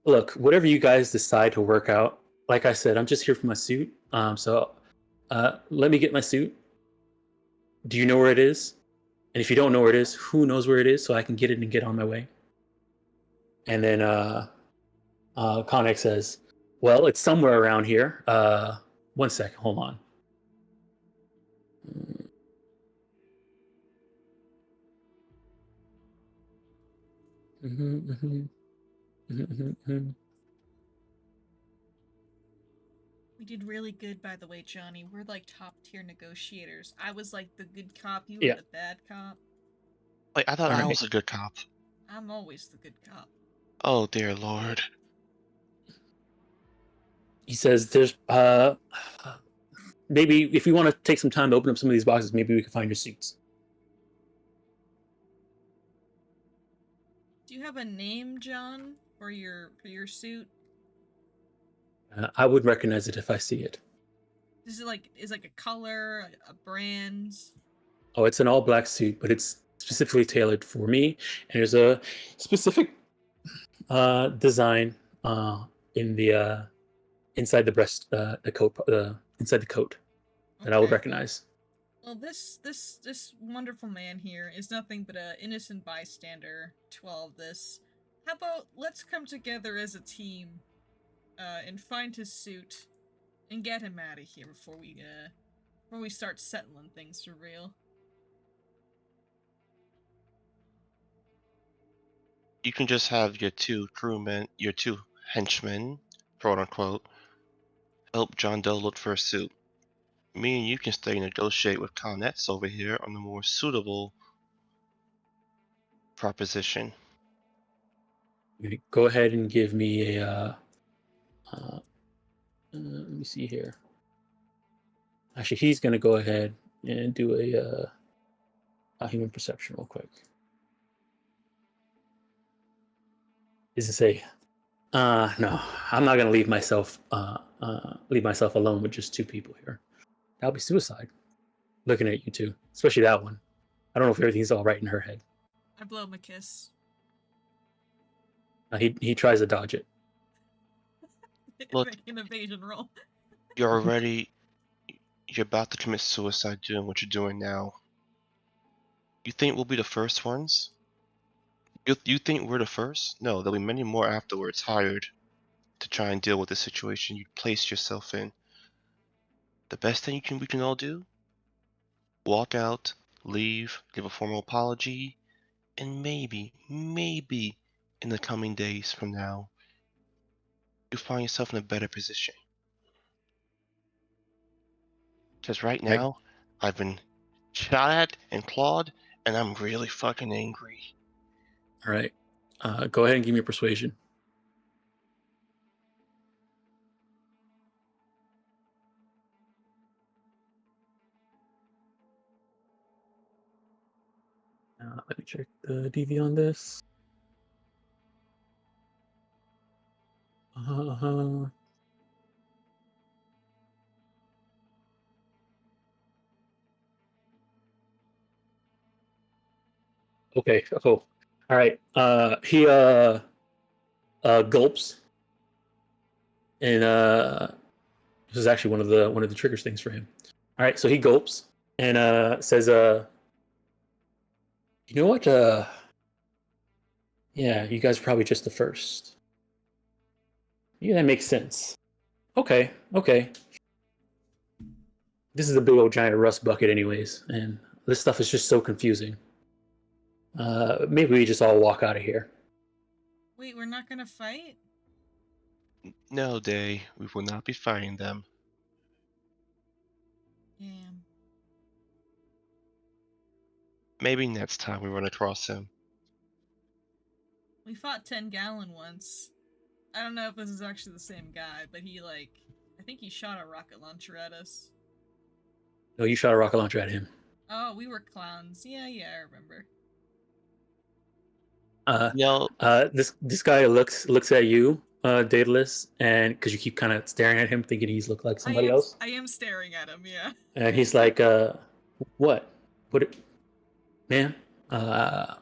Look, whatever you guys decide to work out. Like I said, I'm just here for my suit. So, let me get my suit. Do you know where it is? And if you don't know where it is, who knows where it is, so I can get it and get on my way. And then Connect says, well, it's somewhere around here. 1 second, hold on. We did really good, by the way, Johnny. We're like top tier negotiators. I was like the good cop, you Yeah. were the bad cop. Wait, I thought All I right. was a good cop. I'm always the good cop. Oh dear lord. He says there's maybe if we want to take some time to open up some of these boxes, maybe we can find your suits. Do you have a name, John, for your suit? I would recognize it if I see it. Is like a color, a brand? Oh, it's an all black suit, but it's specifically tailored for me. And there's a specific design in the inside the breast, the coat, inside the coat that I would Okay. recognize. Well, this wonderful man here is nothing but an innocent bystander to all of this. How about let's come together as a team, and find his suit, and get him out of here before we start settling things for real. You can just have your two henchmen, quote unquote, help John Doe look for a suit. Me and you can stay and negotiate with Connets over here on the more suitable proposition. Okay, go ahead and give me a. Let me see here. Actually, he's gonna go ahead and do a human perception real quick. Is it say? No, I'm not gonna leave myself alone with just two people here. That'll be suicide. Looking at you two, especially that one. I don't know if everything's all right in her head. I blow him a kiss. He tries to dodge it. Look. Make an evasion roll. You're already. You're about to commit suicide doing what you're doing now. You think we'll be the first ones? You think we're the first? No, there'll be many more afterwards hired to try and deal with the situation you placed yourself in. The best thing we can all do? Walk out, leave, give a formal apology, and maybe in the coming days from now, you'll find yourself in a better position. Because right Right. now, I've been shot at and clawed, and I'm really fucking angry. All right. Go ahead and give me a persuasion. Let me check the DV on this. Okay. Oh, all right. He gulps, and this is actually one of the triggers things for him. All right. So he gulps and says, "You know what? Yeah, you guys are probably just the first. Yeah, that makes sense. Okay. This is a big old giant rust bucket, anyways, and this stuff is just so confusing. Maybe we just all walk out of here." Wait, we're not gonna fight? No, Day, we will not be fighting them. Damn. Maybe next time we run across him. We fought 10 Gallon once. I don't know if this is actually the same guy, but I think he shot a rocket launcher at us. No, you shot a rocket launcher at him. Oh, we were clowns. Yeah, I remember. No, This guy looks at you, Daedalus, and because you keep kind of staring at him, thinking he's look like somebody else, I am staring at him, yeah. and he's like, "What? Man? I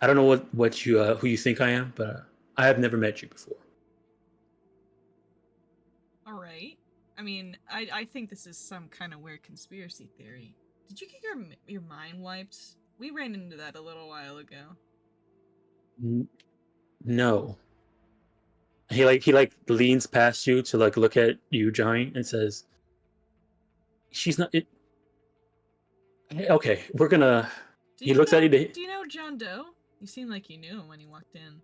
don't know what you who you think I am, but I have never met you before." Alright. I mean, I think this is some kind of weird conspiracy theory. Did you get your mind wiped? We ran into that a little while ago. No. He leans past you to like look at you, Johnny, and says, "She's not it." Okay, we're gonna. He looks at you. Do you know John Doe? You seemed like you knew him when he walked in.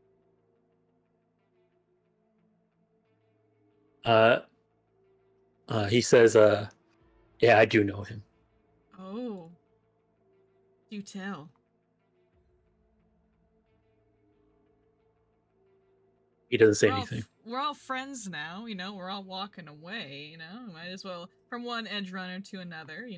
He says, "Yeah, I do know him." Oh. Do tell. He doesn't say anything. We're all friends now, we're all walking away, might as well from one Edgerunner to another,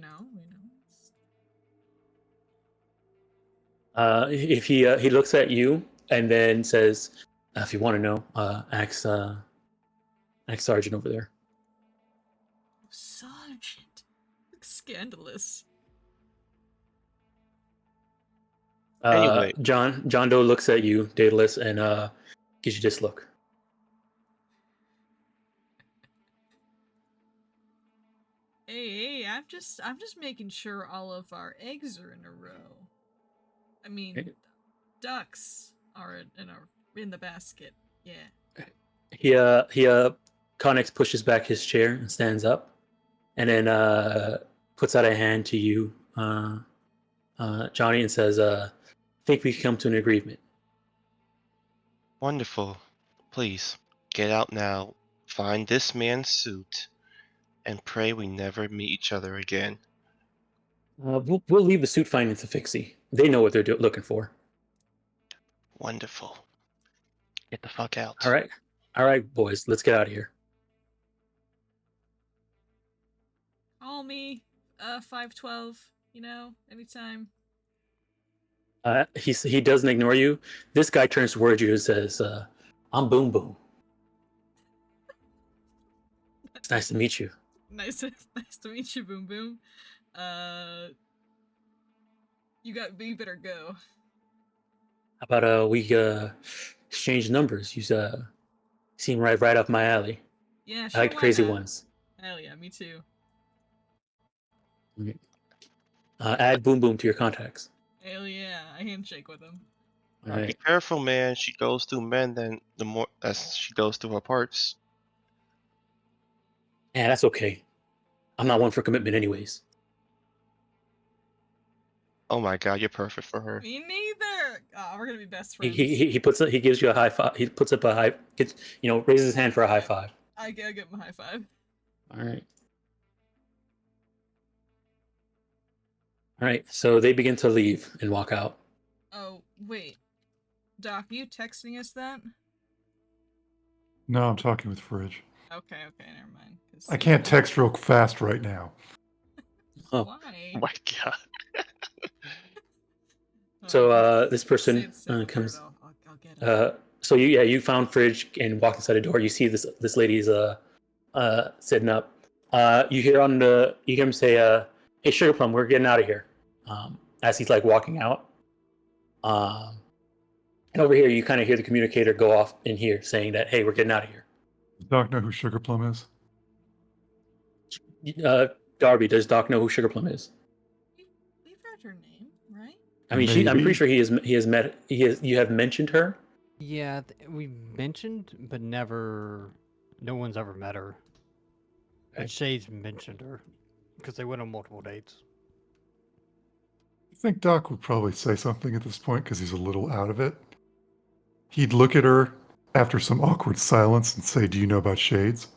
If he looks at you and then says, "If you want to know, ask Sergeant over there." Sergeant. Scandalous. Anyway. John Doe looks at you, Daedalus, and gives you this look. Hey, I'm just making sure all of our eggs are in a row. I mean, ducks are in the basket. Yeah. He Connex pushes back his chair and stands up, and then puts out a hand to you, Johnny, and says, "Think we can come to an agreement." Wonderful. Please, get out now, find this man's suit, and pray we never meet each other again. We'll leave the suit finding to Fixie. They know what they're looking for. Wonderful. Get the fuck out. All right, boys, let's get out of here. Call me, 512. You know, anytime. He doesn't ignore you. This guy turns towards you and says, "I'm Boom Boom. It's nice to meet you." Nice to meet you, Boom Boom. You better go. How about we exchange numbers? You seem right up my alley. Yeah, I sure. like the Why crazy not? ones. Hell yeah, me too. Add Boom Boom to your contacts. Hell yeah, I handshake with him. All Be right. careful, man. She goes through men, then the more as she goes through her parts. Yeah, that's okay. I'm not one for commitment, anyways. Oh my god, you're perfect for her. Me neither. Oh, we're gonna be best He friends. he gives you a high five. He puts up a high, raises his hand for a high five. I give him a high five. All right. All right. So they begin to leave and walk out. Oh wait, Doc, you texting us that? No, I'm talking with Fridge. Okay, never mind. 'Cause I can't text real fast right now. Oh. Why? Oh my god. So Just this person say the word, comes. I'll get him. So you found Fridge and walked inside the door. You see this lady's sitting up. You hear him say, "Hey, Sugar Plum, we're getting out of here." As he's like walking out. And over here, you kind of hear the communicator go off in here saying that, "Hey, we're getting out of here." Does Doc know who Sugar Plum is? Darby, does Doc know who Sugar Plum is? We've heard her name, right? I mean, I'm pretty sure you have mentioned her. Yeah, we mentioned, but never. No one's ever met her. Okay. And Shades mentioned her because they went on multiple dates. I think Doc would probably say something at this point because he's a little out of it. He'd look at her after some awkward silence and say, "Do you know about Shades?"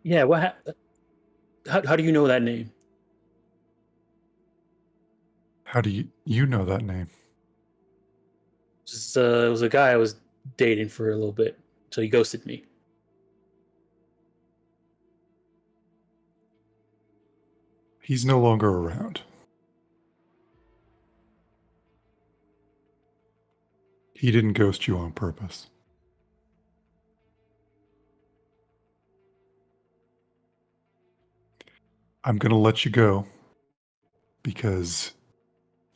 Yeah. How do you know that name? How do you know that name? Just, it was a guy I was dating for a little bit, so he ghosted me. He's no longer around. He didn't ghost you on purpose. I'm going to let you go because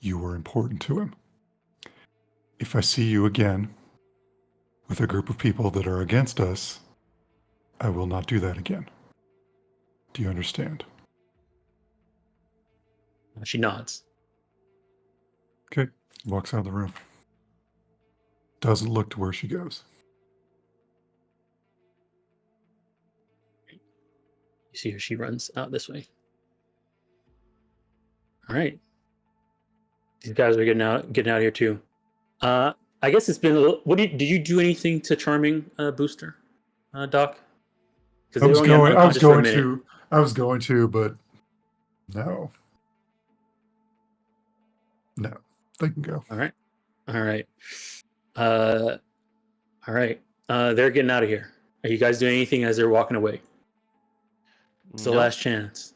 you were important to him. If I see you again with a group of people that are against us, I will not do that again. Do you understand? She nods. Okay. Walks out of the room. Doesn't look to where she goes. You see her. She runs out this way. All right. These guys are getting out of here too. I guess it's been a little. Did you do anything to Charming Booster, Doc? Because I was going minute. to, but no. No. They can go. All right. All right. They're getting out of here. Are you guys doing anything as they're walking away? It's the Nope. last chance.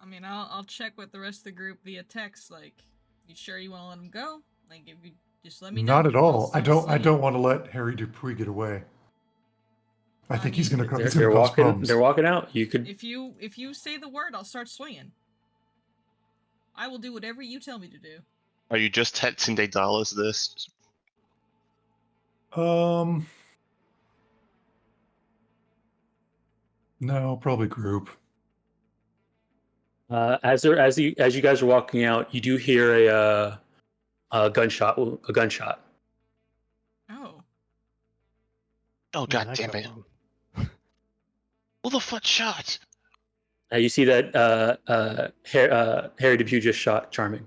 I mean, I'll check with the rest of the group via text. Like, you sure you want to let him go? Like, if you just let me know. Not at all. I I'll see. don't want to let Harry Dupree get away. I think he's going to cause They're problems. They're walking out. You could. If you say the word, I'll start swinging. I will do whatever you tell me to do. Are you just texting Daedalus this? No, probably group. As you guys are walking out, you do hear a gunshot. Oh. Oh Where'd god that damn come it! from? Who the fuck shot? You see that Harry Depew just shot Charming.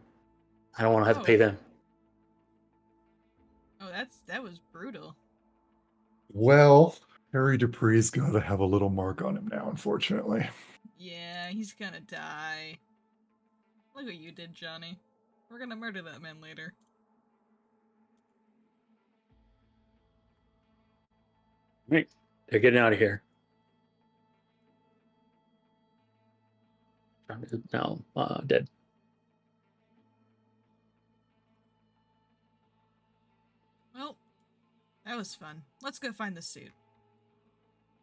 I don't want to have to pay them. Oh, that was brutal. Well, Harry Dupree's got to have a little mark on him now, unfortunately. Yeah, he's gonna die. Look what you did, Johnny. We're gonna murder that man later. Right. They're getting out of here. John is now dead. Well, that was fun. Let's go find the suit.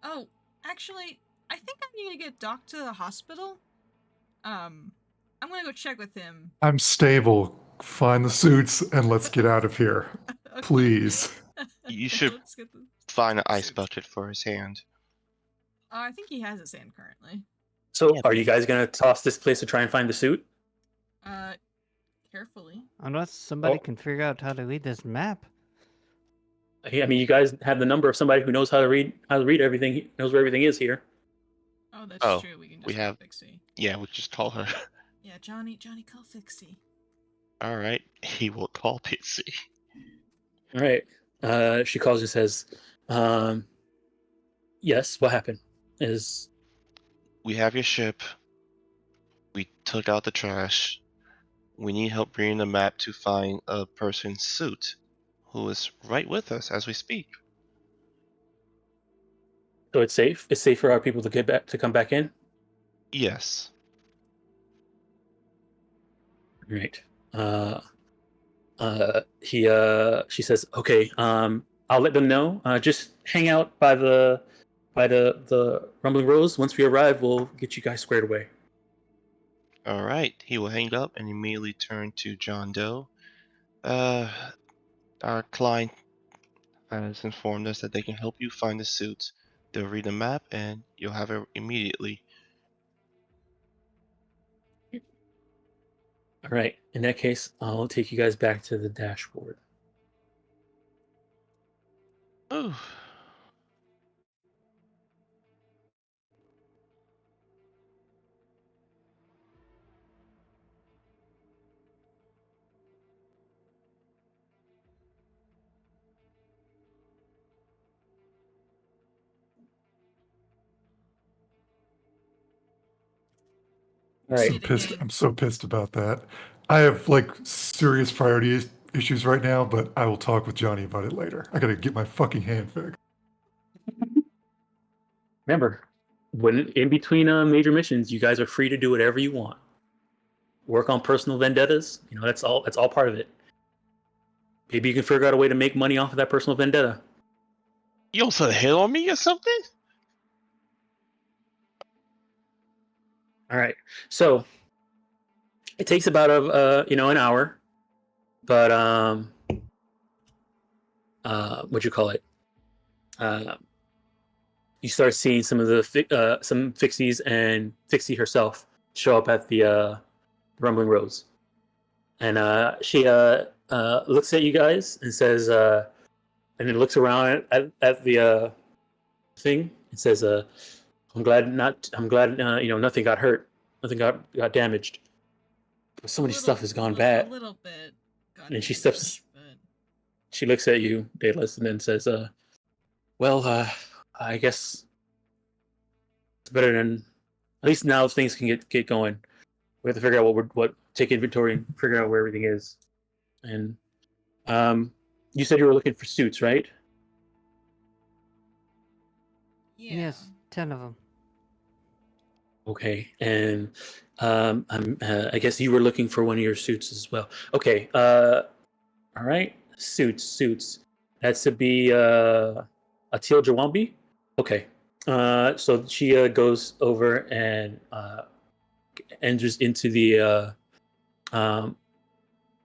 Oh, actually, I think I need to get Doc to the hospital. I'm gonna go check with him. I'm stable. Find the suits and let's get out of here. Okay. Please. You should Let's get the find an ice suits. bucket for his hand. I think he has his hand currently. So, Yeah, are you guys gonna toss this place to try and find the suit? Carefully. Unless somebody Oh. can figure out how to read this map. I mean, you guys have the number of somebody who knows how to read everything. Knows where everything is here. Oh, that's Oh, true. We can just we call have- Fixie. Yeah, we'll just call her. Yeah, Johnny, call Fixie. All right, he will call Pitsy. All right. She calls and says, "Yes, what happened? Is We have your ship. We took out the trash. We need help bringing the map to find a person's suit who is right with us as we speak. so it's safe? It's safe for our people to come back in? Yes. Right. She says, okay, I'll let them know. Just hang out by the Rumbling Rose. Once we arrive, we'll get you guys squared away." All right. He will hang up and immediately turn to John Doe. Our client has informed us that they can help you find the suit. They'll read the map and you'll have it immediately. All right. In that case, I'll take you guys back to the dashboard. Ooh. All right. I'm so pissed about that. I have like serious priority issues right now, but I will talk with Johnny about it later. I gotta get my fucking hand fixed. Remember, when in between major missions, you guys are free to do whatever you want. Work on personal vendettas. You know, that's all. That's all part of it. Maybe you can figure out a way to make money off of that personal vendetta. You also hit on me or something? All right. So it takes about an hour, but what you call it? You start seeing some of the some fixies and Fixie herself show up at the Rumbling Rose, and she looks at you guys and says, and then looks around at the thing and says, I'm glad nothing got hurt, nothing got damaged. But so many stuff has gone bad. A little bit. And she damaged, steps. but... She looks at you, Daedalus, and then says, well, I guess it's better than, at least now things can get going. We have to figure out take inventory and figure out where everything is. And you said you were looking for suits, right? Yeah. Yes, 10 of them. Okay, and I guess you were looking for one of your suits as well. Okay, all right, suits. That's to be a teal Jawambi. Okay, so she goes over and enters into the one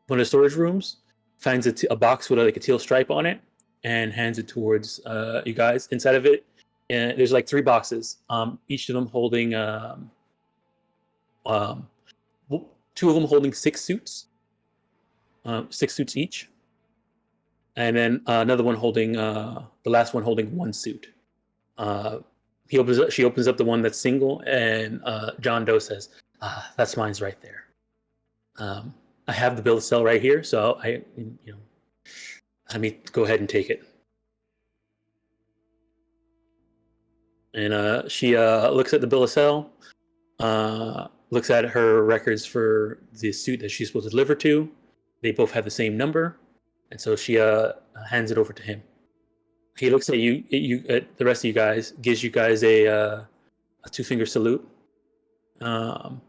of the storage rooms, finds a box with like a teal stripe on it, and hands it towards you guys. Inside of it, there's like 3 boxes, each of them holding 2 of them holding 6 suits, 6 suits each, and then another one holding the last one holding 1 suit. She opens up the one that's single, and John Doe says, "That's mine's right there. I have the bill of sale right here, so let me go ahead and take it." And she looks at the bill of sale, looks at her records for the suit that she's supposed to deliver to. They both have the same number, and so she hands it over to him. He looks at you at the rest of you guys, gives you guys a 2-finger salute, and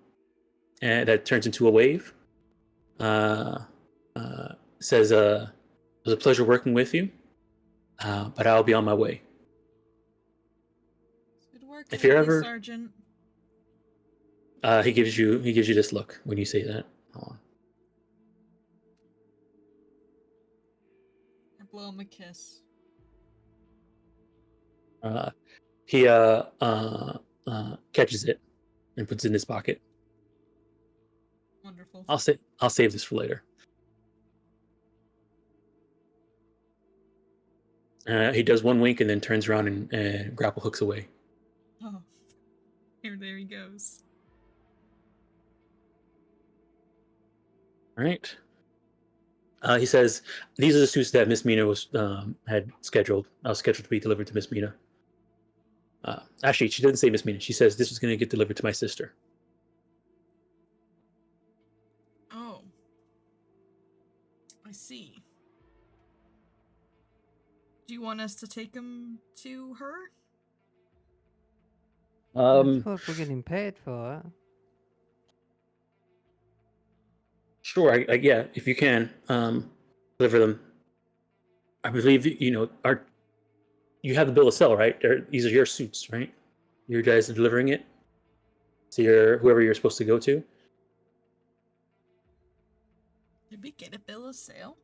that turns into a wave. Says, "It was a pleasure working with you, but I'll be on my way." Good work, If you're ever- Sergeant. He gives you this look when you say that. Hold on. I blow him a kiss. He catches it and puts it in his pocket. Wonderful. I'll save this for later. He does one wink and then turns around and grapple hooks away. Oh, there he goes. All right. He says, "These are the suits that Miss Mina was had scheduled. I was scheduled to be delivered to Miss Mina." Actually, she didn't say Miss Mina. She says this was going to get delivered to my sister. Oh. I see. Do you want us to take him to her? That's what we're getting paid for. Sure. Yeah, if you can deliver them. I believe you have the bill of sale, right? These are your suits, right? You guys are delivering it to whoever you're supposed to go to. Did we get a bill of sale?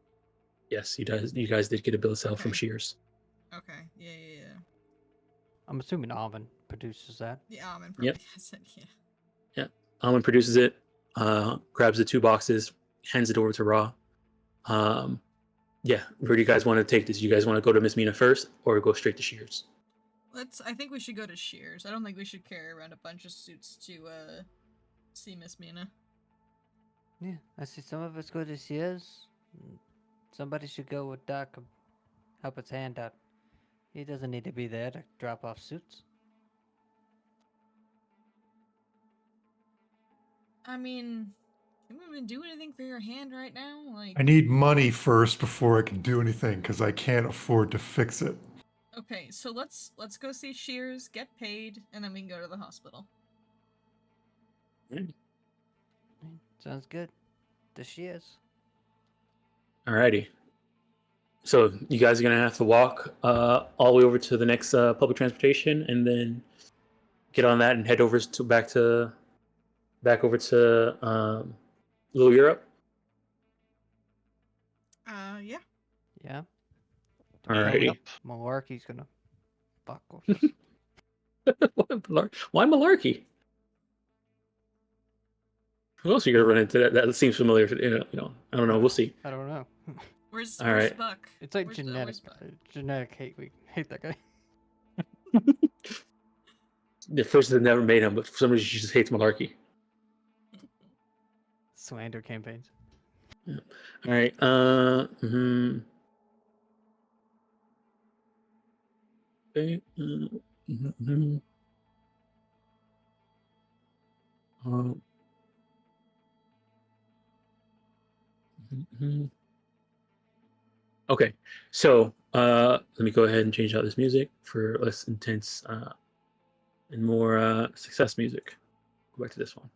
Yes, you guys did get a bill of sale from Okay. Shears. Okay. Yeah. I'm assuming Alvin produces that. The almond probably Yep. has it, yeah. Almond produces it, grabs the 2 boxes, hands it over to Raw. Yeah, where do you guys want to take this? You guys want to go to Miss Mina first, or go straight to Shears? I think we should go to Shears. I don't think we should carry around a bunch of suits to see Miss Mina. Yeah, I see some of us go to Sears. Somebody should go with Doc and help his hand out. He doesn't need to be there to drop off suits. I mean, can we even do anything for your hand right now? Like, I need money first before I can do anything because I can't afford to fix it. okay, so let's go see Shears, get paid, and then we can go to the hospital. Sounds good. The Sears. Alrighty. So you guys are gonna have to walk all the way over to the next public transportation, and then get on that and head over back over to Little Europe. Yeah. Yeah. Alrighty. Yep. Malarkey's gonna fuck with us. Why Malarkey? Who else are you gonna run into that seems familiar to I don't know. We'll see. I don't know. Where's All where's right. Buck? It's like Where's genetic Buck? genetic hate. We hate that guy. The first that never made him, but for some reason she just hates Malarkey. Slander campaigns. All right. Okay. Okay, so let me go ahead and change out this music for less intense and more success music. Go back to this one.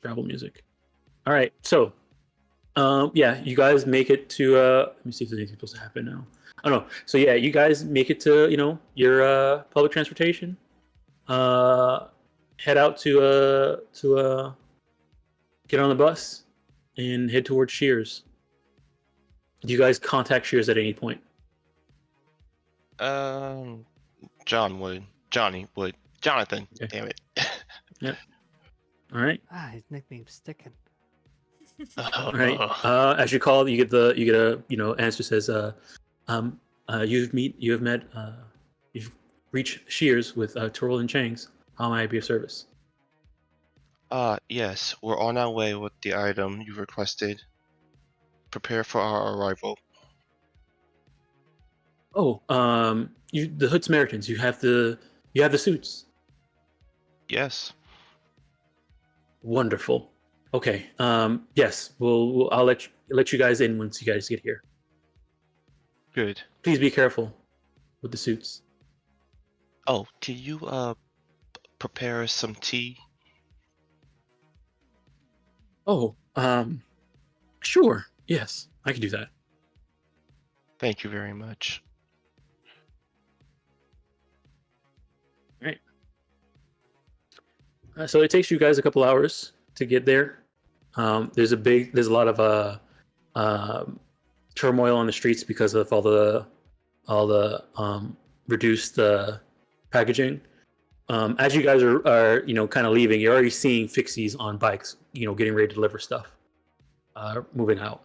Travel music. All right, so yeah, you guys make it to let me see if there's anything supposed to happen now. Oh no, so yeah, you guys make it to your public transportation. Head out to get on the bus and head towards Shears. Do you guys contact Shears at any point? Johnny would. Jonathan. Okay. Damn it. Yep. All right. His nickname's sticking. All right. As you call, you get a answer says, you've reached Shears with Turl and Chang's. How may I be of service? Yes, we're on our way with the item you requested. Prepare for our arrival. Oh, the Hood Samaritans. You have the suits. Yes. Wonderful. Okay. Yes. I'll let you guys in once you guys get here. Good. Please be careful with the suits. Oh, can you prepare us some tea? Oh, sure. Yes, I can do that. Thank you very much. Right. So it takes you guys a couple hours to get there. There's a lot of turmoil on the streets because of all the reduced packaging. As you guys are kind of leaving, you're already seeing fixies on bikes, getting ready to deliver stuff, moving out.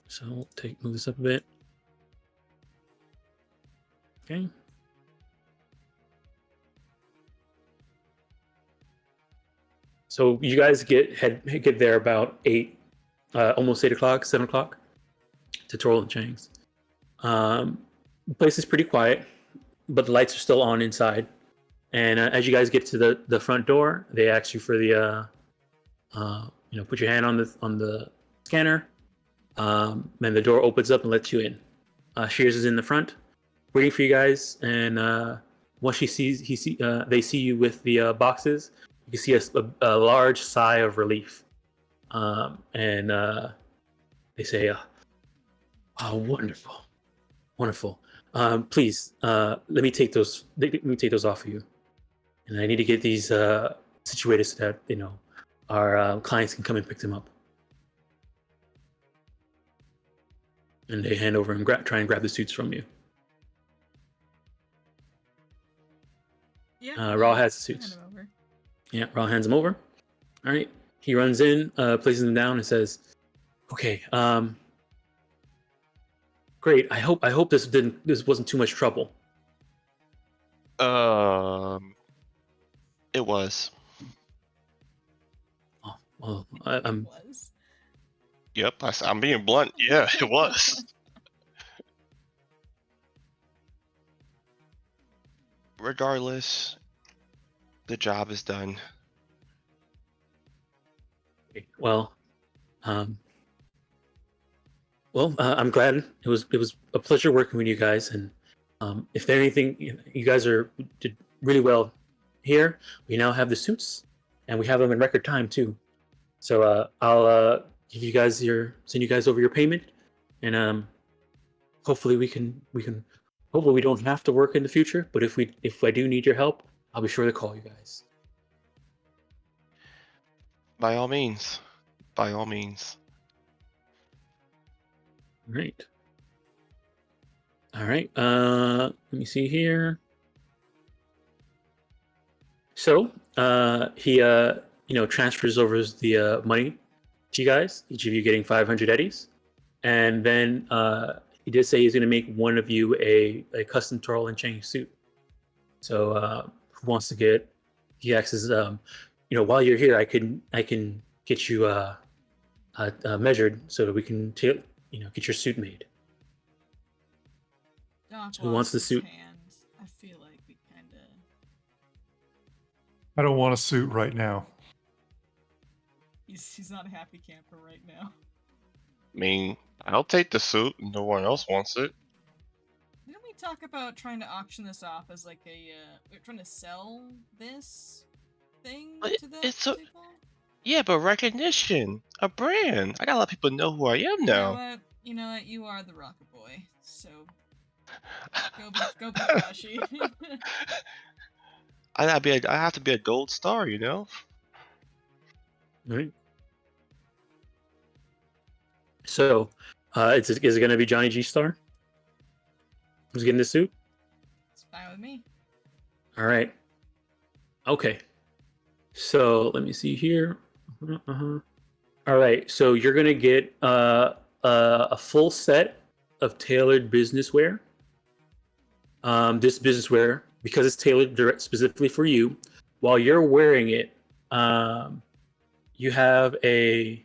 So we'll move this up a bit. Okay. So you guys get there about 8, almost 8 o'clock, 7 o'clock, to Torrell and Chang's. The place is pretty quiet, but the lights are still on inside. And as you guys get to the front door, they ask you for the put your hand on the scanner. And the door opens up and lets you in. Shears is in the front, waiting for you guys. And once they see you with the boxes, you can see a large sigh of relief. And they say, "Oh, wonderful, wonderful. Please, let me take those. Let me take those off of you. And I need to get these situated so that our clients can come and pick them up." And they hand over and try and grab the suits from you. Yeah. Raw has the suits. Hand him over. Yeah, Raw hands them over. All right. He runs in, places them down, and says, "Okay, great. I hope this wasn't too much trouble." It was. Oh, well, I'm Was. Yep, I'm being blunt. Yeah, it was. Regardless, the job is done. well. I'm glad. It was a pleasure working with you guys, and if there's anything, you guys did really well here. We now have the suits, and we have them in record time too. So I'll send you guys over your payment, and hopefully we can hopefully we don't have to work in the future. But if I do need your help, I'll be sure to call you guys. By all means. By all means. All right. Let me see here. So he transfers over the money to you guys, each of you getting 500 eddies, and then he did say he's going to make one of you a custom Torrell and Chang suit. So who wants to get? He asks, while you're here, I can get you measured so that we can get your suit made. Doc Who wants the washes suit? hands. I feel like we kind of. I don't want a suit right now. He's not a happy camper right now. I mean, I'll take the suit. No one else wants it. Didn't we talk about trying to auction this off as like we're trying to sell this thing But to the it's a- people? Yeah, but recognition. A brand. I gotta let people know who I am now. You know what? You are the Rocket Boy, so go be flashy. I have to be a gold star, you know? All right. So, is it going to be Johnny G Star? Who's getting the suit? It's fine with me. All right. Okay. So let me see here. All right. So you're going to get a full set of tailored business wear. This business wear, because it's tailored specifically for you, while you're wearing it, you have a.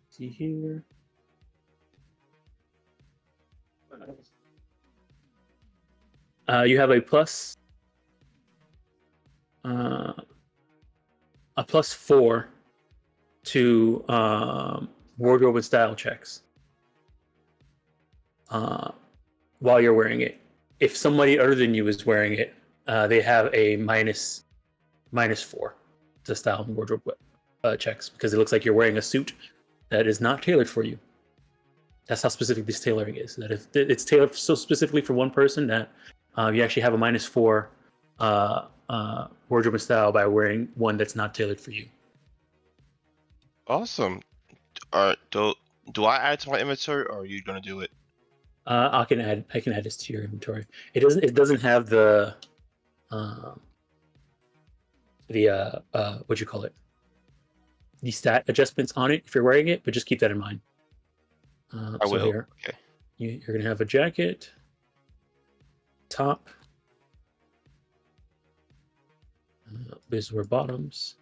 See here. You have a plus a +4 to wardrobe and style checks while you're wearing it. If somebody other than you is wearing it, they have a -4 to style and wardrobe checks because it looks like you're wearing a suit that is not tailored for you. That's how specific this tailoring is. That if it's tailored so specifically for one person that you actually have a -4 wardrobe and style by wearing one that's not tailored for you. Awesome. Do I add to my inventory, or are you gonna do it? I can add this to your inventory. It doesn't have the what you call it, the stat adjustments on it if you're wearing it, but just keep that in mind. I So will. here, Okay. you're gonna have a jacket, top, these were bottoms,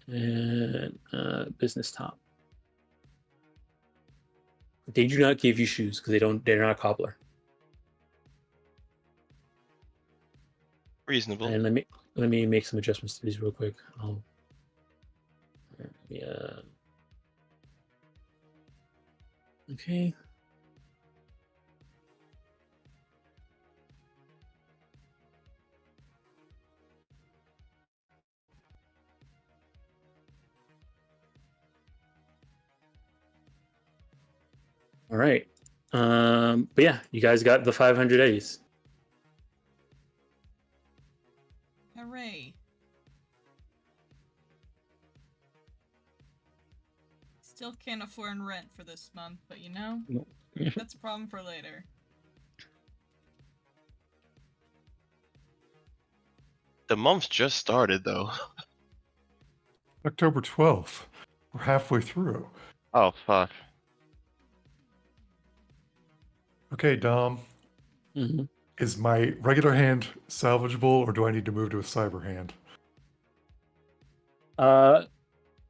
and business top. They do not give you shoes because they're not a cobbler. Reasonable. And let me make some adjustments to these real quick. Okay. All right. But yeah, you guys got the 500 A's. Hooray. Still can't afford rent for this month, but you know, No. that's a problem for later. The month just started, though. October 12th. We're halfway through. Oh, fuck. Okay, Dom. Mm-hmm. Is my regular hand salvageable, or do I need to move to a cyber hand?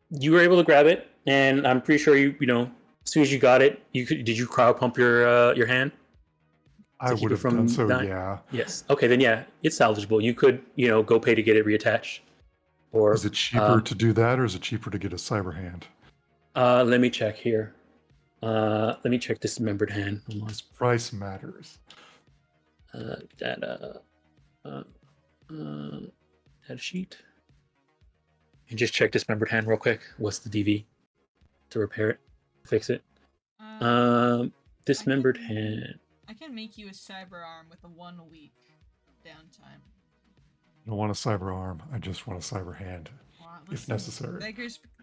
You were able to grab it, and I'm pretty sure you know as soon as you got it, did you cryo pump your hand? I To keep would it have from done so, dying? yeah. Yes. Okay, then yeah, it's salvageable. You could go pay to get it reattached, or Is it cheaper to do that, or is it cheaper to get a cyber hand? let me check here. Let me check dismembered hand. Hold on. Because price matters. Data sheet. And just check dismembered hand real quick. What's the DV to repair it, fix it? Dismembered hand. I can make you a cyber arm with a 1 week downtime. I don't want a cyber arm. I just want a cyber hand, Wow, if necessary.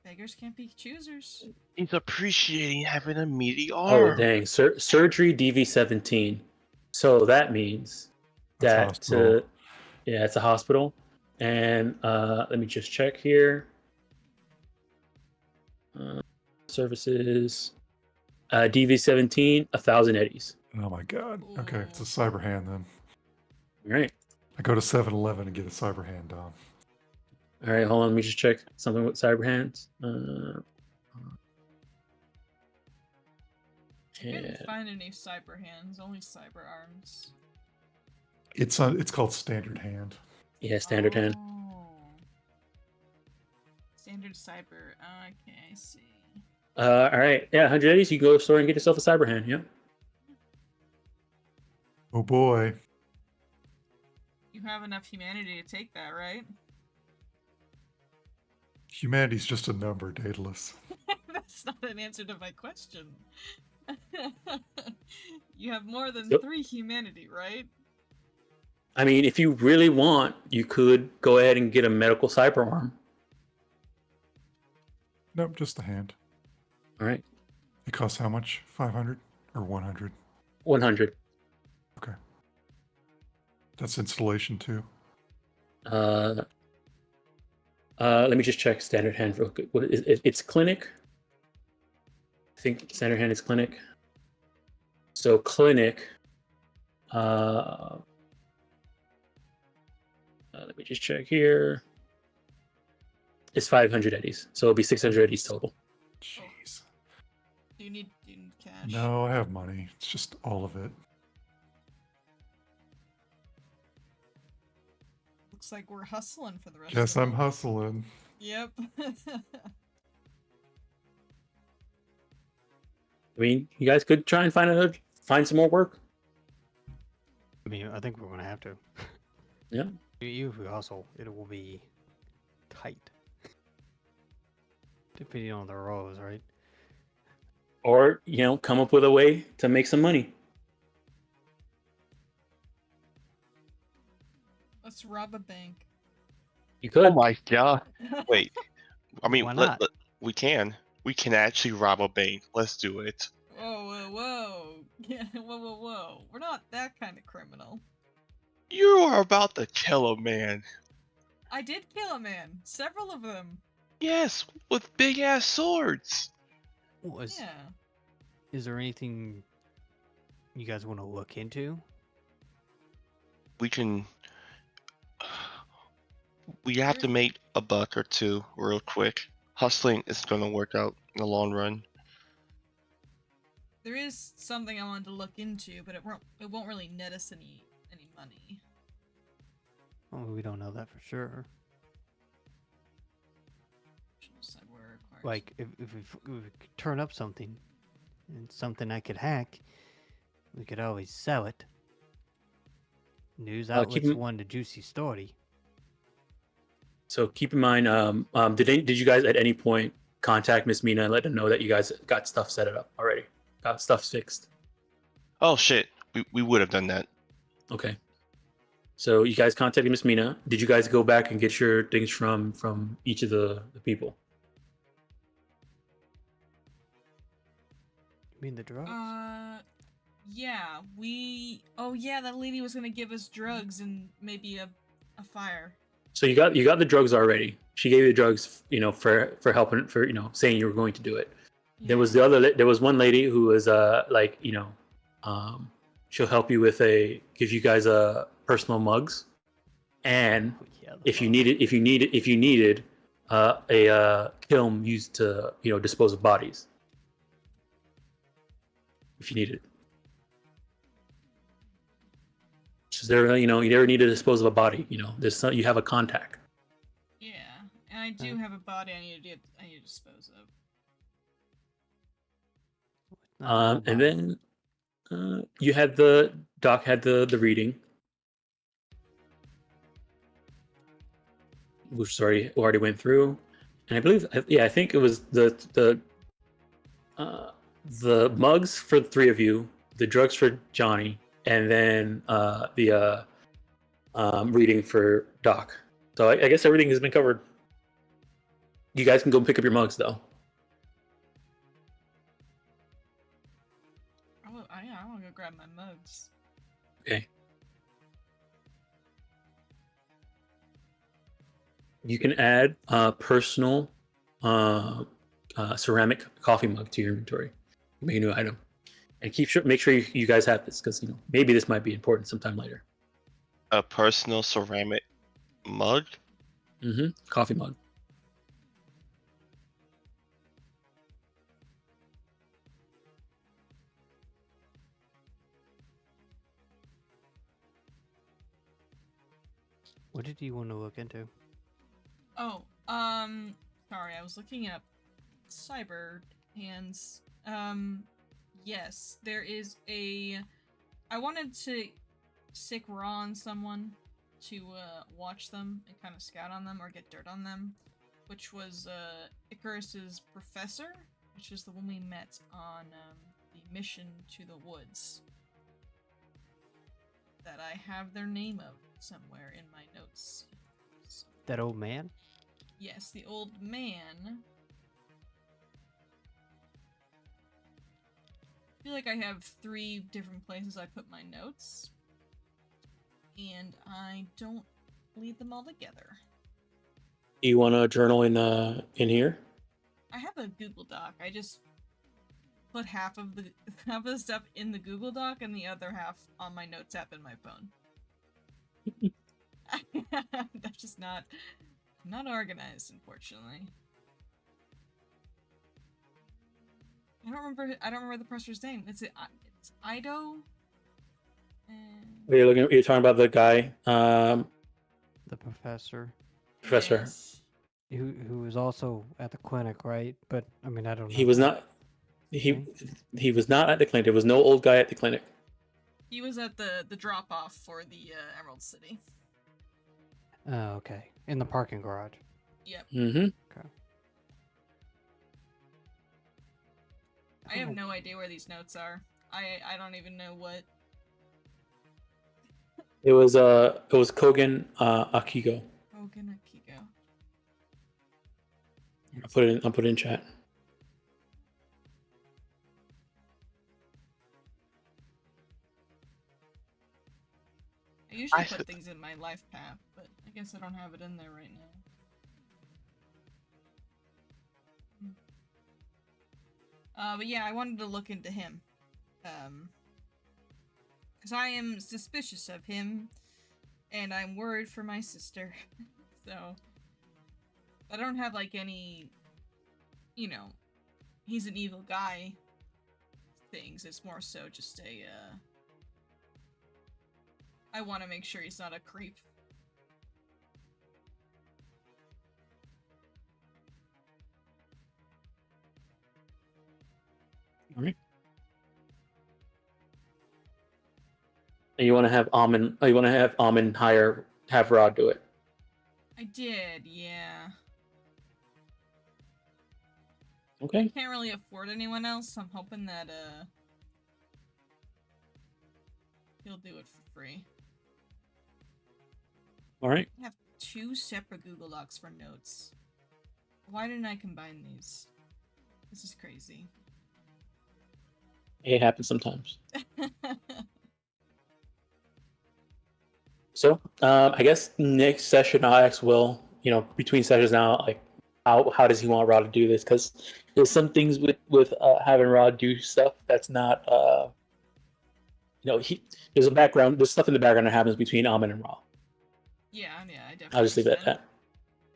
Beggars can't be choosers. He's appreciating having a meaty Oh arm. dang! Surgery DV17. So that means That's that hospital. yeah, it's a hospital. And let me just check here. Services. DV17, 1,000 eddies. Oh my god. Okay, it's a cyber hand then. All right. I go to 7-Eleven and get a cyber hand, Dom. All right, hold on. Let me just check something with cyber hands. I couldn't find any cyber hands, only cyber arms. It's called standard hand. Yeah, standard hand. Standard cyber. Okay, I see. All right. Yeah, 100 eddies. You go to the store and get yourself a cyber hand. Yeah. Oh boy. You have enough humanity to take that, right? Humanity's just a number, Daedalus. That's not an answer to my question. You have more than Yep. 3 humanity, right? I mean, if you really want, you could go ahead and get a medical cyber arm. Nope, just the hand. All right. It costs how much? 500 or 100? 100. Okay. That's installation too. Let me just check standard hand real quick. What is it? It's clinic. I think standard hand is clinic. So clinic. Let me just check here. It's 500 eddies, so it'll be 600 eddies total. Jeez. Do you need cash? No, I have money. It's just all of it. Looks looks like we're hustling for the rest Guess of the I'm night. hustling. Yep. I mean, you guys could try and find some more work. I mean, I think we're gonna have to. Yeah. Even if we hustle, it will be tight. Depending on the roles, right? Or, come up with a way to make some money. Let's rob a bank. You Oh could. my god. Wait. I mean, Why not? we can. We can actually rob a bank. Let's do it. Whoa, whoa, whoa. Yeah, whoa, whoa, whoa. We're not that kind of criminal. You are about to kill a man. I did kill a man. Several of them. Yes, with big ass swords. Yeah. Is there anything you guys want to look into? We can. We have to make a buck or two real quick. Hustling is gonna work out in the long run. There is something I wanted to look into, but it won't really net us any money. Oh, we don't know that for sure. Like, if we could turn up something, and something I could hack, we could always sell it. News outlets want a juicy story. So keep in mind, did you guys at any point contact Miss Mina and let them know that you guys got stuff set up already? Got stuff fixed? Oh shit, we would have done that. Okay. So you guys contacted Miss Mina. Did you guys go back and get your things from each of the people? You mean the drugs? Yeah, oh yeah, that lady was gonna give us drugs and maybe a fire. So you got the drugs already. She gave you the drugs, for helping, for saying you were going to do it. Yeah. There was one lady who was she'll help you with give you guys personal mugs, and if you needed a kiln used to dispose of bodies. If you needed it. Is there, you ever need to dispose of a body, you have a contact. Yeah, and I do have a body I need to dispose of. And then you had Doc had the reading, which already went through, and I believe, I think it was the mugs for the three of you, the drugs for Johnny, and then the reading for Doc. So I guess everything has been covered. You guys can go pick up your mugs, though. I want to go grab my mugs. Okay. You can add a personal ceramic coffee mug to your inventory. Make a new item, and make sure you guys have this, because maybe this might be important sometime later. A personal ceramic mug? Mm-hmm. Coffee mug. What did you want to look into? Oh, sorry, I was looking up cyber hands. Yes, there is I wanted to sick raw on someone to watch them and kind of scout on them or get dirt on them, which was Icarus's professor, which is the one we met on the mission to the woods. That I have their name of somewhere in my notes. So, That old man? yes, the old man. I feel like I have 3 different places I put my notes, and I don't leave them all together. Do you want to journal in here? I have a Google Doc. I just put half of the stuff in the Google Doc and the other half on my notes app in my phone. That's just not organized, unfortunately. I don't remember the professor's name. It's Ido. You're talking about the guy, the professor, Professor. Yes. who was also at the clinic, right? But I mean, I don't know. He was how- not. He was not at the clinic. There was no old guy at the clinic. He was at the drop off for the Emerald City. Oh, okay. In the parking garage. Yep. Mm-hmm. I have no idea where these notes are. I don't even know what. It was Kogan Akigo. Hogan Akigo. I'll put it in chat. I usually I put s- things in my life path, but I guess I don't have it in there right now. But yeah, I wanted to look into him. Because I am suspicious of him, and I'm worried for my sister. So, I don't have, like, any, you know, he's an evil guy things. It's more so just a, I want to make sure he's not a creep. All right. And you want to have Almond? Oh, you want to have Almond have Rod do it? I did, yeah. Okay. Can't really afford anyone else, so I'm hoping that, he'll do it for free. All right. I have 2 separate Google Docs for notes. Why didn't I combine these? This is crazy. It happens sometimes. So, I guess next session I'll ask Will, between sessions now, like, how does he want Rod to do this? Because there's some things with having Rod do stuff that's not, there's a background, there's stuff in the background that happens between Almond and Rod. Yeah, I definitely I'll just leave it at understand.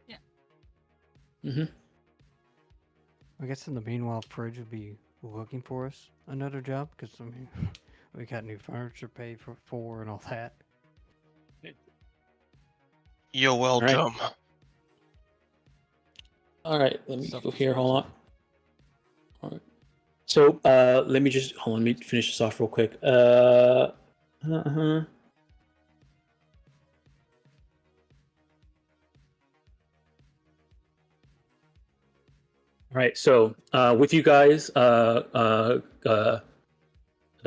that. Yeah. Mm-hmm. I guess in the meanwhile, Fridge would be looking for us another job because I mean, we got new furniture paid for and all that. You're welcome. All right, let me Stuff go was here. Hold on. expensive. All right. So let me just hold on. Let me finish this off real quick. All right. So with you guys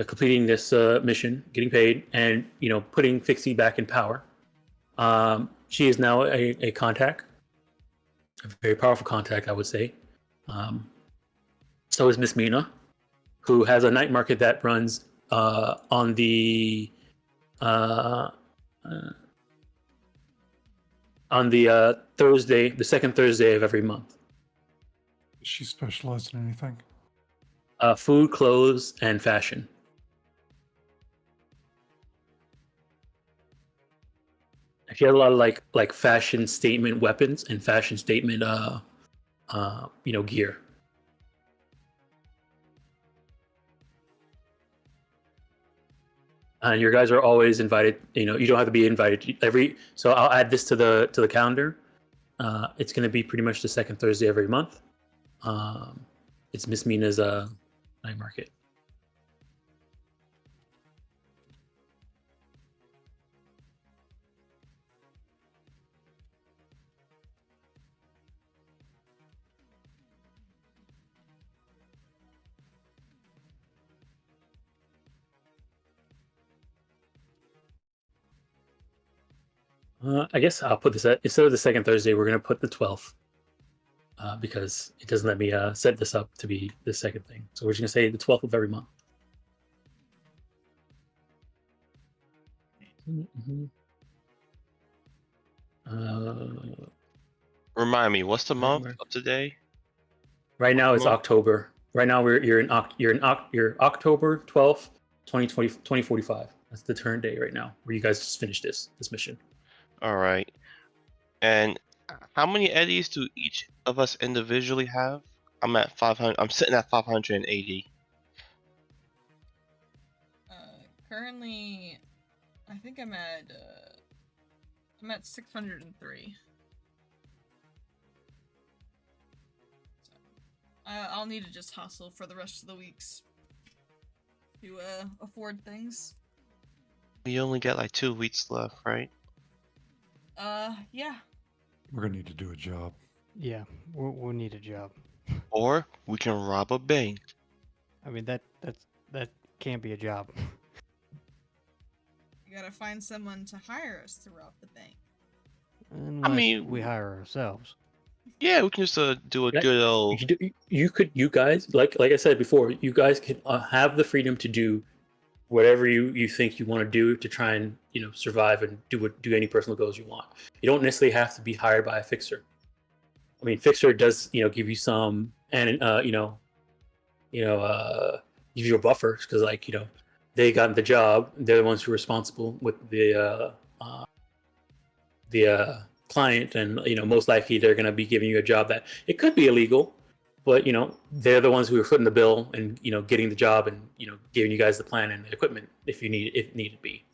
completing this mission, getting paid, and putting Fixie back in power, she is now a contact, a very powerful contact, I would say. So is Miss Mina, who has a night market that runs on the Thursday, the second Thursday of every month. Does she specialize in anything? Food, clothes, and fashion. She has a lot of like fashion statement weapons and fashion statement gear. And your guys are always invited. You don't have to be invited So I'll add this to the calendar. It's going to be pretty much the second Thursday every month. It's Miss Mina's night market. I guess I'll put this instead of the second Thursday, we're going to put the 12th because it doesn't let me set this up to be the second thing. So we're just going to say the 12th of every month. Mm-hmm. Remind me, what's the month of today? Right now it's October. Right now you're October 12th, 2045. That's the turn day right now, where you guys just finished this mission. All right. And how many eddies do each of us individually have? I'm at 500. I'm sitting at 580. Currently, I think I'm at I'm at 603. So, I'll need to just hustle for the rest of the weeks to afford things. We only got like 2 weeks left, right? Yeah. We're gonna need to do a job. Yeah, we'll need a job. Or we can rob a bank. I mean that can't be a job. We gotta find someone to hire us to rob the bank. Unless mean, we hire ourselves. Yeah, we can just do a Yeah, good old. You guys, like I said before, you guys can have the freedom to do whatever you think you want to do to try and survive and do any personal goals you want. You don't necessarily have to be hired by a fixer. I mean, fixer does give you some and give you a buffer because they got the job. They're the ones who are responsible with the client, and most likely they're going to be giving you a job that it could be illegal, but they're the ones who are footing the bill and getting the job and giving you guys the plan and the equipment if need be.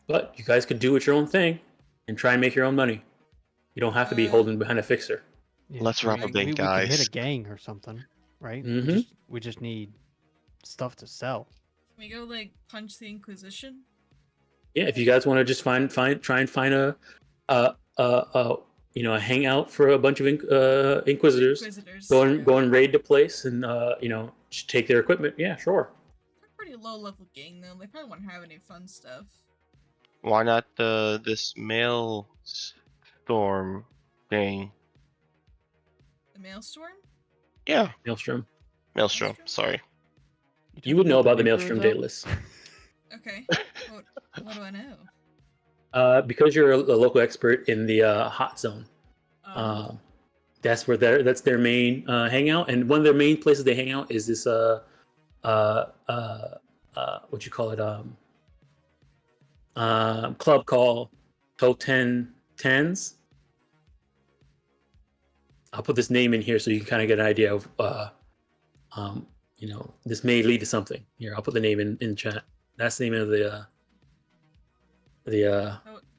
But you guys could do it your own thing and try and make your own money. You don't have to be holding behind a fixer. Yeah, Let's rob a bank, we could hit guys. a gang or something, right? Mhm. We just need stuff to sell. Can we go like punch the Inquisition? Yeah, if you guys want to just try and find a hangout for a bunch of inquisitors. Go and raid the place and just take their equipment. Yeah, sure. They're a pretty low level gang though. They probably won't have any fun stuff. Why not this maelstrom thing? The Maelstrom? Yeah, Maelstrom. maelstrom. Sorry. You would know about the Reapers Maelstrom out? dataless. Okay. What do I know? Because you're a local expert in the hot zone. That's where that's their main hangout, and one of their main places they hang out is this what you call it club called Toten Tens. I'll put this name in here so you can kind of get an idea of this may lead to something. Here, I'll put the name in chat. That's the name of the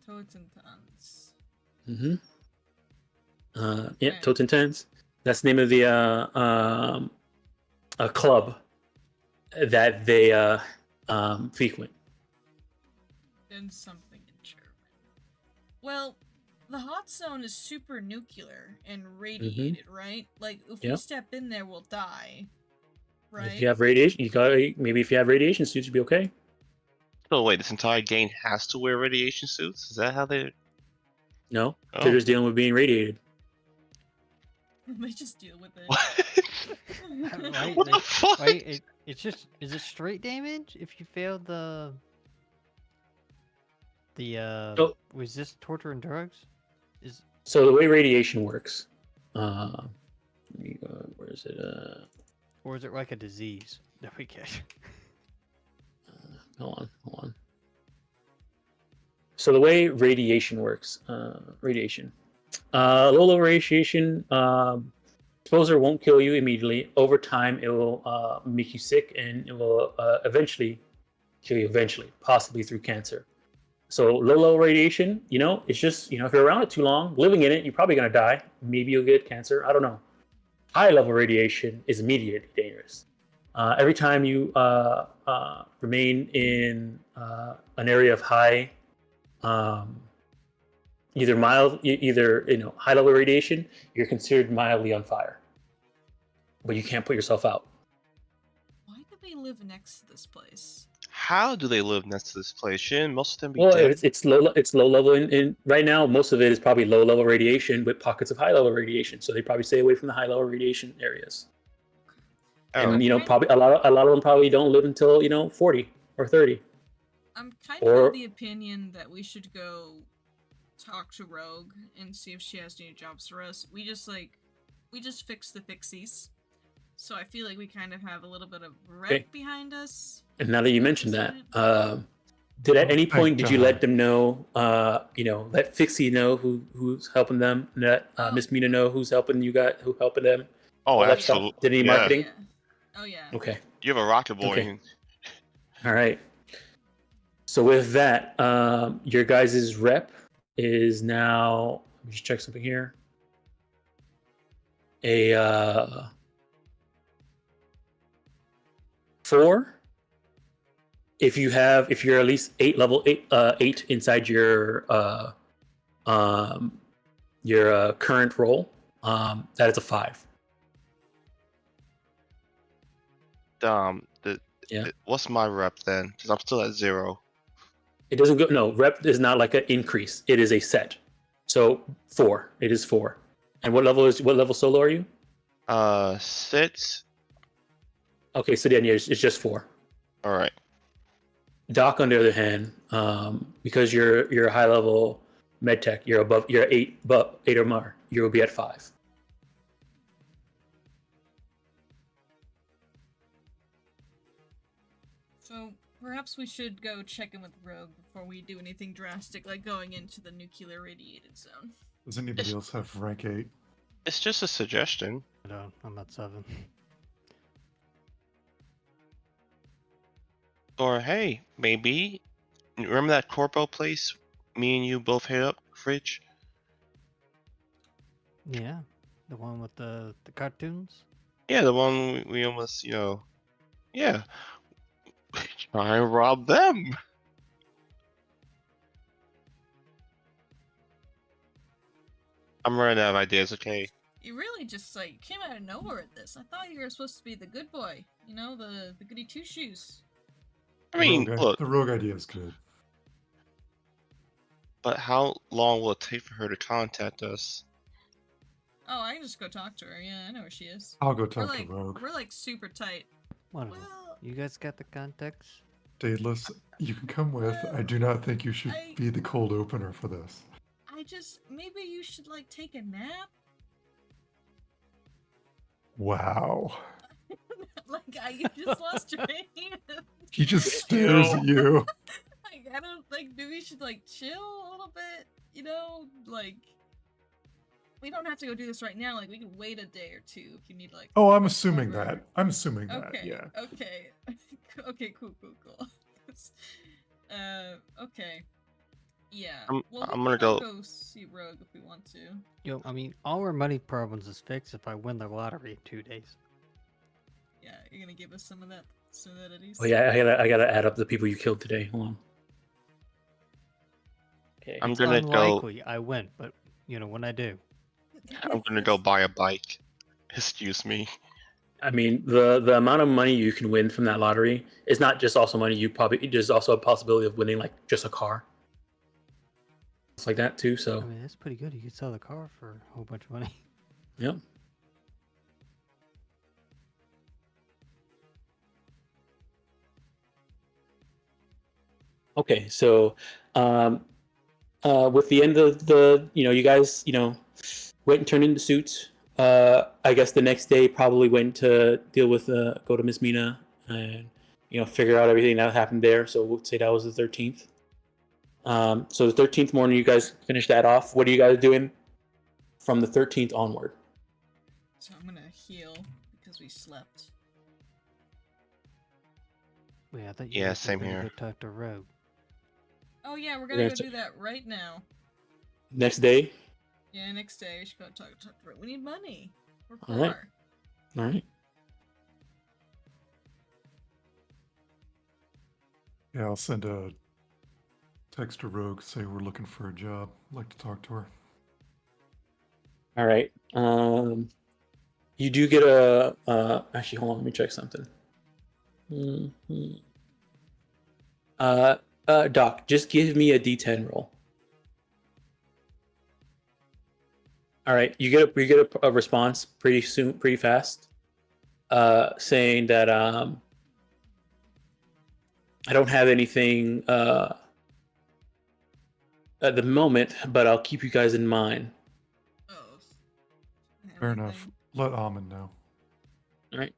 Toads and Tons. Yeah, Right. Toten Tens. That's the name of the a club that they frequent. And something in German. Well, the hot zone is super nuclear and radiated, right? Like, if we Yeah. step in there, we'll die. Right? If you have radiation, maybe if you have radiation suits, you'll be okay. So wait, this entire gang has to wear radiation suits? Is that how they? No, Oh. they're just dealing with being radiated. They just deal with it. What? Right, What the fuck? Right? It's just is it straight damage if you fail the So- resist torture and drugs? Is So the way radiation works, where is it? or is it like a disease that we get? Hold on. So the way radiation works, radiation, low level radiation, exposure won't kill you immediately. Over time, it will make you sick, and it will eventually kill you. Eventually, possibly through cancer. So low level radiation, it's just if you're around it too long, living in it, you're probably gonna die. Maybe you'll get cancer. I don't know. High level radiation is immediately dangerous. Every time you remain in an area of high, either high level radiation, you're considered mildly on fire, but you can't put yourself out. Why do they live next to this place? How do they live next to this place? Shouldn't most of them be Well, dead? it's low level, in right now most of it is probably low level radiation with pockets of high level radiation. So they probably stay away from the high level radiation areas. Oh. And probably a lot of them probably don't live until 40 or 30. I'm kind of Or- of the opinion that we should go talk to Rogue and see if she has any jobs for us. We just fix the fixies. So I feel like we kind of have a little bit of rep Okay. behind us. And now that you mentioned that, did at Oh, any thank point did you God. let them know, let Fixie know who's helping them, let Miss Mina know who's helping them? Oh, all that stuff? absolutely. Did any Yeah. marketing? Yeah. Oh yeah. Okay. You have a rocket boy. Okay. All right. So with that, your guys' rep is now. Let me just check something here. A 4. If you're at least level 8 inside your current role, that is a 5. Yeah. What's my rep then? Because I'm still at 0. It doesn't go. No, rep is not like an increase. It is a set. So 4. It is 4. And what level solo are you? 6. Okay, so then it's just 4. All right. Doc, on the other hand, because you're a high level med tech, you're 8 or more. You will be at 5. So perhaps we should go check in with Rogue before we do anything drastic, like going into the nuclear radiated zone. Does anybody else have rank 8? It's just a suggestion. No, I'm at 7. Or hey, maybe remember that corpo place me and you both hit up, Fridge? Yeah, the one with the cartoons. Yeah, the one we almost, yeah. Try and rob them. I'm running out of ideas, okay? You really just like came out of nowhere at this. I thought you were supposed to be the good boy, the goody two shoes. I mean, look, The rogue idea is good. but how long will it take for her to contact us? Oh, I can just go talk to her. Yeah, I know where she is. I'll go We're talk like to Rogue. we're like super tight. Whatever. Well, You guys got the context? Daedalus, you can come with. I do not think you should I- be the cold opener for this. maybe you should like take a nap. Wow. Like you just lost your hand. He just stares at you. Like I don't like maybe you should like chill a little bit. Like we don't have to go do this right now. Like we can wait a day or two if you need like. Oh, I'm assuming cover. that. I'm assuming that, Okay. yeah. Okay. Okay. Cool. Okay. Yeah. I'm Well, we gonna can go- go see Rogue if we want to. Yo, I mean, all our money problems is fixed if I win the lottery in 2 days. Yeah, you're gonna give us some of that Eddies. Oh yeah, I gotta add up the people you killed today. Hold on. Okay. I'm It's gonna go. unlikely I win, but when I do. I'm gonna go buy a bike. Excuse me. I mean, the amount of money you can win from that lottery is not just also money. There's also a possibility of winning like just a car. It's like that too. I So mean, that's pretty good. You could sell the car for a whole bunch of money. yeah. Okay, so with the end of you guys, went and turned into suits. I guess the next day probably went to deal with go to Miss Mina and figure out everything that happened there. So we'll say that was the 13th. So the 13th morning, you guys finish that off. What are you guys doing from the 13th onward? So I'm gonna heal because we slept. Wait, I thought you Yeah, guys were same gonna here. go talk to Rogue. Oh yeah, we're We're gonna gonna go t- do that right now. Next day. Yeah, next day we should go talk to Rogue. We need money. We're All poor. right. All right. Yeah, I'll send a text to Rogue, say we're looking for a job. I'd like to talk to her. All right. You do get a. Actually, hold on. Let me check something. Mm-hmm. Doc, just give me a D10 roll. All right, you get a response pretty soon, pretty fast, saying that I don't have anything at the moment, but I'll keep you guys in mind. Oh. Fair enough. Let Almond know. All right.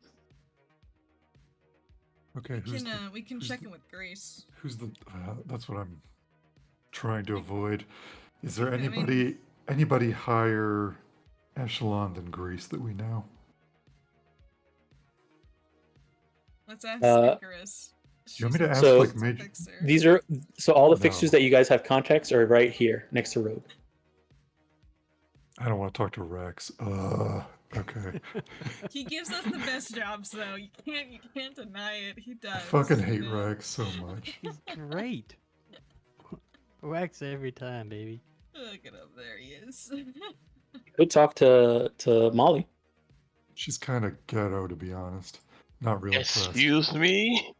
Okay, We can who's check the- in with Grace. who's the? That's what I'm trying to avoid. Is there I mean- anybody higher echelon than Greece that we know? Let's ask Uh, Icarus. You want me to ask So- like a major? fixer. These are so all the fixtures No. that you guys have contacts are right here next to Rogue. I don't want to talk to Rex. Okay. He gives us the best jobs, though. You can't deny it. He does. I fucking hate man. Rex so much. He's great. Wax every time, baby. Look at him. There he is. Go talk to Molly. She's kind of ghetto, to be honest. Not real impressed. Excuse me?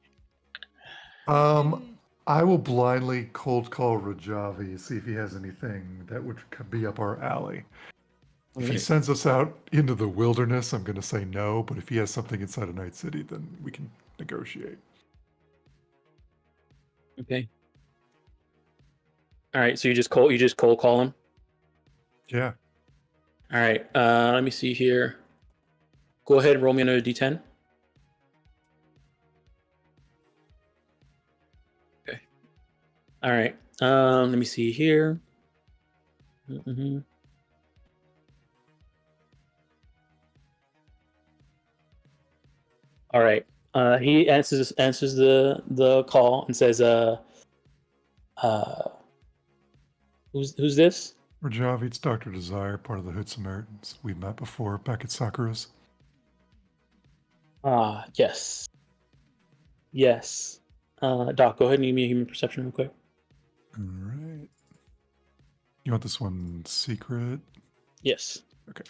I will blindly cold call Rajavi, see if he has anything that would be up our alley. If he Okay. sends us out into the wilderness, I'm going to say no. But if he has something inside of Night City, then we can negotiate. Okay. All right. So you just cold call him. Yeah. All right. Let me see here. Go ahead and roll me another d10. Okay. All right. Let me see here. Mm-hmm. All right. He answers the call and says, who's this? Rajavi, it's Dr. Desire, part of the Hood Samaritans. We've met before back at Sakura's. Yes. Yes. Doc, go ahead and give me a human perception real quick. All right. You want this one secret? Yes. Okay.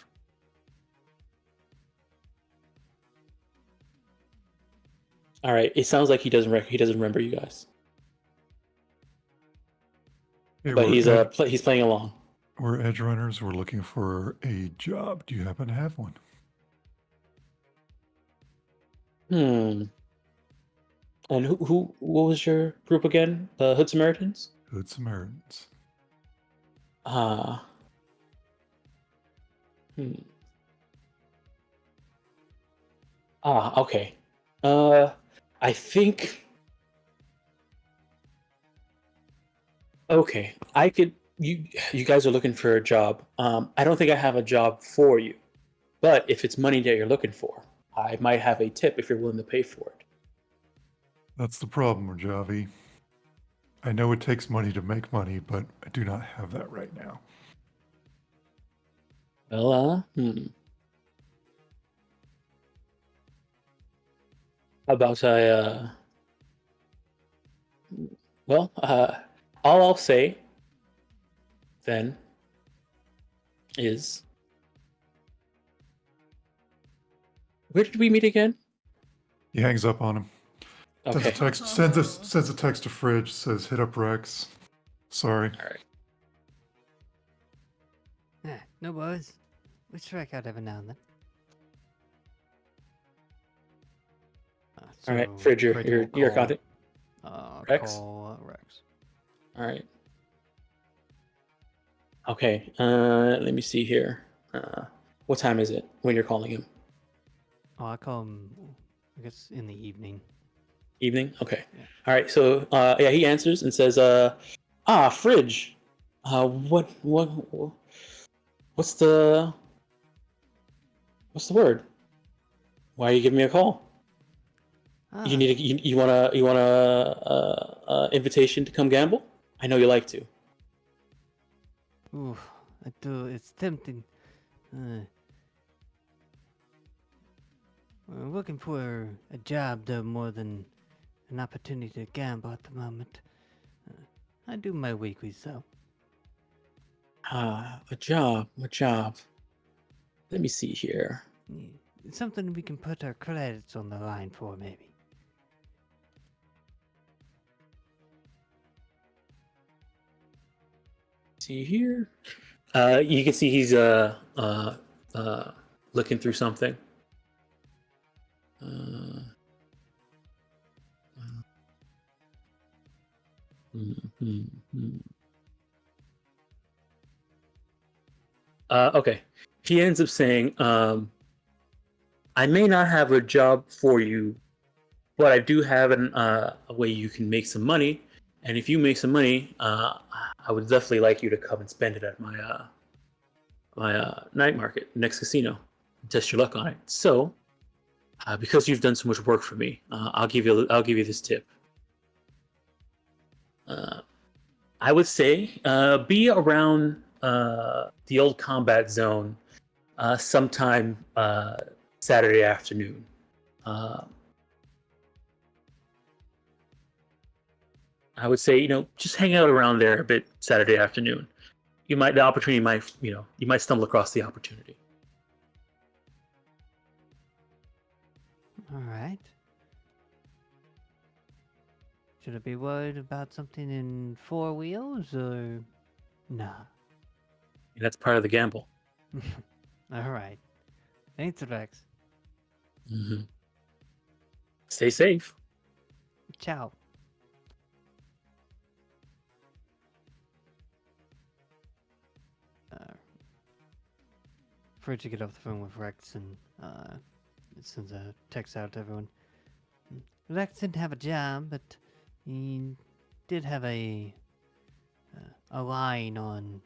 All right. It sounds like he doesn't remember you guys, Hey, but we're he's playing along. we're Edgerunners. We're looking for a job. Do you happen to have one? And what was your group again? The Hood Samaritans? Hood Samaritans. Ah. Okay. I think. Okay, I could. You guys are looking for a job. I don't think I have a job for you, but if it's money that you're looking for, I might have a tip if you're willing to pay for it. That's the problem, Rajavi. I know it takes money to make money, but I do not have that right now. Well, How about I? Well, all I'll say then is, where did we meet again? He hangs up on him. Okay. Sends a text to Fridge. Says, "Hit up Rex." Sorry. All right. No worries. We strike out every now and then. All right, Fridge, your contact. Rex? Call Rex. All right. Okay. Let me see here. What time is it when you're calling him? Oh, I call him, I guess, in the evening. Evening. Okay. Yeah. All right. So yeah, he answers and says, Fridge. What's the word? Why are you giving me a call? You need you want a invitation to come gamble? I know you like to. Ooh, I do. It's tempting. I'm looking for a job, though, more than an opportunity to gamble at the moment. I do my weekly, so. A job. Let me see here. It's something we can put our credits on the line for, maybe. See here. You can see he's looking through something. Okay. He ends up saying, I may not have a job for you, but I do have a way you can make some money. And if you make some money, I would definitely like you to come and spend it at my night market, next casino. Test your luck on it. So, because you've done so much work for me, I'll give you this tip. I would say be around the old combat zone sometime Saturday afternoon. I would say, just hang out around there a bit Saturday afternoon. The opportunity might, you might stumble across the opportunity. All right. Should I be worried about something in 4 wheels or nah? That's part of the gamble. All right. Thanks, Rex. Mm-hmm. Stay safe. Ciao. For to get off the phone with Rex and sends a text out to everyone. Rex didn't have a job, but he did have a line on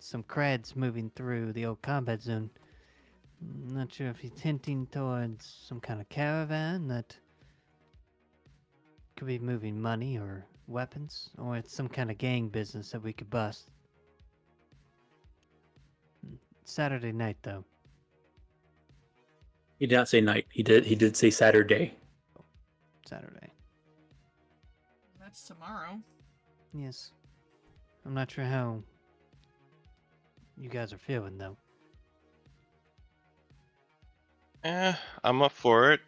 some creds moving through the old combat zone. Not sure if he's hinting towards some kind of caravan that could be moving money or weapons, or it's some kind of gang business that we could bust. Saturday night, though. He did not say night. He did say Saturday. Saturday. That's tomorrow. Yes. I'm not sure how you guys are feeling, though. I'm up for it.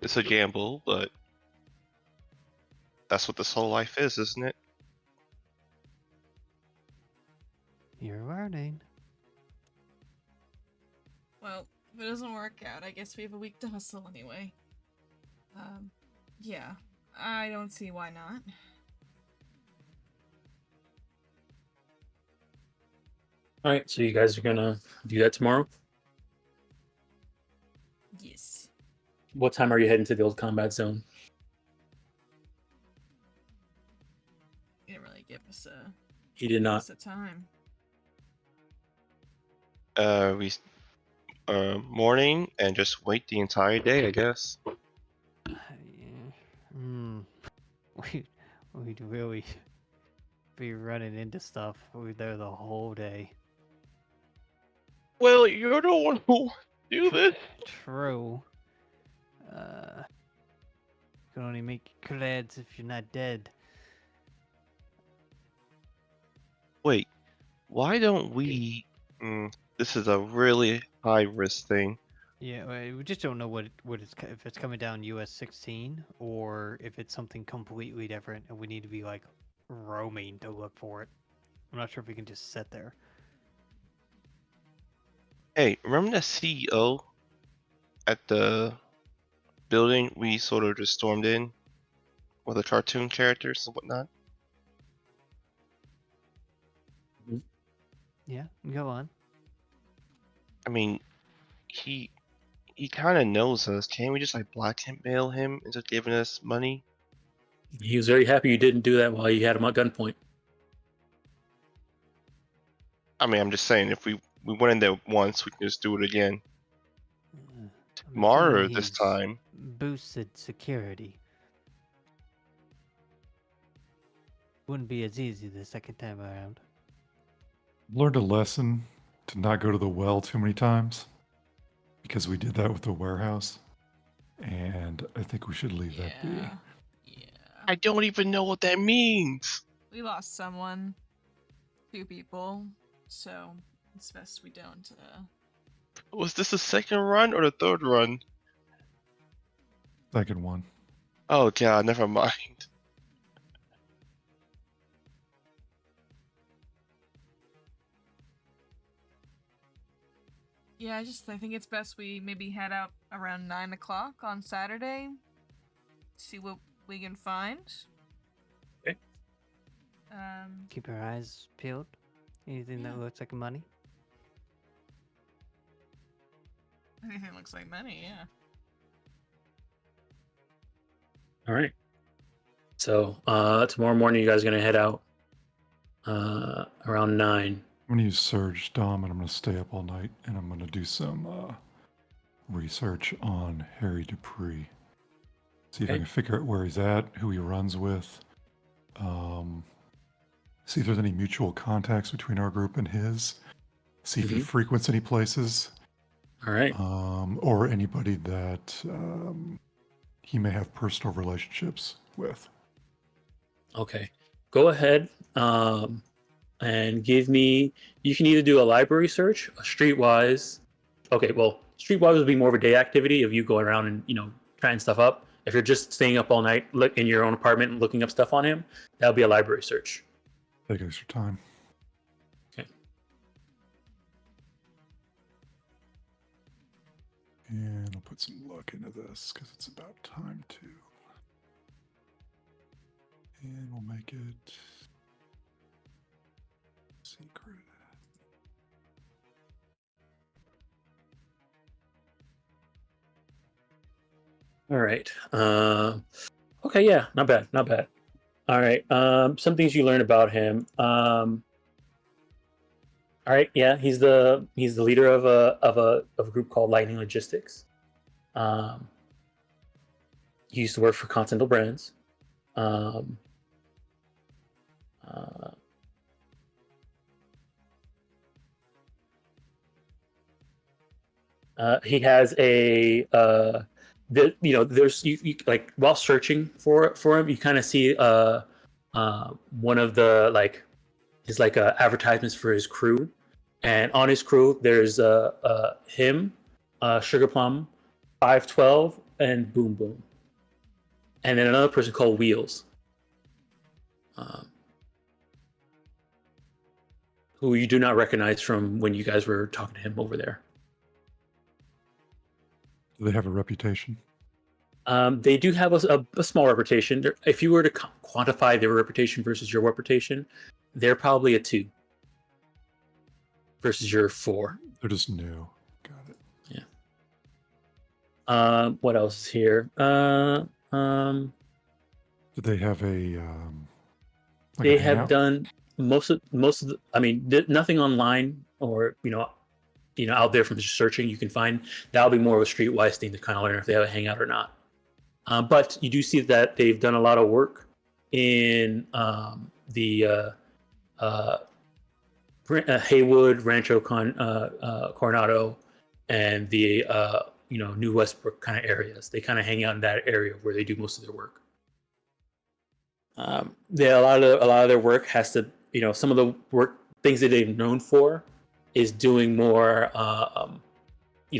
It's a gamble, but that's what this whole life is, isn't it? You're learning. Well, if it doesn't work out, I guess we have a week to hustle anyway. Yeah. I don't see why not. All right, so you guys are gonna do that tomorrow. Yes. What time are you heading to the old combat zone? He didn't really give us a, He did not. time. We morning and just wait the entire day, I guess. We'd really be running into stuff. We're there the whole day. Well, you're the one who do this. True. You can only make creds if you're not dead. Wait, why don't we? This is a really high risk thing. Yeah, we just don't know if it's coming down US 16 or if it's something completely different, and we need to be like roaming to look for it. I'm not sure if we can just sit there. Hey, remember the CEO at the building we sort of just stormed in with the cartoon characters and whatnot? Yeah, go on. I mean, he kind of knows us. Can't we just like blackmail him into giving us money? He was very happy you didn't do that while you had him at gunpoint. I mean, I'm just saying, if we went in there once, we can just do it again. I'm Tomorrow assuming this he's time. boosted security. Wouldn't be as easy the second time around. Learned a lesson to not go to the well too many times because we did that with the warehouse. And I think we should leave that be. Yeah. I don't even know what that means. We lost someone. 2 people. So it's best we don't, Was this the second run or the third run? Second one. Oh god, never mind. Yeah, I think it's best we maybe head out around 9 o'clock on Saturday. See what we can find. Okay. Keep your eyes peeled. Anything that Yeah. looks like money? Anything looks like money, yeah. All right. So tomorrow morning, you guys are gonna head out around 9. I'm going to use Surge, Dom, and I'm going to stay up all night, and I'm going to do some research on Harry Dupree. See if I Okay. can figure out where he's at, who he runs with, See if there's any mutual contacts between our group and his. See if he frequents any places. All right. Or anybody that he may have personal relationships with. Okay. Go ahead and give me. You can either do a library search, a streetwise. Okay, well, streetwise would be more of a day activity of you going around and trying stuff up. If you're just staying up all night, look in your own apartment and looking up stuff on him, that'll be a library search. Take extra time. Okay. And I'll put some luck into this because it's about time to. And we'll make it secret. All right. Okay, yeah, not bad, not bad. All right. Some things you learn about him. All right, yeah, he's the leader of a group called Lightning Logistics. He used to work for Continental Brands. He has a there's you like while searching for him, you kind of see one of the his advertisements for his crew, and on his crew there's him, Sugar Plum, 512, and Boom Boom, and then another person called Wheels, who you do not recognize from when you guys were talking to him over there. Do they have a reputation? They do have a small reputation. If you were to quantify their reputation versus your reputation, they're probably a 2 versus your 4. They're just new. Got it. Yeah. What else is here? Do they have a? They have done most of the. I mean, nothing online or out there from just searching you can find. That'll be more of a streetwise thing to kind of learn if they have a hangout or not. But you do see that they've done a lot of work in the Haywood, Rancho Coronado, and the New Westbrook kind of areas. They kind of hang out in that area where they do most of their work. A lot of their work has to some of the work things that they're known for is doing more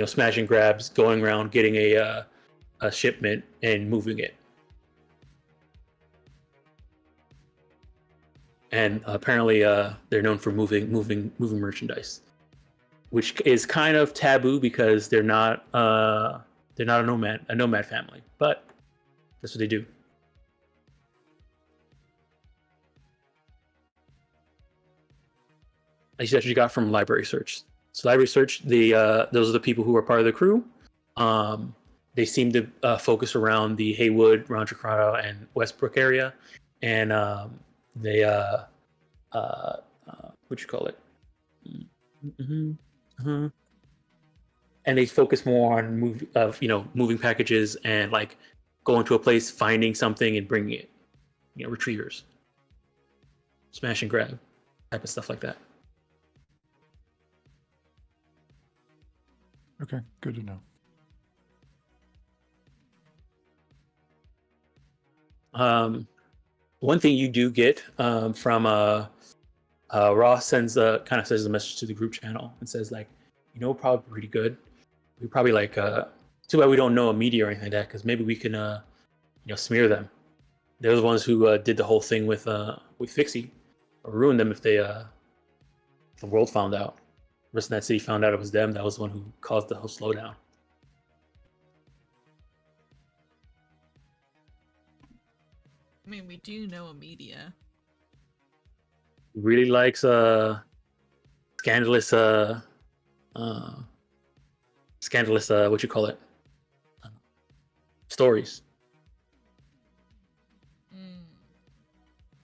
smash and grabs, going around getting a shipment and moving it. And apparently they're known for moving merchandise, which is kind of taboo because they're not a nomad family, but that's what they do. That's what you got from library search. So library search, those are the people who are part of the crew. They seem to focus around the Haywood, Rancho Coronado, and Westbrook area, and they what you call it? And they focus more on moving packages and going to a place, finding something, and bringing it. Retrievers, smash and grab, type of stuff like that. Okay, good to know. One thing you do get from Ross sends a message to the group channel and says probably pretty good. We probably too bad we don't know a media or anything like that, because maybe we can smear them. They're the ones who did the whole thing with Fixie, or ruined them if the world found out. The rest of that city found out it was them. That was the one who caused the whole slowdown. I mean, we do know a media. Really likes scandalous what you call it, stories.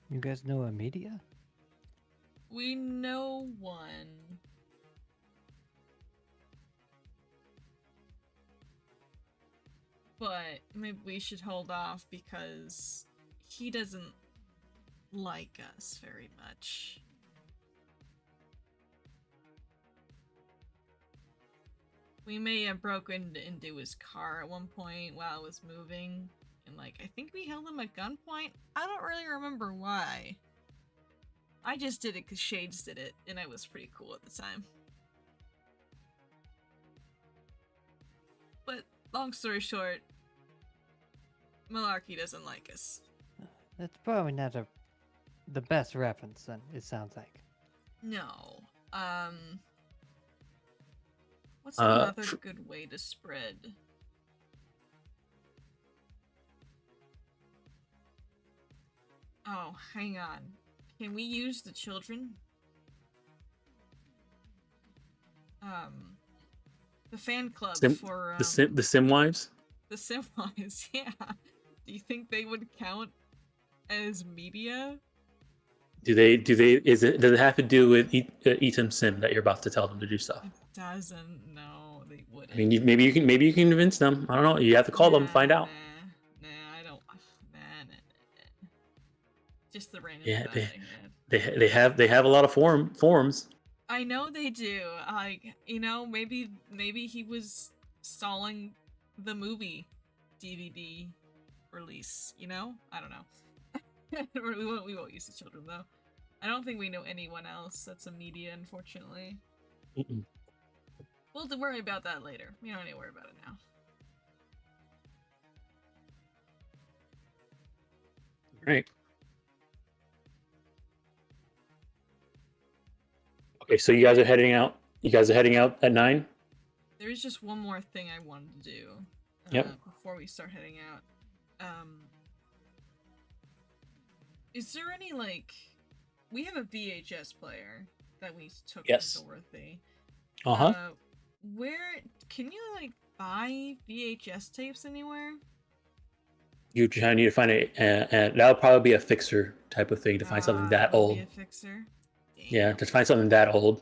You guys know a media? We know one. But maybe we should hold off because he doesn't like us very much. We may have broken into his car at one point while it was moving, and like I think we held him at gunpoint. I don't really remember why. I just did it because Shades did it, and it was pretty cool at the time. But long story short, Malarkey doesn't like us. That's probably not the best reference, then, it sounds like. No. What's Uh, another f- good way to spread? Oh, hang on. Can we use the children? The fan club for the sim wives. the Simwise, yeah. Do you think they would count as media? Does it have to do with Etam Sim that you're about to tell them to do stuff? It doesn't. No, they wouldn't. I mean, maybe you can convince them. I don't know. You have to call them and find out. Nah, I don't. Nah. Just the random Yeah, thought I had. they have a lot of forums. I know they do. Like, maybe he was stalling the movie DVD release. I don't know. we won't use the children though. I don't think we know anyone else that's a media, unfortunately. Mm-mm. We'll worry about that later. We don't need to worry about it now. Right. Okay, so you guys are heading out. You guys are heading out at 9. There is just one more thing I wanted to do. Yep. Before we start heading out. Is there any, we have a VHS player that we took Yes. from Dorothy. Uh-huh. Where, can you, buy VHS tapes anywhere? You need to find that'll probably be a fixer type of thing to find something that would old. Be a fixer? Damn. Yeah, to find something that old.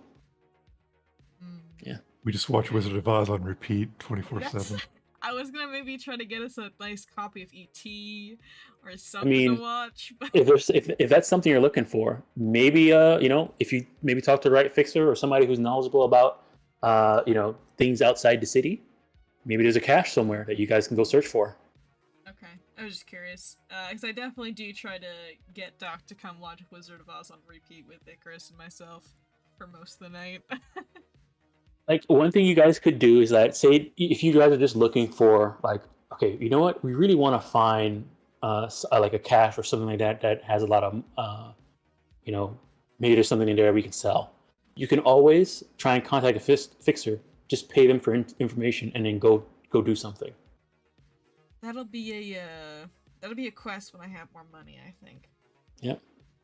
Mm. Yeah. We just watch Wizard of Oz on repeat 24/7. I was gonna maybe try to get us a nice copy of E.T. or something to watch. But... if that's something you're looking for, maybe if you maybe talk to the right fixer or somebody who's knowledgeable about things outside the city, maybe there's a cache somewhere that you guys can go search for. Okay, I was just curious, because I definitely do try to get Doc to come watch Wizard of Oz on repeat with Icarus and myself for most of the night. Like, one thing you guys could do is that, say, if you guys are just looking for, okay, you know what, we really want to find like a cache or something like that has a lot of maybe there's something in there we can sell. You can always try and contact a fixer, just pay them for information, and then go do something. That'll be a quest when I have more money, I think. Yeah,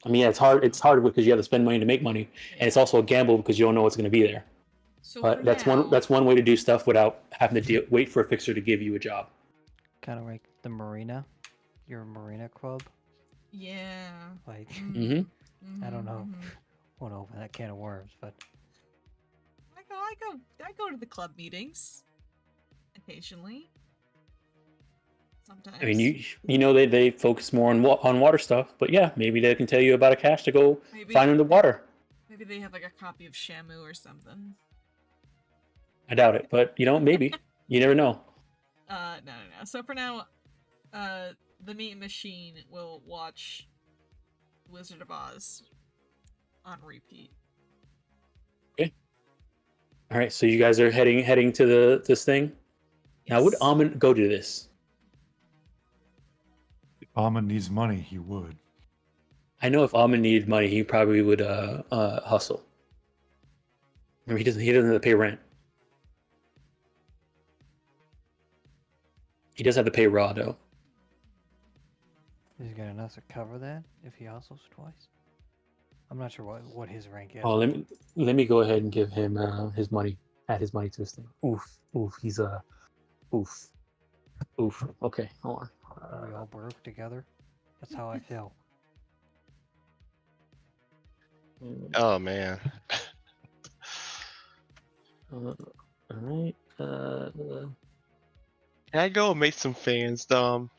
I mean, yeah, it's hard because you have to spend money to make money, and it's also a gamble because you don't know what's going to be there. So but that's one way to do stuff without having to wait for a fixer to give you a job. Kind of like the marina, your marina club. Yeah. Like, Mm-hmm. I don't know. Won't open that can of worms, but I go to the club meetings occasionally. Sometimes. I mean, they focus more on water stuff, but yeah, maybe they can tell you about a cache to go find in the water. Maybe they have a copy of Shamu or something. I doubt it, but maybe. You never know. No. So for now, the Meat Machine will watch Wizard of Oz on repeat. Okay. All right, so you guys are heading to this thing. Yes. Now, would Amon go to this? If Amon needs money, he would. I know if Amon needed money, he probably would hustle. I mean, he doesn't have to pay rent. He does have to pay raw though. Is he got enough to cover that if he hustles twice? I'm not sure what his rank is. Oh, let me go ahead and give him his money. Add his money to his thing. Oof. He's oof. Okay, hold on. Are we all broke together? That's how I feel. Oh man. All right. Can I go make some fans, Dom?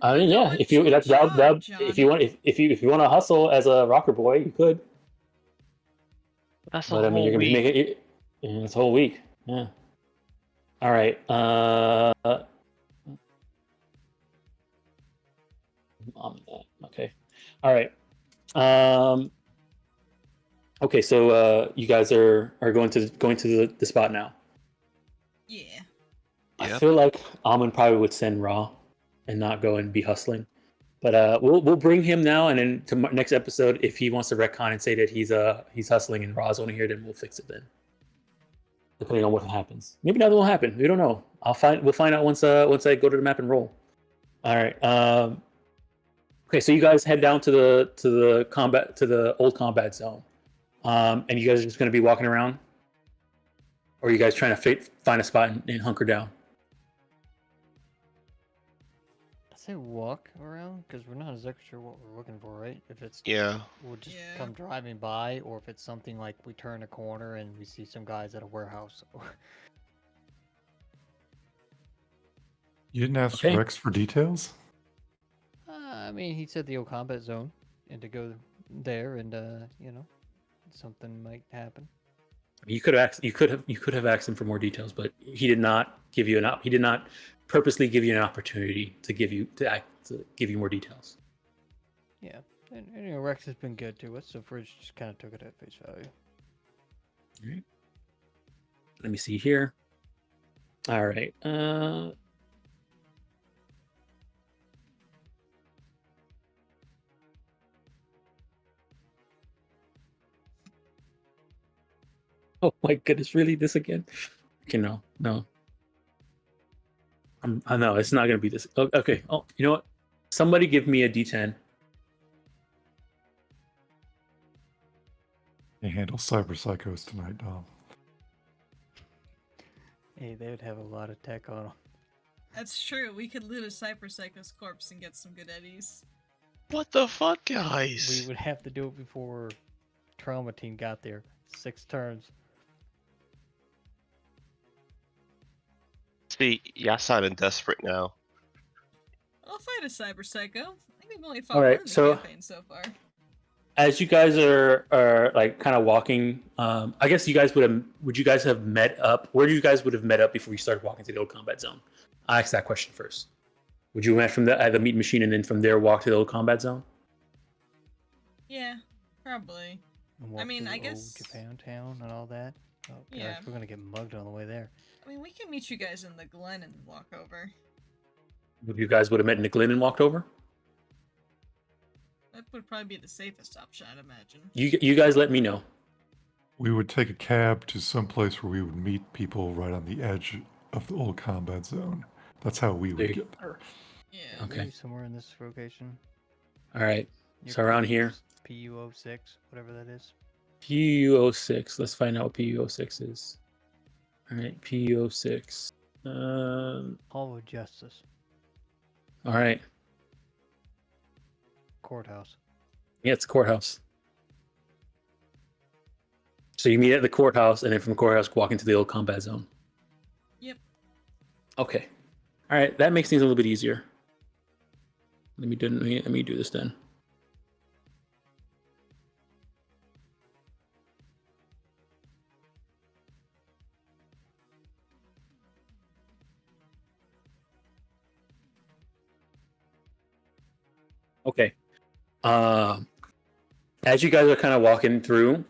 I We're mean, yeah. going If to you a that, that, job, that if you Johnny. want if you want to hustle as a rocker boy, you could. That's a But I mean, whole you're gonna be week. making it. It's a whole week. Yeah. All right. Okay. All right. Um. Okay. So you guys are going to the spot now. Yeah. I Yep. feel like Almond probably would send Raw, and not go and be hustling. But we'll bring him now, and then to next episode, if he wants to retcon and say that he's hustling and Raw's only here, then we'll fix it then. Depending on what happens, maybe nothing will happen. We don't know. We'll find out once I go to the map and roll. All right. Okay, so you guys head down to the old combat zone, and you guys are just going to be walking around, or are you guys trying to find a spot and hunker down? I say walk around because we're not exactly sure what we're looking for, right? If it's Yeah. we'll just Yeah. come driving by, or if it's something like we turn a corner and we see some guys at a warehouse. You didn't ask Okay. Rex for details? I mean, he said the old combat zone, and to go there, and something might happen. You could have asked him for more details, but he did not give you he did not purposely give you an opportunity to give you more details. Yeah, and Rex has been good to us, so Fridge just kind of took it at face value. All right. Let me see here. All right. Oh my goodness, really? This again? Okay, no. I know it's not gonna be this. Okay. Oh, you know what? Somebody give me a D10. They handle cyberpsychos tonight, Dom. Hey, they would have a lot of tech on them. That's true. We could loot a cyberpsychos corpse and get some good eddies. What the fuck, guys? We would have to do it before Trauma Team got there. 6 turns. See, y'all sounding desperate now. I'll fight a cyberpsycho. I think we've only fought All one right, in the so- campaign so far. As you guys are like kind of walking, I guess you guys would you guys have met up? Where you guys would have met up before you started walking to the old combat zone? I asked that question first. Would you have met from the meat machine and then from there walk to the old combat zone? Yeah, probably. And walk mean, through I old guess- Japantown and all that. Oh gosh, Yeah. we're gonna get mugged on the way there. I mean, we can meet you guys in the Glen and walk over. Would you guys would have met in the Glen and walked over? That would probably be the safest option, I'd imagine. You guys let me know. We would take a cab to some place where we would meet people right on the edge of the old combat zone. That's how we There would you get there. Yeah. Okay. Maybe somewhere in this location. All right. Your So around here. PU06, whatever that is. PU06. Let's find out what PU06 is. All right, PU06. Hall of Justice. All right. Courthouse. Yeah, it's a courthouse. So you meet at the courthouse, and then from the courthouse, walk into the old combat zone. Yep. Okay. All right, that makes things a little bit easier. Let me do this then. Okay. As you guys are kind of walking through,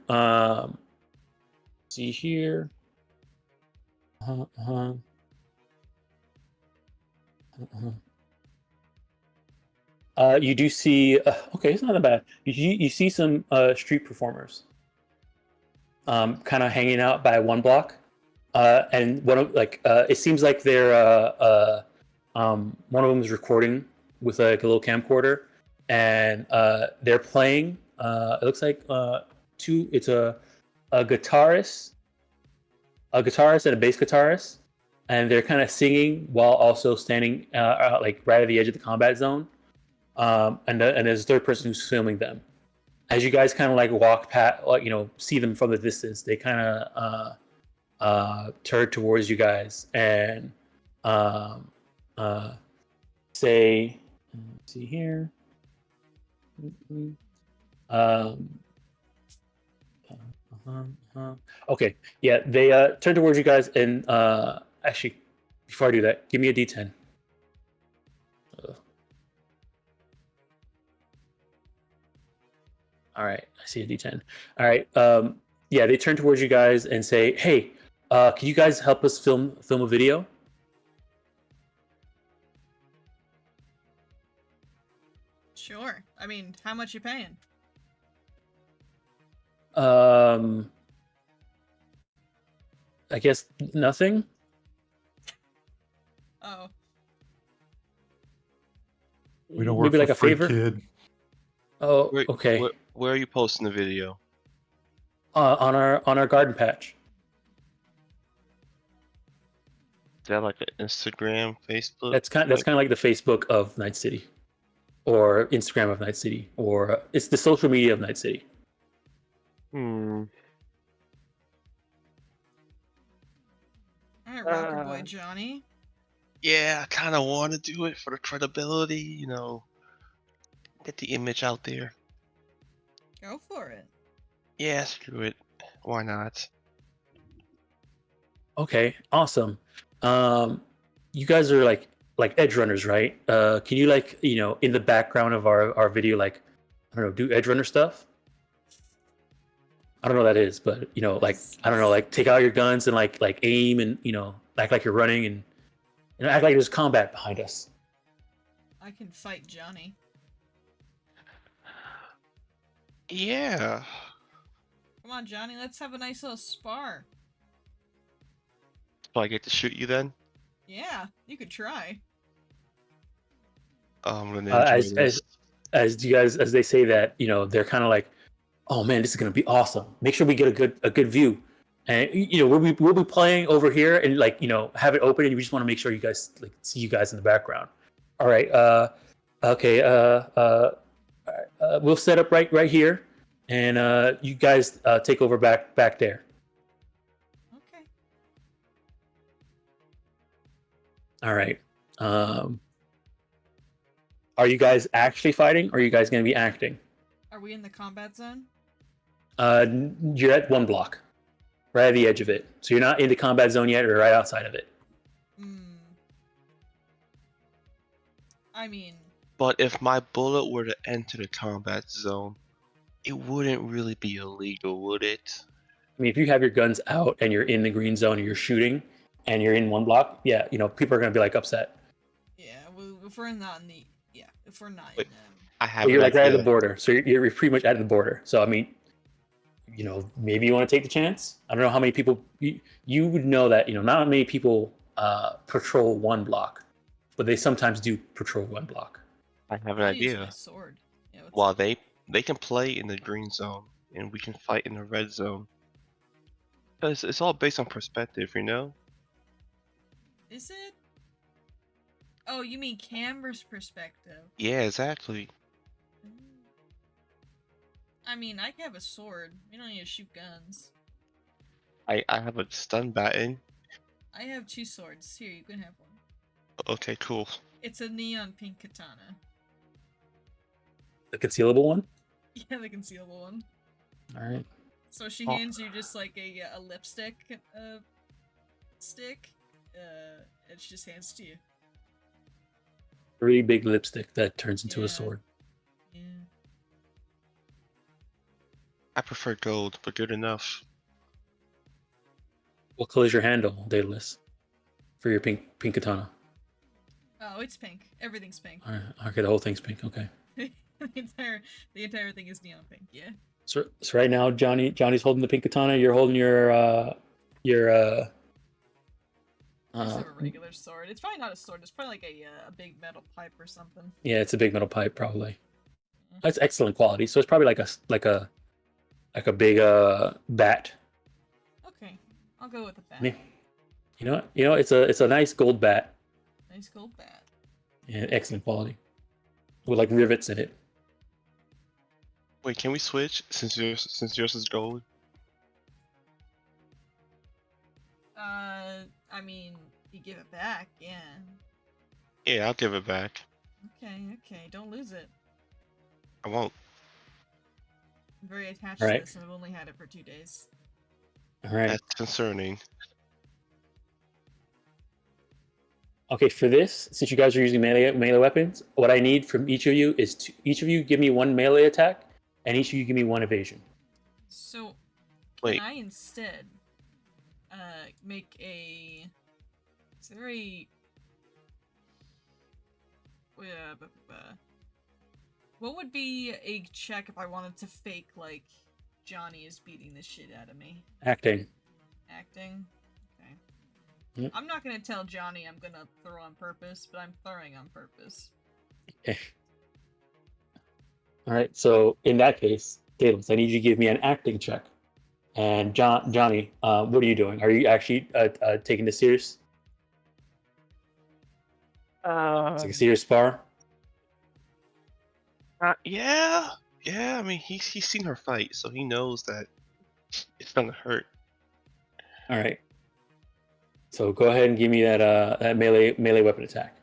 see here. You do see. Okay, it's not that bad. You see some street performers, kind of hanging out by one block, and one of it seems like they're one of them is recording with like a little camcorder, and they're playing. It looks like two. It's a guitarist, and a bass guitarist, and they're kind of singing while also standing like right at the edge of the combat zone. And there's a third person who's filming them. As you guys kind of like walk past, like, see them from the distance, they kind of turn towards you guys and say, Let's see here. Um, Okay, yeah, they turn towards you guys, and actually, before I do that, give me a D10. All right, I see a D10. All right, yeah, they turn towards you guys and say, "Hey, can you guys help us film a video?" Sure. I mean, how much you paying? Um, I guess nothing. Oh, We don't work Maybe for like a free, favor. kid. Oh, Where, okay. where are you posting the video? On our garden patch. Is that like an Instagram, Facebook? That's kind of like the Facebook of Night City, or Instagram of Night City, or it's the social media of Night City. Hmm. all right, Rocker Boy Johnny. Yeah, I kind of want to do it for the credibility, get the image out there. Go for it. Yeah, screw it. Why not? Okay, awesome. You guys are like Edgerunners, right? Can you in the background of our video, like, I don't know, do Edgerunner stuff? I don't know what that is, but like, I don't know, like take out your guns and like aim and act like you're running and act like there's combat behind us. I can fight Johnny. Yeah. Come on, Johnny. Let's have a nice little spar. So I get to shoot you then? Yeah, you could try. I'm gonna enjoy As this. as you guys, as they say that, they're kind of like, oh man, this is gonna be awesome. Make sure we get a good view, and we'll be playing over here and have it open, and we just want to make sure you guys see you guys in the background. All right. Okay. We'll set up right here, and you guys take over back there. Okay. All right. Are you guys actually fighting, or are you guys going to be acting? Are we in the combat zone? You're at one block, right at the edge of it. So you're not in the combat zone yet, or right outside of it. Hmm. I mean, But if my bullet were to enter the combat zone, it wouldn't really be illegal, would it? I mean, if you have your guns out and you're in the green zone and you're shooting, and you're in one block, yeah, people are going to be like upset. yeah. If we're not in the, yeah, if we're not Wait. in I have You're an like right at the idea. border, so you're pretty much at the border. So I mean, maybe you want to take the chance. I don't know how many people you would know that not many people patrol one block, but they sometimes do patrol one block. I have an I'll use my idea. sword. Yeah. While they can play in the green zone and we can fight in the red zone. Because it's all based on perspective, Is it? Oh, you mean Camber's perspective? Yeah, exactly. I mean, I can have a sword. We don't need to shoot guns. I have a stun baton. I have 2 swords. Here, you can have one. Okay, cool. It's a neon pink katana. The concealable one. Yeah, the concealable one. All right. So she hands you just like a lipstick stick. And she just hands it to you. Really big lipstick that turns into Yeah. a sword. Yeah. I prefer gold, but good enough. What color is your handle, Daedalus, for your pink katana? Oh, it's pink. Everything's pink. All right. Okay, the whole thing's pink. Okay. the entire thing is neon pink. Yeah. So right now, Johnny's holding the pink katana. You're holding your I just have a regular sword. It's probably not a sword. It's probably like a big metal pipe or something. yeah, it's a big metal pipe probably. That's excellent quality. So it's probably like a big bat. Okay, I'll go with the bat. Yeah. You know, it's a nice gold bat. Nice gold bat. Yeah, excellent quality. With like rivets in it. Wait, can we switch since yours is gold? I mean, you give it back, yeah. Yeah, I'll give it back. Okay, don't lose it. I won't. I'm very attached All to right. this, and I've only had it for 2 days. All right. That's concerning. Okay, for this, since you guys are using melee weapons, what I need from each of you is each of you give me 1 melee attack, and each of you give me 1 evasion. So, can Wait. I instead make a? Is there a? What would be a check if I wanted to fake like Johnny is beating the shit out of me? Acting. Acting. Okay. Yep. I'm not gonna tell Johnny I'm gonna throw on purpose, but I'm throwing on purpose. Okay. All right. So in that case, Daedalus, I need you to give me an acting check. And Johnny, what are you doing? Are you actually taking this serious? It's like a serious spar. Yeah. I mean, he's seen her fight, so he knows that it's gonna hurt. All right. So go ahead and give me that melee weapon attack.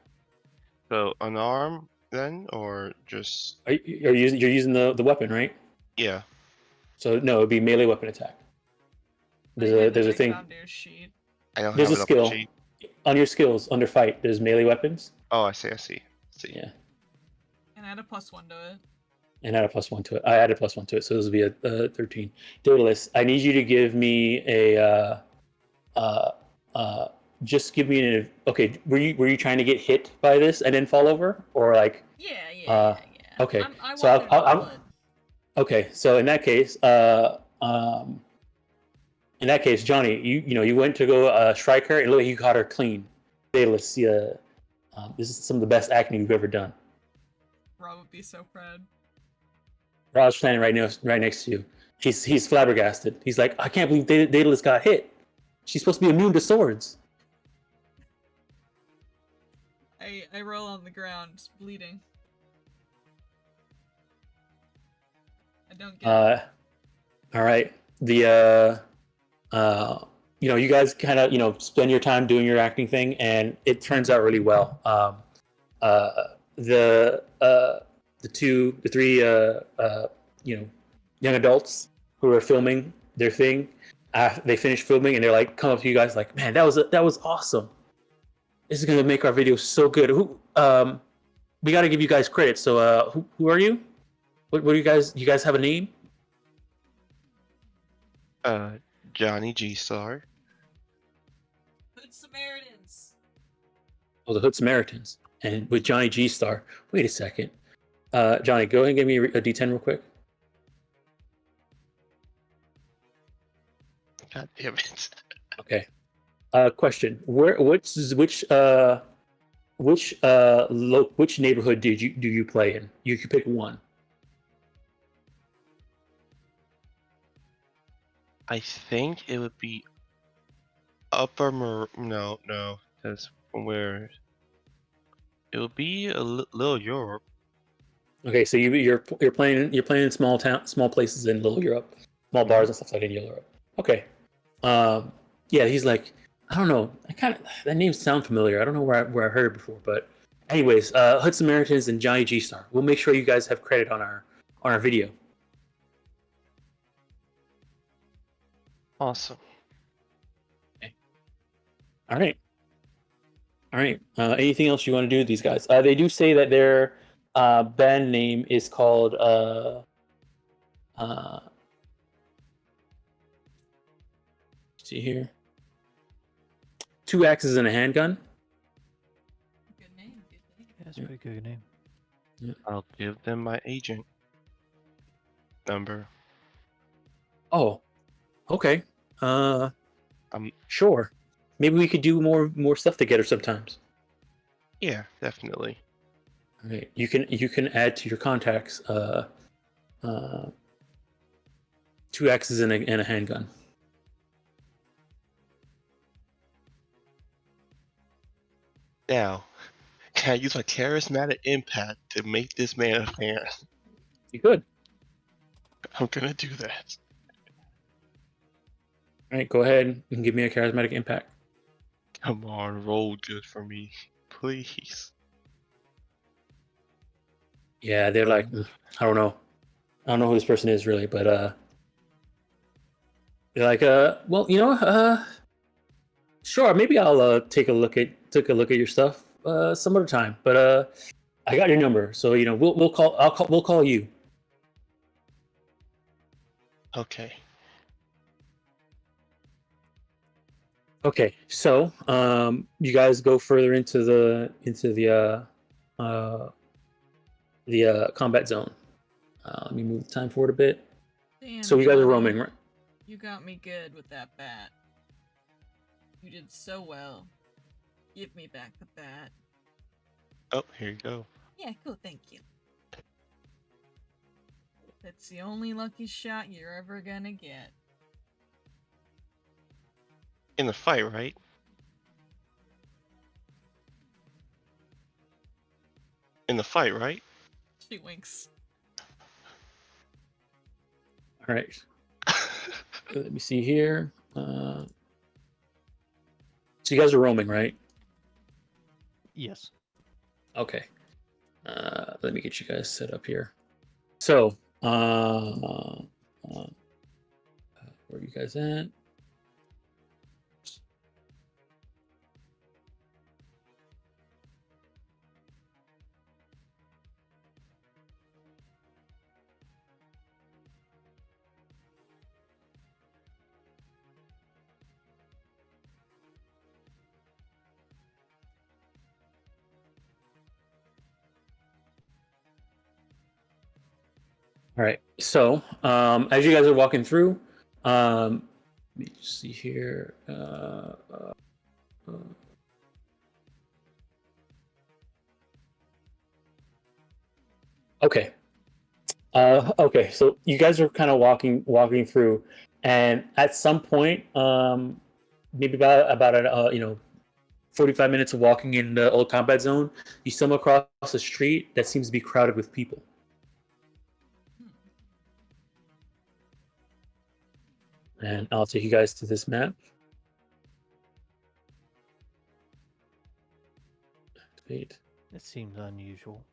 So unarmed then, or just You're using the weapon, right? yeah? So no, it'd be melee weapon attack. There's a thing. Found their sheet. I don't There's have a it up skill sheet. on your skills under fight. There's melee weapons. Oh, I see. Yeah, And add a +1 to it. and add a +1 to it. I added +1 to it, so this will be a 13. Daedalus, I need you to give me a just give me an okay. Were you trying to get hit by this and then fall over, or like? Yeah. Okay, I so want there to be blood. okay. So in that case, Johnny, you went to go strike her, and look, you caught her clean. Daedalus, this is some of the best acting you've ever done. Rob would be so proud. Rob's standing right next to you. He's flabbergasted. He's like, I can't believe Daedalus got hit. She's supposed to be immune to swords. I roll on the ground, bleeding. I don't get it. All right. You guys kind of spend your time doing your acting thing, and it turns out really well. The three young adults who are filming their thing, they finish filming and they're like, come up to you guys like, man, that was awesome. This is gonna make our video so good. We got to give you guys credit. So who are you? What do you guys? You guys have a name? Johnny G Star. Hood Samaritans. Oh, the Hood Samaritans. And with Johnny G Star. Wait a second. Johnny, go ahead and give me a D10 real quick. God damn it. Okay. Question: which neighborhood do you play in? You can pick one. I think it would be no, that's from where it would be a little Europe. Okay, so you're playing in small places in Little Europe, small bars and stuff like that in Europe. Okay. Yeah, he's like, I don't know. That name sounds familiar. I don't know where I heard it before, but anyways, Hood Samaritans and Johnny G Star. We'll make sure you guys have credit on our video. Awesome. Okay. All right. Anything else you want to do with these guys? They do say that their band name is called see here. 2 Axes and a Handgun. Good name. Yeah, that's a pretty good name. I'll give them my agent number. Oh, okay. Sure. Maybe we could do more stuff together sometimes. Yeah, definitely. All right. You can add to your contacts 2 Axes and a handgun. Now, can I use my charismatic impact to make this man a fan? You could. I'm gonna do that. All right. Go ahead and give me a charismatic impact. Come on, roll good for me, please. Yeah, they're like, I don't know. I don't know who this person is really, but they're like, well, sure, maybe I'll take a look at your stuff some other time. But I got your number, so we'll call you. Okay. Okay, so you guys go further into the combat zone. Let me move the time forward a bit. Damn, So you guys are Johnny, roaming, right? You got me good with that bat. You did so well. Give me back the bat. Oh, here you go. Yeah, cool, thank you. That's the only lucky shot you're ever gonna get. In the fight, right? In the fight, right? She winks. All right. Let me see here. So you guys are roaming, right? Yes. Okay. Let me get you guys set up here. So, where are you guys at? All right. So, as you guys are walking through, let me just see here. Okay. Okay. So you guys are kind of walking through, and at some point, maybe about 45 minutes of walking in the old combat zone, you stumble across a street that seems to be crowded with people. And I'll take you guys to this map. Activate. That seems unusual.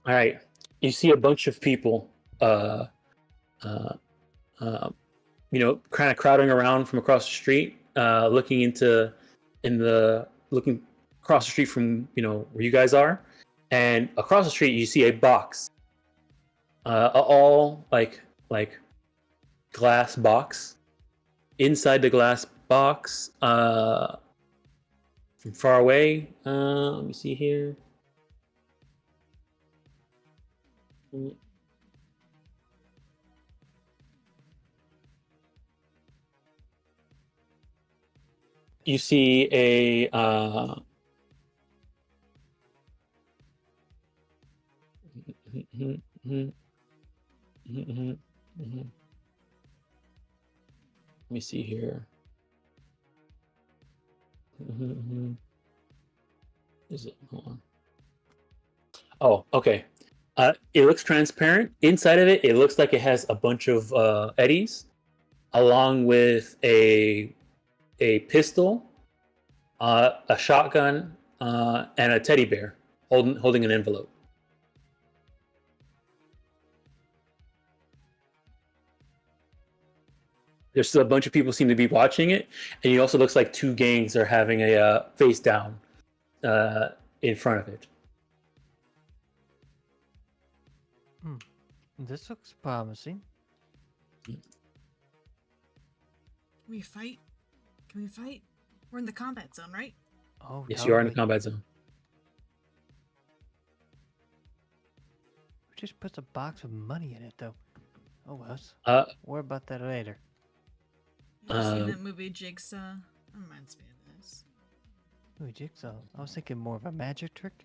All right. You see a bunch of people, uh, uh, kind of crowding around from across the street, looking looking across the street from where you guys are, and across the street you see a box, all like glass box. Inside the glass box, from far away, let me see here. You see a let me see here. Is it? Hold on. Oh, okay. It looks transparent. Inside of it, it looks like it has a bunch of eddies, along with a pistol, a shotgun, and a teddy bear holding an envelope. There's still a bunch of people seem to be watching it, and it also looks like two gangs are having a face down in front of it. This looks promising. Can we fight? Can we fight? We're in the combat zone, right? Oh, Yes, you are in the totally. combat zone. We just put a box with money in it, though. Oh, well. Worry about that later. Have you seen that movie Jigsaw? That reminds me of this. Ooh, Jigsaw. I was thinking more of a magic trick.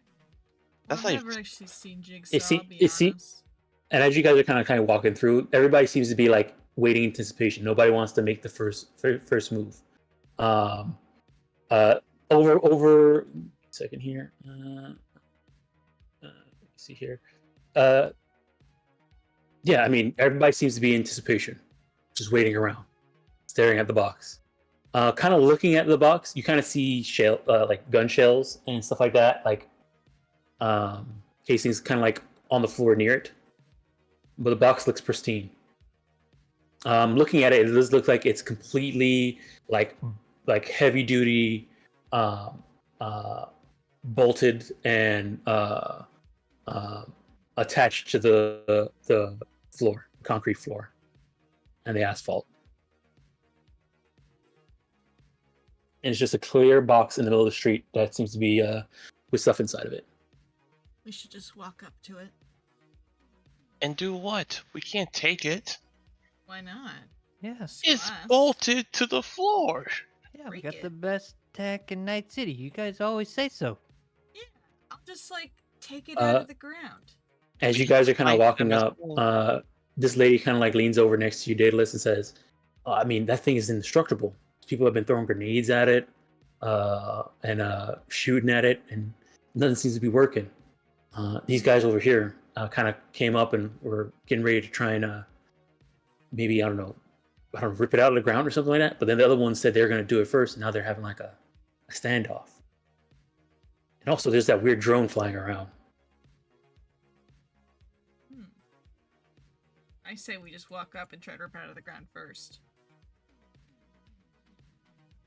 That's I've like never actually seen Jigsaw, It see- I'll be it see- honest. And as you guys are kind of walking through, everybody seems to be like waiting in anticipation. Nobody wants to make the first move. Um, over second here. Let me see here. Yeah, I mean everybody seems to be in anticipation, just waiting around, staring at the box. Kind of looking at the box, you kind of see shell, like gun shells and stuff like that, like casings kind of like on the floor near it. But the box looks pristine. Looking at it, it does look like it's completely like heavy duty, bolted and attached to the floor, concrete floor, and the asphalt. And it's just a clear box in the middle of the street that seems to be with stuff inside of it. We should just walk up to it. And do what? We can't take it. Why not? Yes. It's Glass. bolted to the floor. Yeah, we Break got it. the best tech in Night City. You guys always say so. Yeah, I'll just like take it out Uh, of the ground. As you guys are kind of Like walking them as up, well. this lady kind of like leans over next to you, Daedalus, and says, I mean, that thing is indestructible. People have been throwing grenades at it and shooting at it, and nothing seems to be working. These guys over here kind of came up and were getting ready to try and maybe, I don't know, rip it out of the ground or something like that. But then the other ones said they were going to do it first, and now they're having like a standoff. And also, there's that weird drone flying around. I say we just walk up and try to rip it out of the ground first.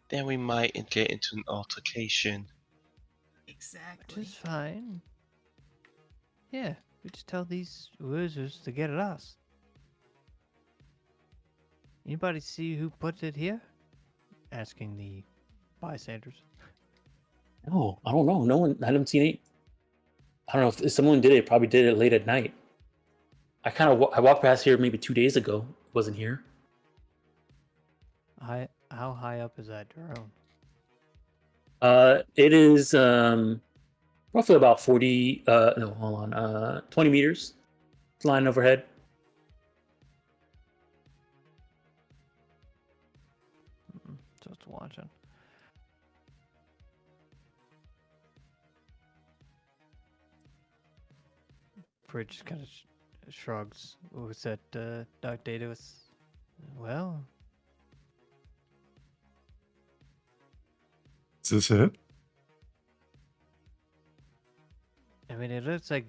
Then we might get into an altercation. Which Exactly. is fine. Yeah, we just tell these losers to get at us. Anybody see who put it here? Asking the bystanders. No, I don't know. No one, I haven't seen it. I don't know if someone did it. Probably did it late at night. I walked past here maybe 2 days ago. Wasn't here. How high up is that drone? It is roughly about 40. No, hold on. 20 meters. Flying overhead. Just watching. Bridge kind of shrugs. What was that? Dark Data was. Well, Is this it? I mean, it looks like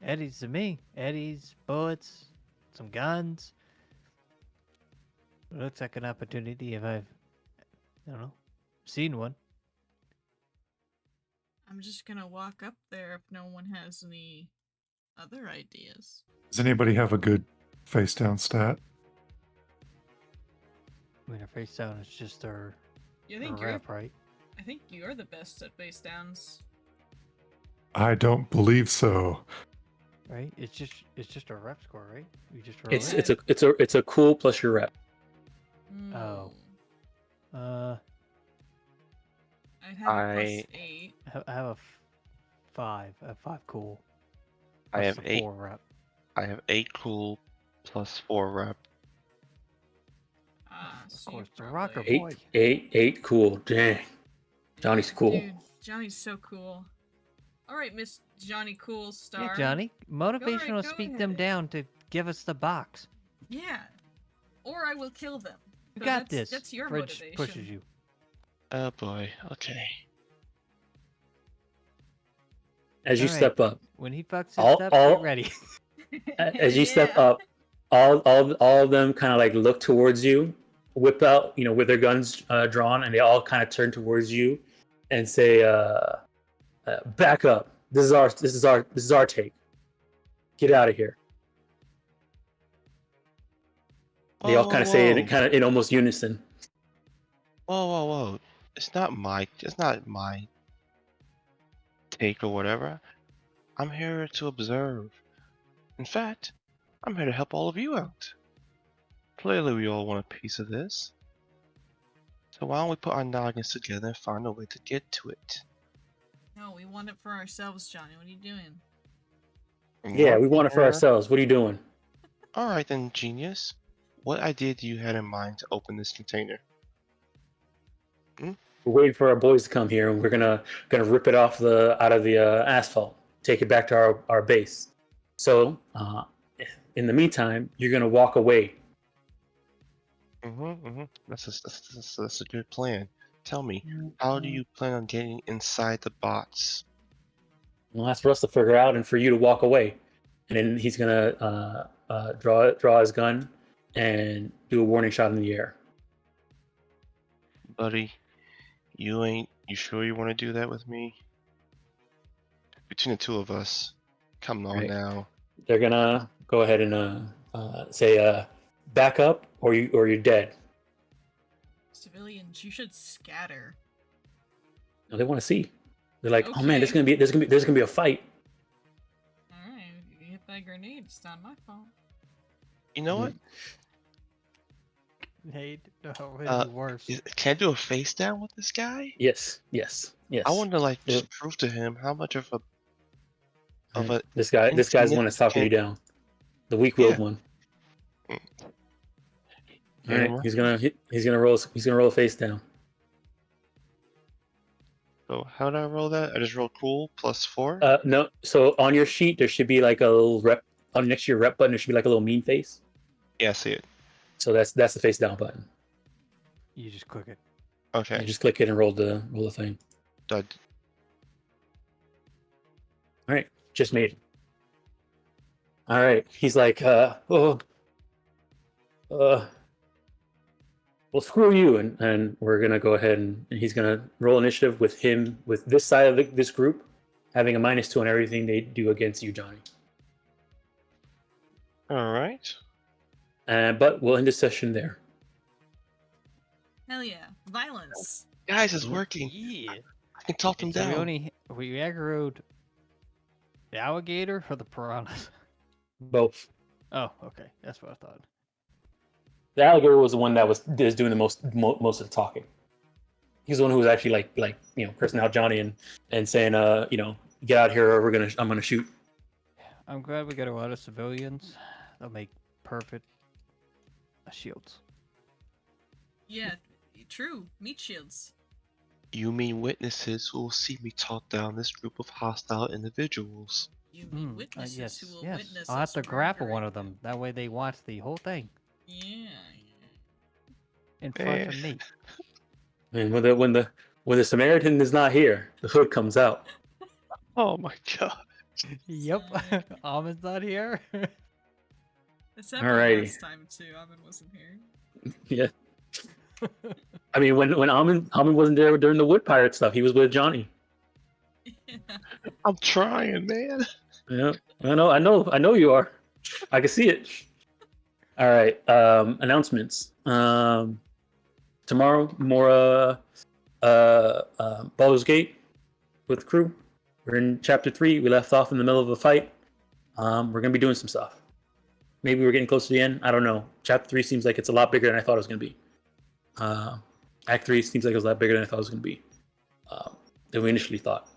Eddie's to me. Eddie's, bullets, some guns. It looks like an opportunity if I don't know, seen one. I'm just gonna walk up there if no one has any other ideas. Does anybody have a good face down stat? I mean, her face down is just her, You her think you're? rep, right? I think you're the best at face downs. I don't believe so. Right? It's just a rep score, right? You just roll It's it. it's a cool plus your rep. Oh. I have a plus I- 8. I have a 5. A 5 cool. I plus have the 8. 4 rep. I have 8 cool plus 4 rep. So course, you're the rocker probably- boy. Eight. Cool. Dang. Johnny's cool. Dude, Johnny's so cool. Alright, Miss Johnny Cool Star. Yeah, Johnny. Motivational go speak them ahead. down to give us the box. Yeah. Or I will kill them. You So got that's- this. That's your Bridge motivation. pushes you. Oh boy. Okay. As you Alright. step up, When he fucks his All- step, all- get ready. as you step Yeah. up, all of them kind of like look towards you, whip out, with their guns drawn, and they all kind of turn towards you and say, "Back up! This is our take. Get out of here." They all kind of say it in almost unison. Whoa. It's not my take or whatever. I'm here to observe. In fact, I'm here to help all of you out. Clearly we all want a piece of this. So why don't we put our noggins together and find a way to get to it? No, we want it for ourselves, Johnny. What are you doing? Yeah, we want it for Yeah. ourselves. What are you doing? Alright then, genius. What idea do you have in mind to open this container? We're waiting for our boys to come here, and we're gonna rip it out of the asphalt, take it back to our base. So, in the meantime, you're gonna walk away. That's a good plan. Tell me, how do you plan on getting inside the bots? Well, that's for us to figure out and for you to walk away. And then he's gonna draw his gun and do a warning shot in the air. Buddy, you sure you want to do that with me? Between the two of us. Come on Right. now. They're gonna go ahead and say back up or you're dead. Civilians, you should scatter. No, they want to see. They're like, oh man, Okay. there's gonna be a fight. Alright, you hit that grenade, it's not my fault. You know what? Nate, no, it'd be worse. Can I do a face down with this guy? Yes. I want to like Yeah. just prove to him how much of a This guy's the one that's talking you insignificant- down. The weak-willed Yeah. one. Mm. All right, Yeah. he's gonna roll face down. So how did I roll that? I just rolled cool +4. No. So on your sheet there should be like a little rep next to your rep button. There should be like a little mean face. Yeah, I see it. So that's the face down button. You just click it. Okay. You just click it and roll the thing. Dud. All right, just made it. All right, he's like, well, screw you, and we're gonna go ahead and he's gonna roll initiative with this side of this group having a -2 on everything they do against you, Johnny. All right. But we'll end the session there. Hell yeah. Violence. Guys, it's working. Yeah. I can talk them So down. we aggroed the alligator or the piranhas? Both. Oh, okay. That's what I thought. The alligator was the one that was doing the most of the talking. He's the one who was actually like cursing out Johnny and saying get out here or I'm gonna shoot. I'm glad we got a lot of civilians. They'll make perfect shields. Yeah, true. Meat shields. You mean witnesses who will see me talk down this group of hostile individuals? You mean witnesses yes, who will yes. witness I'll have us to grapple one murdering of them. That way they watch the whole thing Yeah. in front of me. And when the Samaritan is not here, the hood comes out. Oh my god. Yep. Almond's not here. This happened Alrighty. last time too. Almond wasn't here. Yeah. I mean, when Almond wasn't there during the wood pirate stuff, he was with Johnny. Yeah. I'm trying, man. Yeah, I know you are. I can see it. All right. Announcements. Tomorrow, more Baldur's Gate with the crew. We're in chapter 3. We left off in the middle of a fight. We're gonna be doing some stuff. Maybe we're getting close to the end. I don't know. Chapter 3 seems like it's a lot bigger than I thought it was gonna be. Act 3 seems like it was a lot bigger than I thought it was gonna be. Than we initially thought.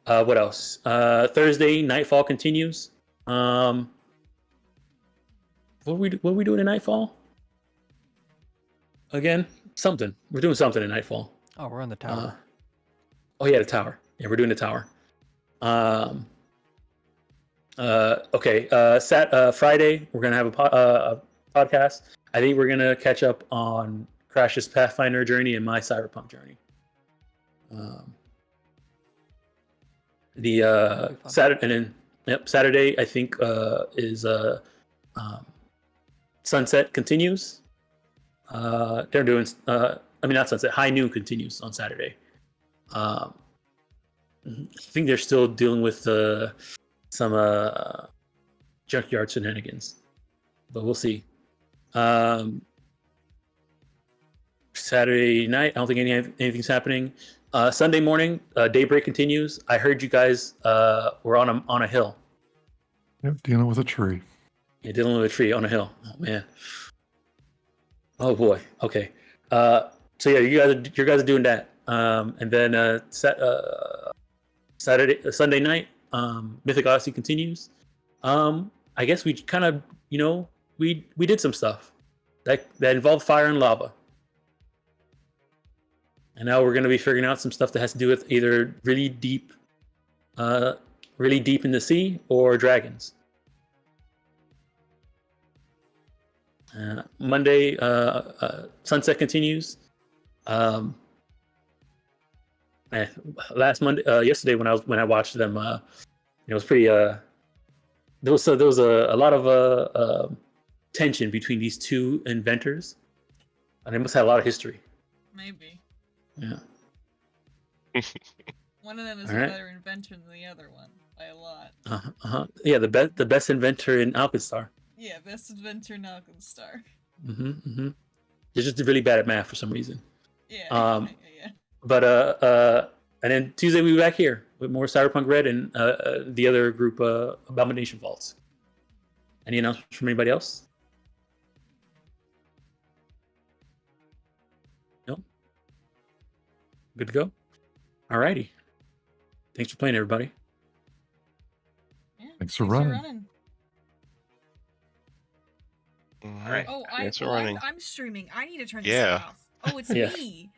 What else? Thursday, Nightfall continues. What are we doing in Nightfall? Again, something. We're doing something in Nightfall. Oh, we're on the tower. Oh yeah, the tower. Yeah, we're doing the tower. Okay. Friday we're gonna have a podcast. I think we're gonna catch up on Crash's Pathfinder journey and my Cyberpunk journey. The Saturday and then Saturday I think is Sunset continues. They're doing not Sunset. High Noon continues on Saturday. I think they're still dealing with some junkyard shenanigans, but we'll see. Saturday night, I don't think anything's happening. Sunday morning, Daybreak continues. I heard you guys were on a hill. Yep, dealing with a tree. You're dealing with a tree on a hill. Oh man. Oh boy. Okay. So yeah, you guys are doing that. And then Sunday night, Mythic Odyssey continues. I guess we kind of we did some stuff that involved fire and lava. And now we're going to be figuring out some stuff that has to do with either really deep in the sea or dragons. Monday, Sunset continues. Man, last Monday, yesterday when I watched them, it was pretty. There was a lot of tension between these two inventors, and they must have a lot of history. Maybe. Yeah. One of them is All a right. better inventor than the other one by a lot. Yeah, the best inventor in Alkenstar. Yeah, best inventor in Alkenstar. They're just really bad at math for some reason. Yeah. Yeah. But and then Tuesday we'll be back here with more Cyberpunk Red and the other group, Abomination Vaults. Any announcements from anybody else? No. Good to go. Alrighty. Thanks for playing, everybody. Yeah. Thanks for running. All right. Oh, Thanks for running. I'm streaming. I need to turn Yeah. this off. Oh, it's Yeah. me.